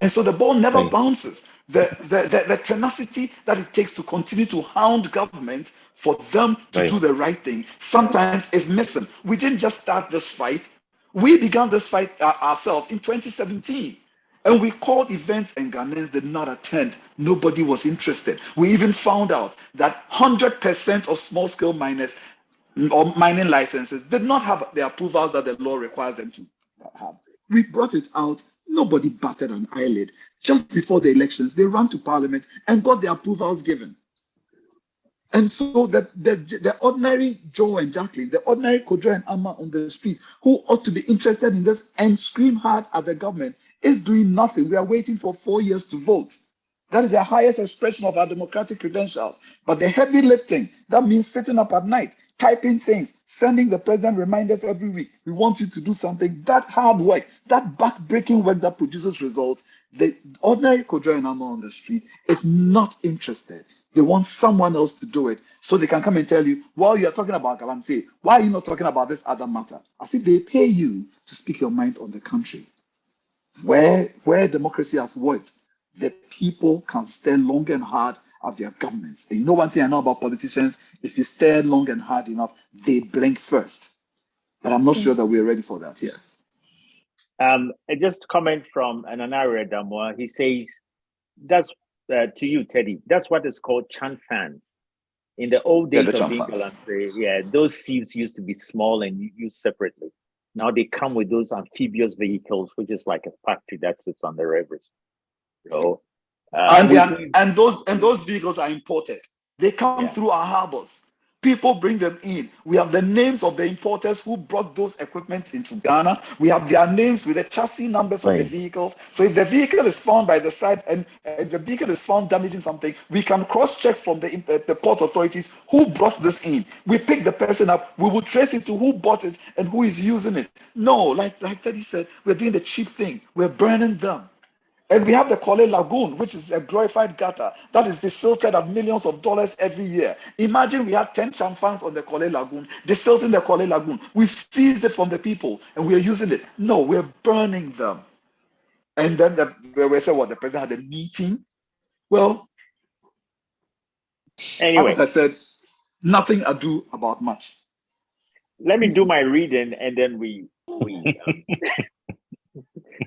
And so the ball never Right. bounces. The tenacity that it takes to continue to hound government for them to Right. do the right thing sometimes is missing. We didn't just start this fight. We began this fight ourselves in 2017. And we called events and Ghanaians did not attend. Nobody was interested. We even found out that 100% of small scale miners or mining licenses did not have the approvals that the law requires them to have. We brought it out. Nobody batted an eyelid. Just before the elections, they ran to parliament and got the approvals given. And so the ordinary Joe and Jacqueline, the ordinary Kojo and Amma on the street, who ought to be interested in this and scream hard at the government, is doing nothing. We are waiting for 4 years to vote. That is the highest expression of our democratic credentials. But the heavy lifting, that means sitting up at night, typing things, sending the president reminders every week. We want you to do something. That hard work, that back-breaking work that produces results, the ordinary Kojo and Amma on the street is not interested. They want someone else to do it so they can come and tell you, while you're talking about Galamsey, why are you not talking about this other matter? As if they pay you to speak your mind on the country. Where democracy has worked, the people can stare long and hard at their governments. And you know one thing I know about politicians, if you stare long and hard enough, they blink first. But I'm not sure that we're ready for that here. Just comment from Ananare Damoa. He says, that's to you, Teddy, that's what is called chant fans. In the old days of being Galamsey, those seats used to be small and used separately. Now they come with those amphibious vehicles, which is like a factory that sits on the rivers. So, and those vehicles are imported. They come through our harbors. People bring them in. We have the names of the importers who brought those equipment into Ghana. We have their names with the chassis numbers of the vehicles. So if the vehicle is found by the side and the vehicle is found damaging something, we can cross-check from the port authorities who brought this in. We pick the person up. We will trace it to who bought it and who is using it. No, like Teddy said, we're doing the cheap thing. We're burning them. And we have the Kole Lagoon, which is a glorified gutter that is desilted at millions of dollars every year. Imagine we had 10 champans on the Kole Lagoon, desilting the Kole Lagoon. We seized it from the people and we are using it. No, we're burning them. And then we said, the president had a meeting. Well, anyway, as I said, nothing ado about much. Let me do my reading and then we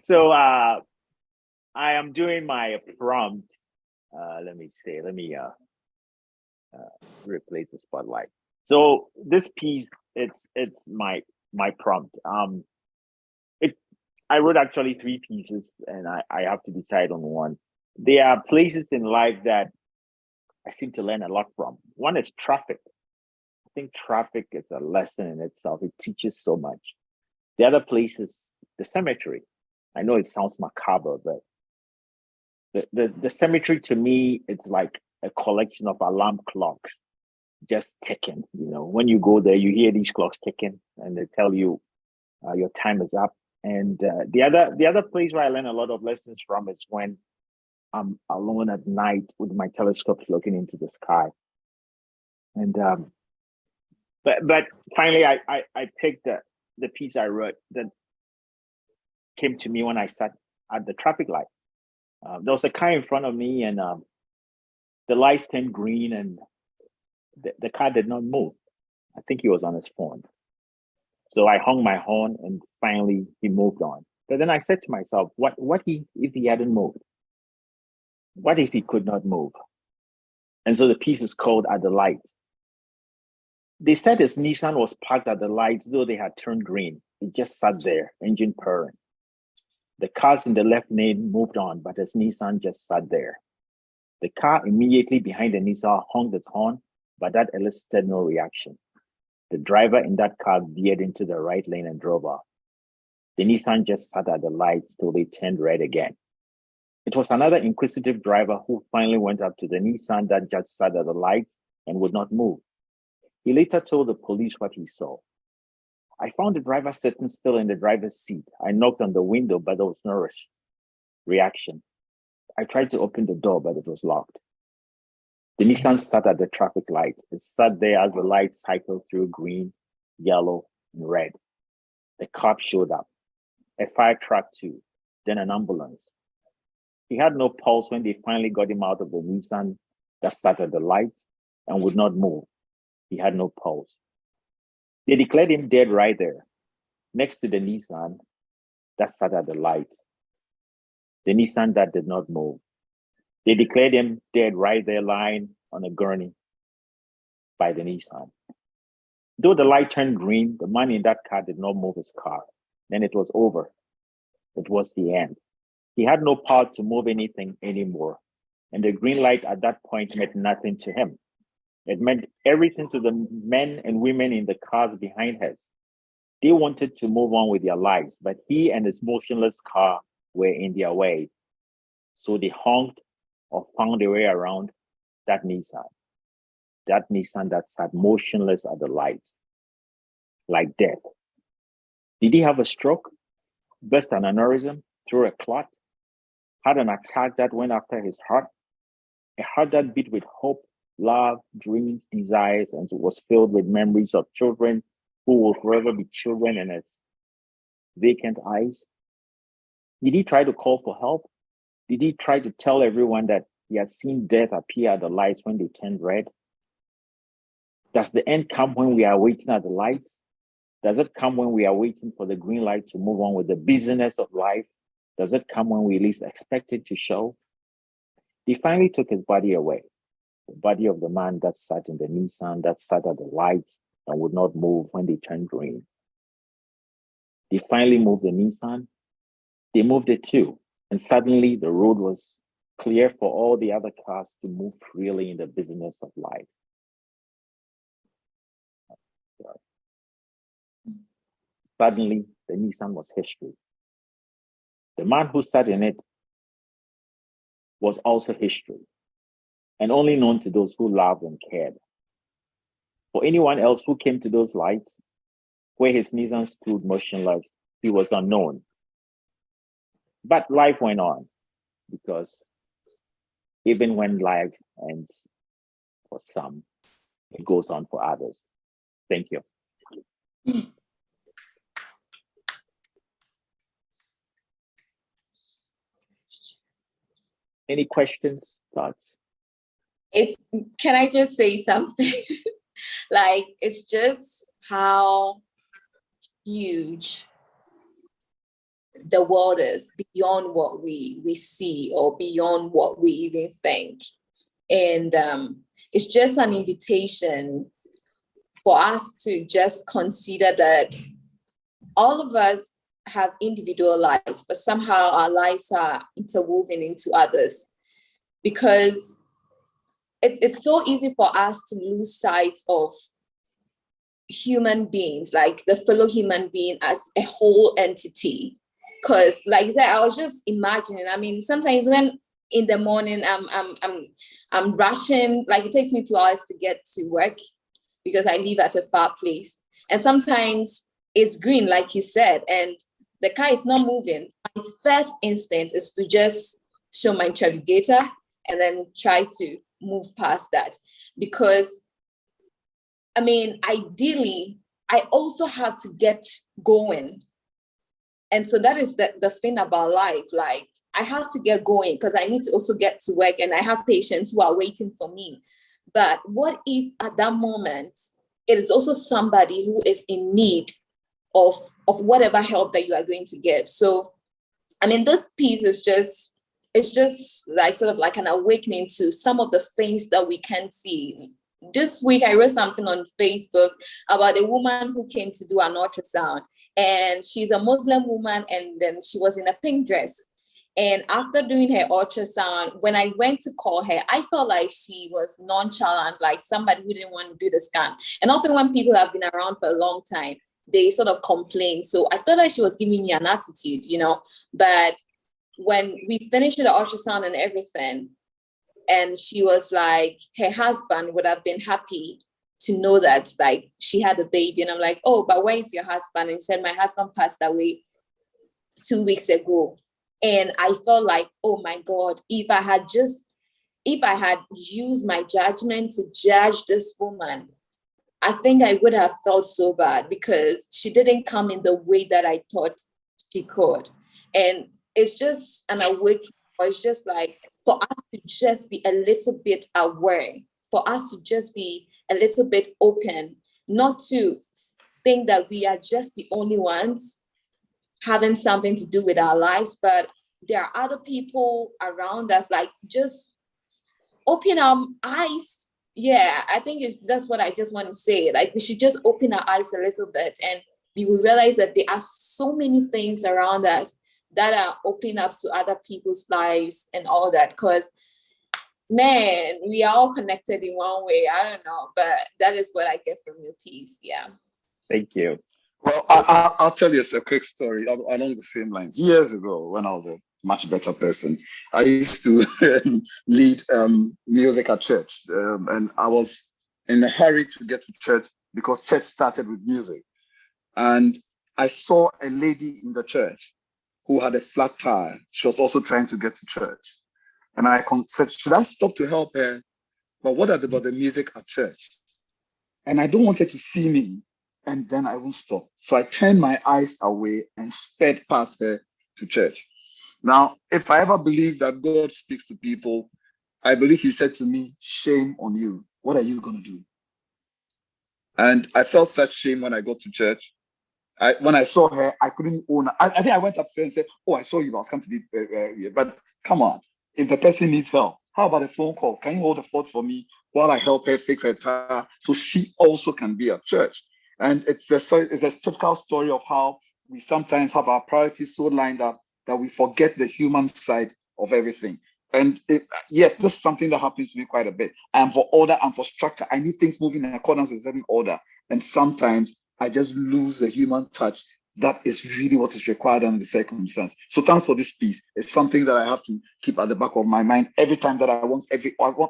so I am doing my prompt. Let me replace the spotlight. So this piece, it's my prompt. I wrote actually 3 pieces and I have to decide on one. There are places in life that I seem to learn a lot from. One is traffic. I think traffic is a lesson in itself. It teaches so much. The other place is the cemetery. I know it sounds macabre, but the cemetery to me, it's like a collection of alarm clocks just ticking. When you go there, you hear these clocks ticking and they tell you your time is up. And the other place where I learn a lot of lessons from is when I'm alone at night with my telescopes looking into the sky. And but finally I picked the piece I wrote that came to me when I sat at the traffic light. There was a car in front of me and the lights turned green and the car did not move. I think he was on his phone. So I hung my horn and finally he moved on. But then I said to myself, what if he hadn't moved? What if he could not move? And so the piece is called At the Light. They said his Nissan was parked at the lights, though they had turned green. It just sat there, engine purring. The cars in the left lane moved on, but his Nissan just sat there. The car immediately behind the Nissan honked its horn, but that elicited no reaction. The driver in that car veered into the right lane and drove off. The Nissan just sat at the lights till they turned red again. It was another inquisitive driver who finally went up to the Nissan that just sat at the lights and would not move. He later told the police what he saw. I found the driver sitting still in the driver's seat. I knocked on the window, but there was no reaction. I tried to open the door, but it was locked. The Nissan sat at the traffic lights. It sat there as the lights cycled through green, yellow, and red. The cop showed up, a fire truck too, then an ambulance. He had no pulse when they finally got him out of the Nissan that sat at the lights and would not move. He had no pulse. They declared him dead right there, next to the Nissan that sat at the lights. The Nissan that did not move. They declared him dead right there, lying on a gurney by the Nissan. Though the light turned green, the man in that car did not move his car. Then it was over. It was the end. He had no power to move anything anymore. And the green light at that point meant nothing to him. It meant everything to the men and women in the cars behind us. They wanted to move on with their lives, but he and his motionless car were in their way. So they honked or found a way around that Nissan that sat motionless at the lights, like death. Did he have a stroke, burst an aneurysm, through a clot, had an attack that went after his heart, a heart that beat with hope, love, dreams, desires, and was filled with memories of children who will forever be children in its vacant eyes? Did he try to call for help? Did he try to tell everyone that he had seen death appear at the lights when they turned red? Does the end come when we are waiting at the lights? Does it come when we are waiting for the green light to move on with the business of life? Does it come when we least expect it to show? They finally took his body away, the body of the man that sat in the Nissan, that sat at the lights and would not move when they turned green. They finally moved the Nissan. They moved it too. And suddenly the road was clear for all the other cars to move freely in the business of life. Suddenly, the Nissan was history. The man who sat in it was also history, and only known to those who loved and cared. For anyone else who came to those lights, where his Nissan stood motionless, he was unknown. But life went on, because even when life ends for some, it goes on for others. Thank you. Any questions, thoughts? Can I just say something? Like, it's just how huge the world is beyond what we see or beyond what we even think. And it's just an invitation for us to just consider that all of us have individual lives, but somehow our lives are interwoven into others, because it's so easy for us to lose sight of human beings, like the fellow human being as a whole entity. Because like I said, I was just imagining, I mean, sometimes when in the morning I'm rushing, like it takes me 2 hours to get to work because I live at a far place. And sometimes it's green, like you said, and the car is not moving. My first instinct is to just show my navigator and then try to move past that. Because, I mean, ideally, I also have to get going. And so that is the thing about life. Like, I have to get going because I need to also get to work, and I have patients who are waiting for me. But what if at that moment, it is also somebody who is in need of whatever help that you are going to get. So, I mean, this piece is just, it's just like sort of like an awakening to some of the things that we can't see. This week, I wrote something on Facebook about a woman who came to do an ultrasound, and she's a Muslim woman, and then she was in a pink dress. And after doing her ultrasound, when I went to call her, I felt like she was nonchalant, like somebody who didn't want to do the scan. And often when people have been around for a long time, they sort of complain. So I thought that she was giving me an attitude, you know, but when we finished with the ultrasound and everything, and she was like, her husband would have been happy to know that like she had a baby. And I'm like, oh, but where is your husband? And she said, my husband passed away 2 weeks ago. And I felt like, oh my God, if I had used my judgment to judge this woman, I think I would have felt so bad because she didn't come in the way that I thought she could. And it's just an awakening. It's just like for us to just be a little bit aware, for us to just be a little bit open, not to think that we are just the only ones having something to do with our lives, but there are other people around us, like just open our eyes. Yeah, I think that's what I just want to say. Like we should just open our eyes a little bit and we will realize that there are so many things around us that are opening up to other people's lives and all that. Because man, we are all connected in one way. I don't know, but that is what I get from your piece. Yeah. Thank you. Well, I'll tell you a quick story along the same lines. Years ago, when I was a much better person, I used to lead music at church. And I was in a hurry to get to church because church started with music. And I saw a lady in the church who had a flat tire. She was also trying to get to church. And I said, should I stop to help her? But what about the music at church? And I don't want her to see me. And then I won't stop. So I turned my eyes away and sped past her to church. Now, if I ever believe that God speaks to people, I believe he said to me, shame on you. What are you going to do? And I felt such shame when I got to church. When I saw her, I couldn't own her. I think I went up to her and said, oh, I saw you, but I was coming to be but come on, if the person needs help, how about a phone call? Can you hold the fort for me while I help her fix her tire so she also can be at church? And it's a typical story of how we sometimes have our priorities so lined up that we forget the human side of everything. And yes, this is something that happens to me quite a bit. I am for order and for structure. I need things moving in accordance with a certain order. And sometimes I just lose the human touch. That is really what is required under the circumstance. So thanks for this piece. It's something that I have to keep at the back of my mind every time that I want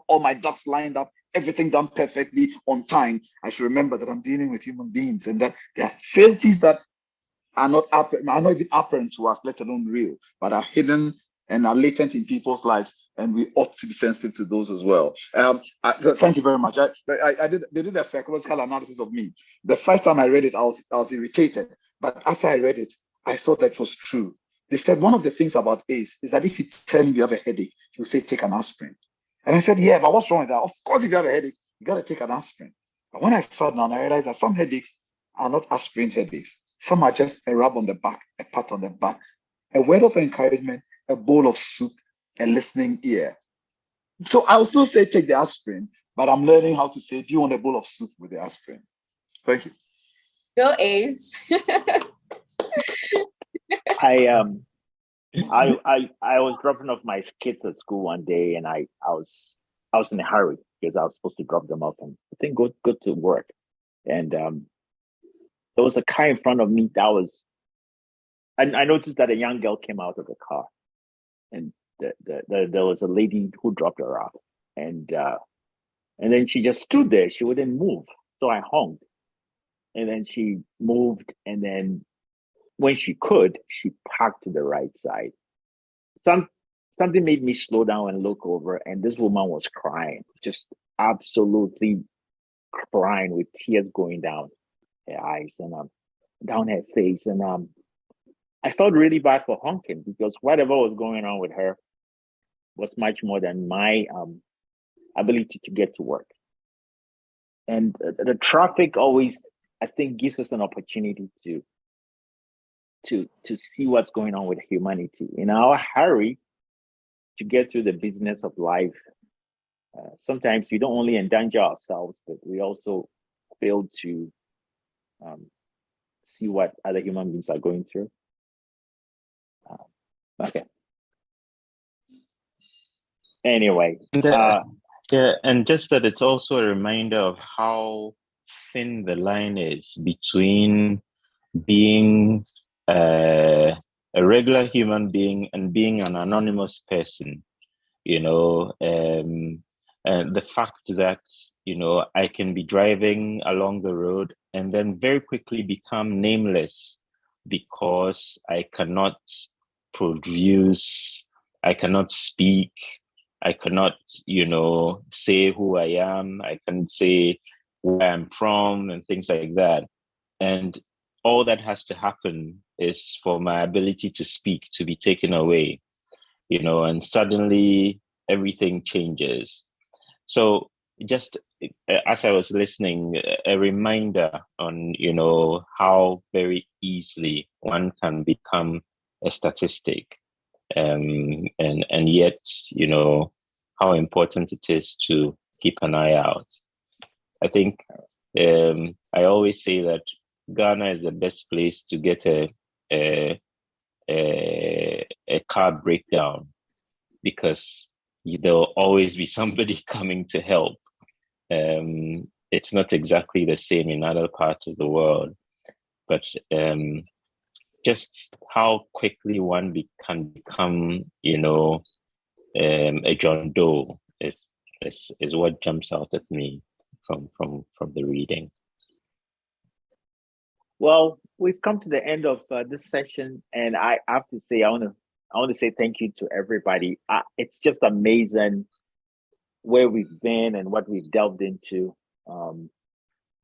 all my ducks lined up, everything done perfectly on time. I should remember that I'm dealing with human beings and that there are frailties that are not even apparent to us, let alone real, but are hidden and are latent in people's lives, and we ought to be sensitive to those as well. Thank you very much. They did a psychological analysis of me. The first time I read it, I was irritated, but after I read it, I saw that it was true. They said one of the things about ACE is that if you tell him you have a headache, he'll say take an aspirin. And I said, yeah, but what's wrong with that? Of course, if you have a headache, you got to take an aspirin. But when I sat down, I realized that some headaches are not aspirin headaches. Some are just a rub on the back, a pat on the back, a word of encouragement, a bowl of soup, a listening ear. So I'll still say take the aspirin, but I'm learning how to say, do you want a bowl of soup with the aspirin? Thank you. Go Ace. I was dropping off my kids at school one day, and I was in a hurry because I was supposed to drop them off and I think go to work. And there was a car in front of me that was. I noticed that a young girl came out of the car, and there was a lady who dropped her off, and then she just stood there. She wouldn't move, so I honked, and then she moved, and then when she could, she parked to the right side. Something made me slow down and look over, and this woman was crying, just absolutely crying with tears going down her eyes and down her face, and I felt really bad for honking because whatever was going on with her was much more than my ability to get to work. And the traffic always, I think, gives us an opportunity to to see what's going on with humanity. In our hurry to get through the business of life, sometimes we don't only endanger ourselves, but we also fail to see what other human beings are going through. Okay. Anyway, yeah, and just that it's also a reminder of how thin the line is between being a regular human being and being an anonymous person. You know, and the fact that, you know, I can be driving along the road and then very quickly become nameless because I cannot produce, I cannot speak, I cannot, you know, say who I am, I can say where I'm from and things like that. And all that has to happen is for my ability to speak to be taken away, you know, and suddenly everything changes. So just as I was listening, a reminder on, you know, how very easily one can become a statistic, and yet, you know, how important it is to keep an eye out. I think I always say that Ghana is the best place to get a car breakdown, because there'll always be somebody coming to help. It's not exactly the same in other parts of the world, but just how quickly one can become, you know, a John Doe is what jumps out at me from the reading. well, we've come to the end of this session, and I have to say, I want to say thank you to everybody. It's just amazing where we've been and what we've delved into. I'll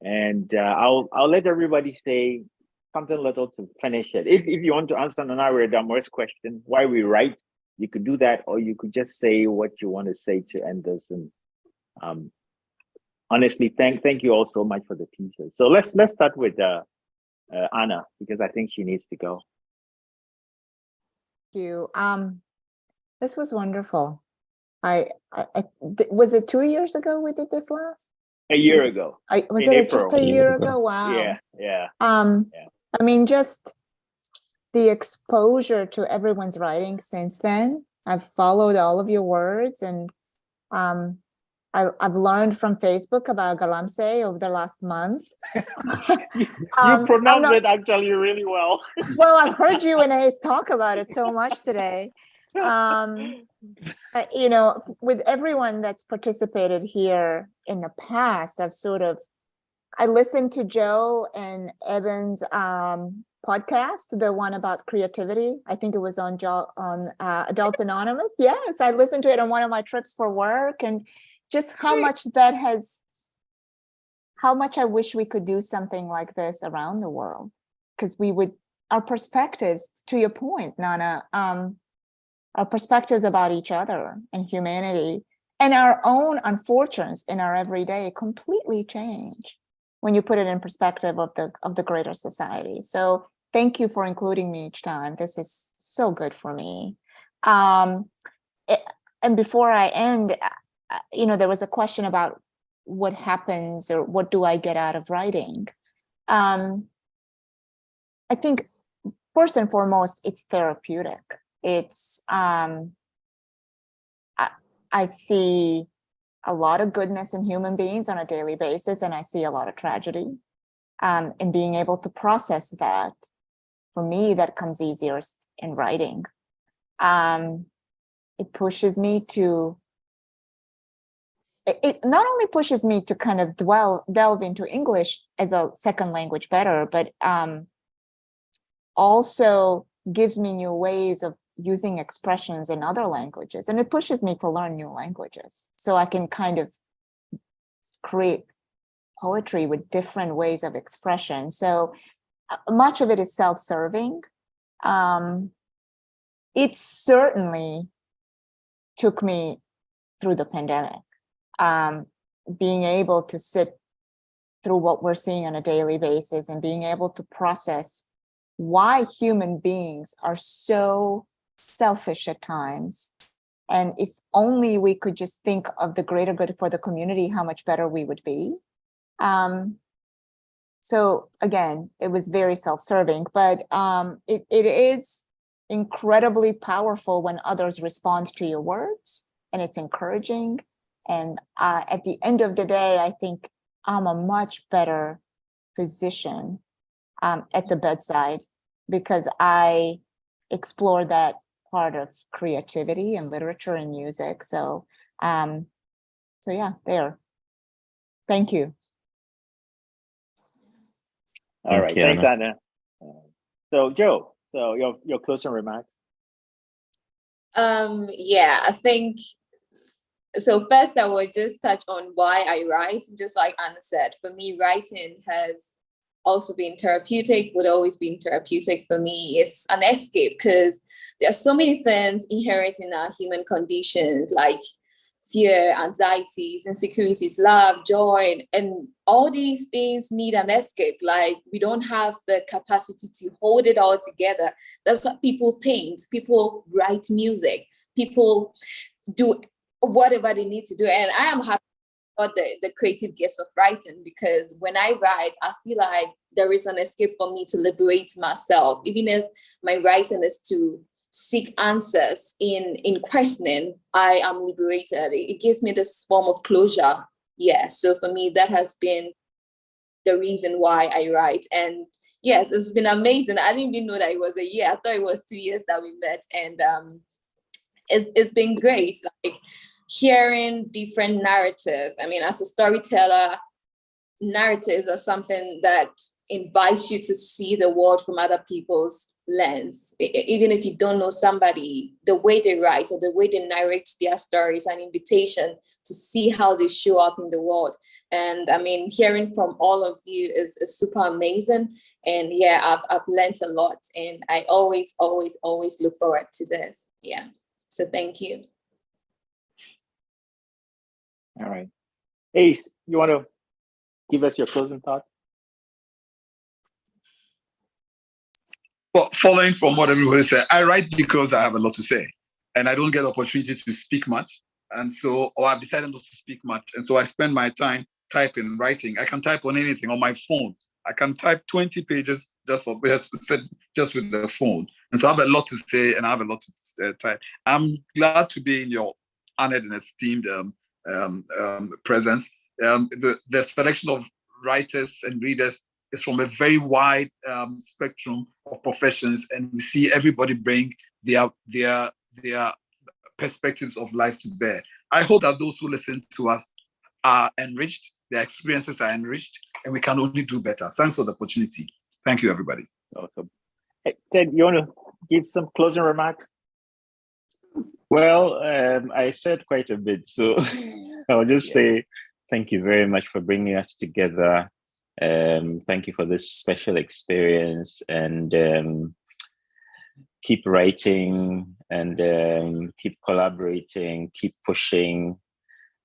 let everybody say something little to finish it. If you want to answer Nanawe Damore's question, why we write, you could do that, or you could just say what you want to say to end this. And honestly, thank you all so much for the pieces. So let's start with Anna, because I think she needs to go. Thank you. This was wonderful. Was it 2 years ago we did this last? A year ago. Was in it just April. a year ago? Wow. Yeah. Yeah. Yeah. I mean, just the exposure to everyone's writing since then. I've followed all of your words, and I've learned from Facebook about Galamsey over the last month. You pronounce it actually really well. Well, I've heard you and Ace talk about it so much today. You know, with everyone that's participated here in the past, I listened to Joe and Evan's podcast, the one about creativity. I think it was on Adult Anonymous. Yes, I listened to it on one of my trips for work, and just how much I wish we could do something like this around the world, because our perspectives, to your point, Nana, our perspectives about each other and humanity and our own unfortunes in our everyday completely change when you put it in perspective of the greater society. So thank you for including me each time. This is so good for me. And before I end, you know, there was a question about what happens or what do I get out of writing. I think first and foremost, it's therapeutic. It's I see a lot of goodness in human beings on a daily basis, and I see a lot of tragedy. And being able to process that, for me, that comes easiest in writing. It pushes me to. It not only pushes me to kind of delve into English as a second language better, but also gives me new ways of using expressions in other languages. And it pushes me to learn new languages so I can kind of create poetry with different ways of expression. So much of it is self-serving. It certainly took me through the pandemic. Being able to sit through what we're seeing on a daily basis and being able to process why human beings are so selfish at times. And if only we could just think of the greater good for the community, how much better we would be. So again, it was very self-serving, but it is incredibly powerful when others respond to your words, and it's encouraging. And at the end of the day, I think I'm a much better physician at the bedside because I explore that part of creativity and literature and music. So, yeah, there. Thank you. All right, Thank you, thanks, Anna. Anna. So Joe, so your closing remarks. Yeah, I think so. First, I will just touch on why I write. Just like Anna said, for me, writing has also been therapeutic, would always be therapeutic for me. It's an escape because there are so many things inherent in our human conditions, like fear, anxieties, insecurities, love, joy, and all these things need an escape. Like we don't have the capacity to hold it all together. That's what people paint, people write music, people do whatever they need to do. And I am happy about the creative gift of writing, because when I write, I feel like there is an escape for me to liberate myself, even if my writing is to seek answers in questioning. I am liberated. It gives me this form of closure. Yeah, so for me, that has been the reason why I write. And yes, it's been amazing. I didn't even know that it was a year. I thought it was 2 years that we met, and it's been great. Like hearing different narrative. I mean, as a storyteller, narratives are something that invites you to see the world from other people's lens. Even if you don't know somebody, the way they write or the way they narrate their stories, an invitation to see how they show up in the world. And I mean, hearing from all of you is super amazing. And yeah, I've learned a lot, and I always look forward to this. Yeah. So thank you. All right. Ace, you want to give us your closing thoughts? Well, following from what everybody said, I write because I have a lot to say, and I don't get opportunity to speak much. And so, or I've decided not to speak much. And so I spend my time typing, writing. I can type on anything on my phone. I can type 20 pages just with the phone. And so I have a lot to say, and I have a lot to type. I'm glad to be in your honored and esteemed presence. The selection of writers and readers is from a very wide spectrum of professions, and we see everybody bring their perspectives of life to bear. I hope that those who listen to us are enriched, their experiences are enriched, and we can only do better. Thanks for the opportunity. Thank you, everybody. Awesome. Hey, Ted, you want to give some closing remarks? Well, I said quite a bit, so I'll just say thank you very much for bringing us together. Thank you for this special experience, and keep writing, and keep collaborating, keep pushing.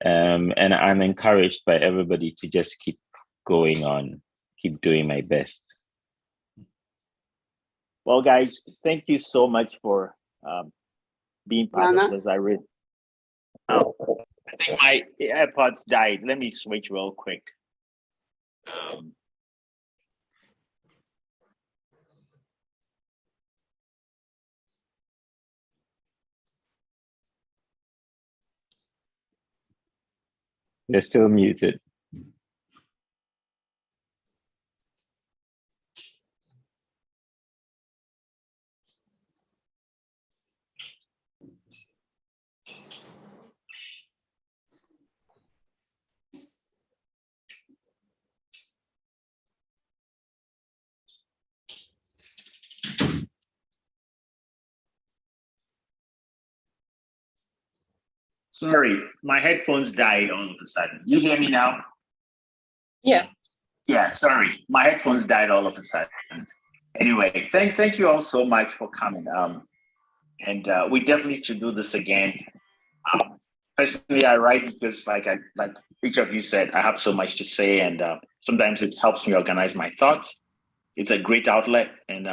And I'm encouraged by everybody to just keep going on, keep doing my best. Well, guys, thank you so much for being part of this. I read. I think my AirPods died. Let me switch real quick. They're still muted. Sorry, my headphones died all of a sudden. You hear me now? Yeah. Yeah, sorry. My headphones died all of a sudden. Anyway, thank you all so much for coming. And we definitely should do this again. Personally, I write because, like each of you said, I have so much to say, and sometimes it helps me organize my thoughts. It's a great outlet, and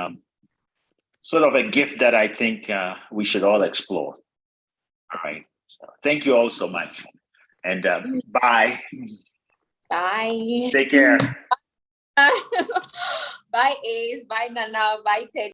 sort of a gift that I think we should all explore. All right. So thank you all so much. And bye. Bye. Take care. Bye, Ace. Bye, Nana. Bye, Ted.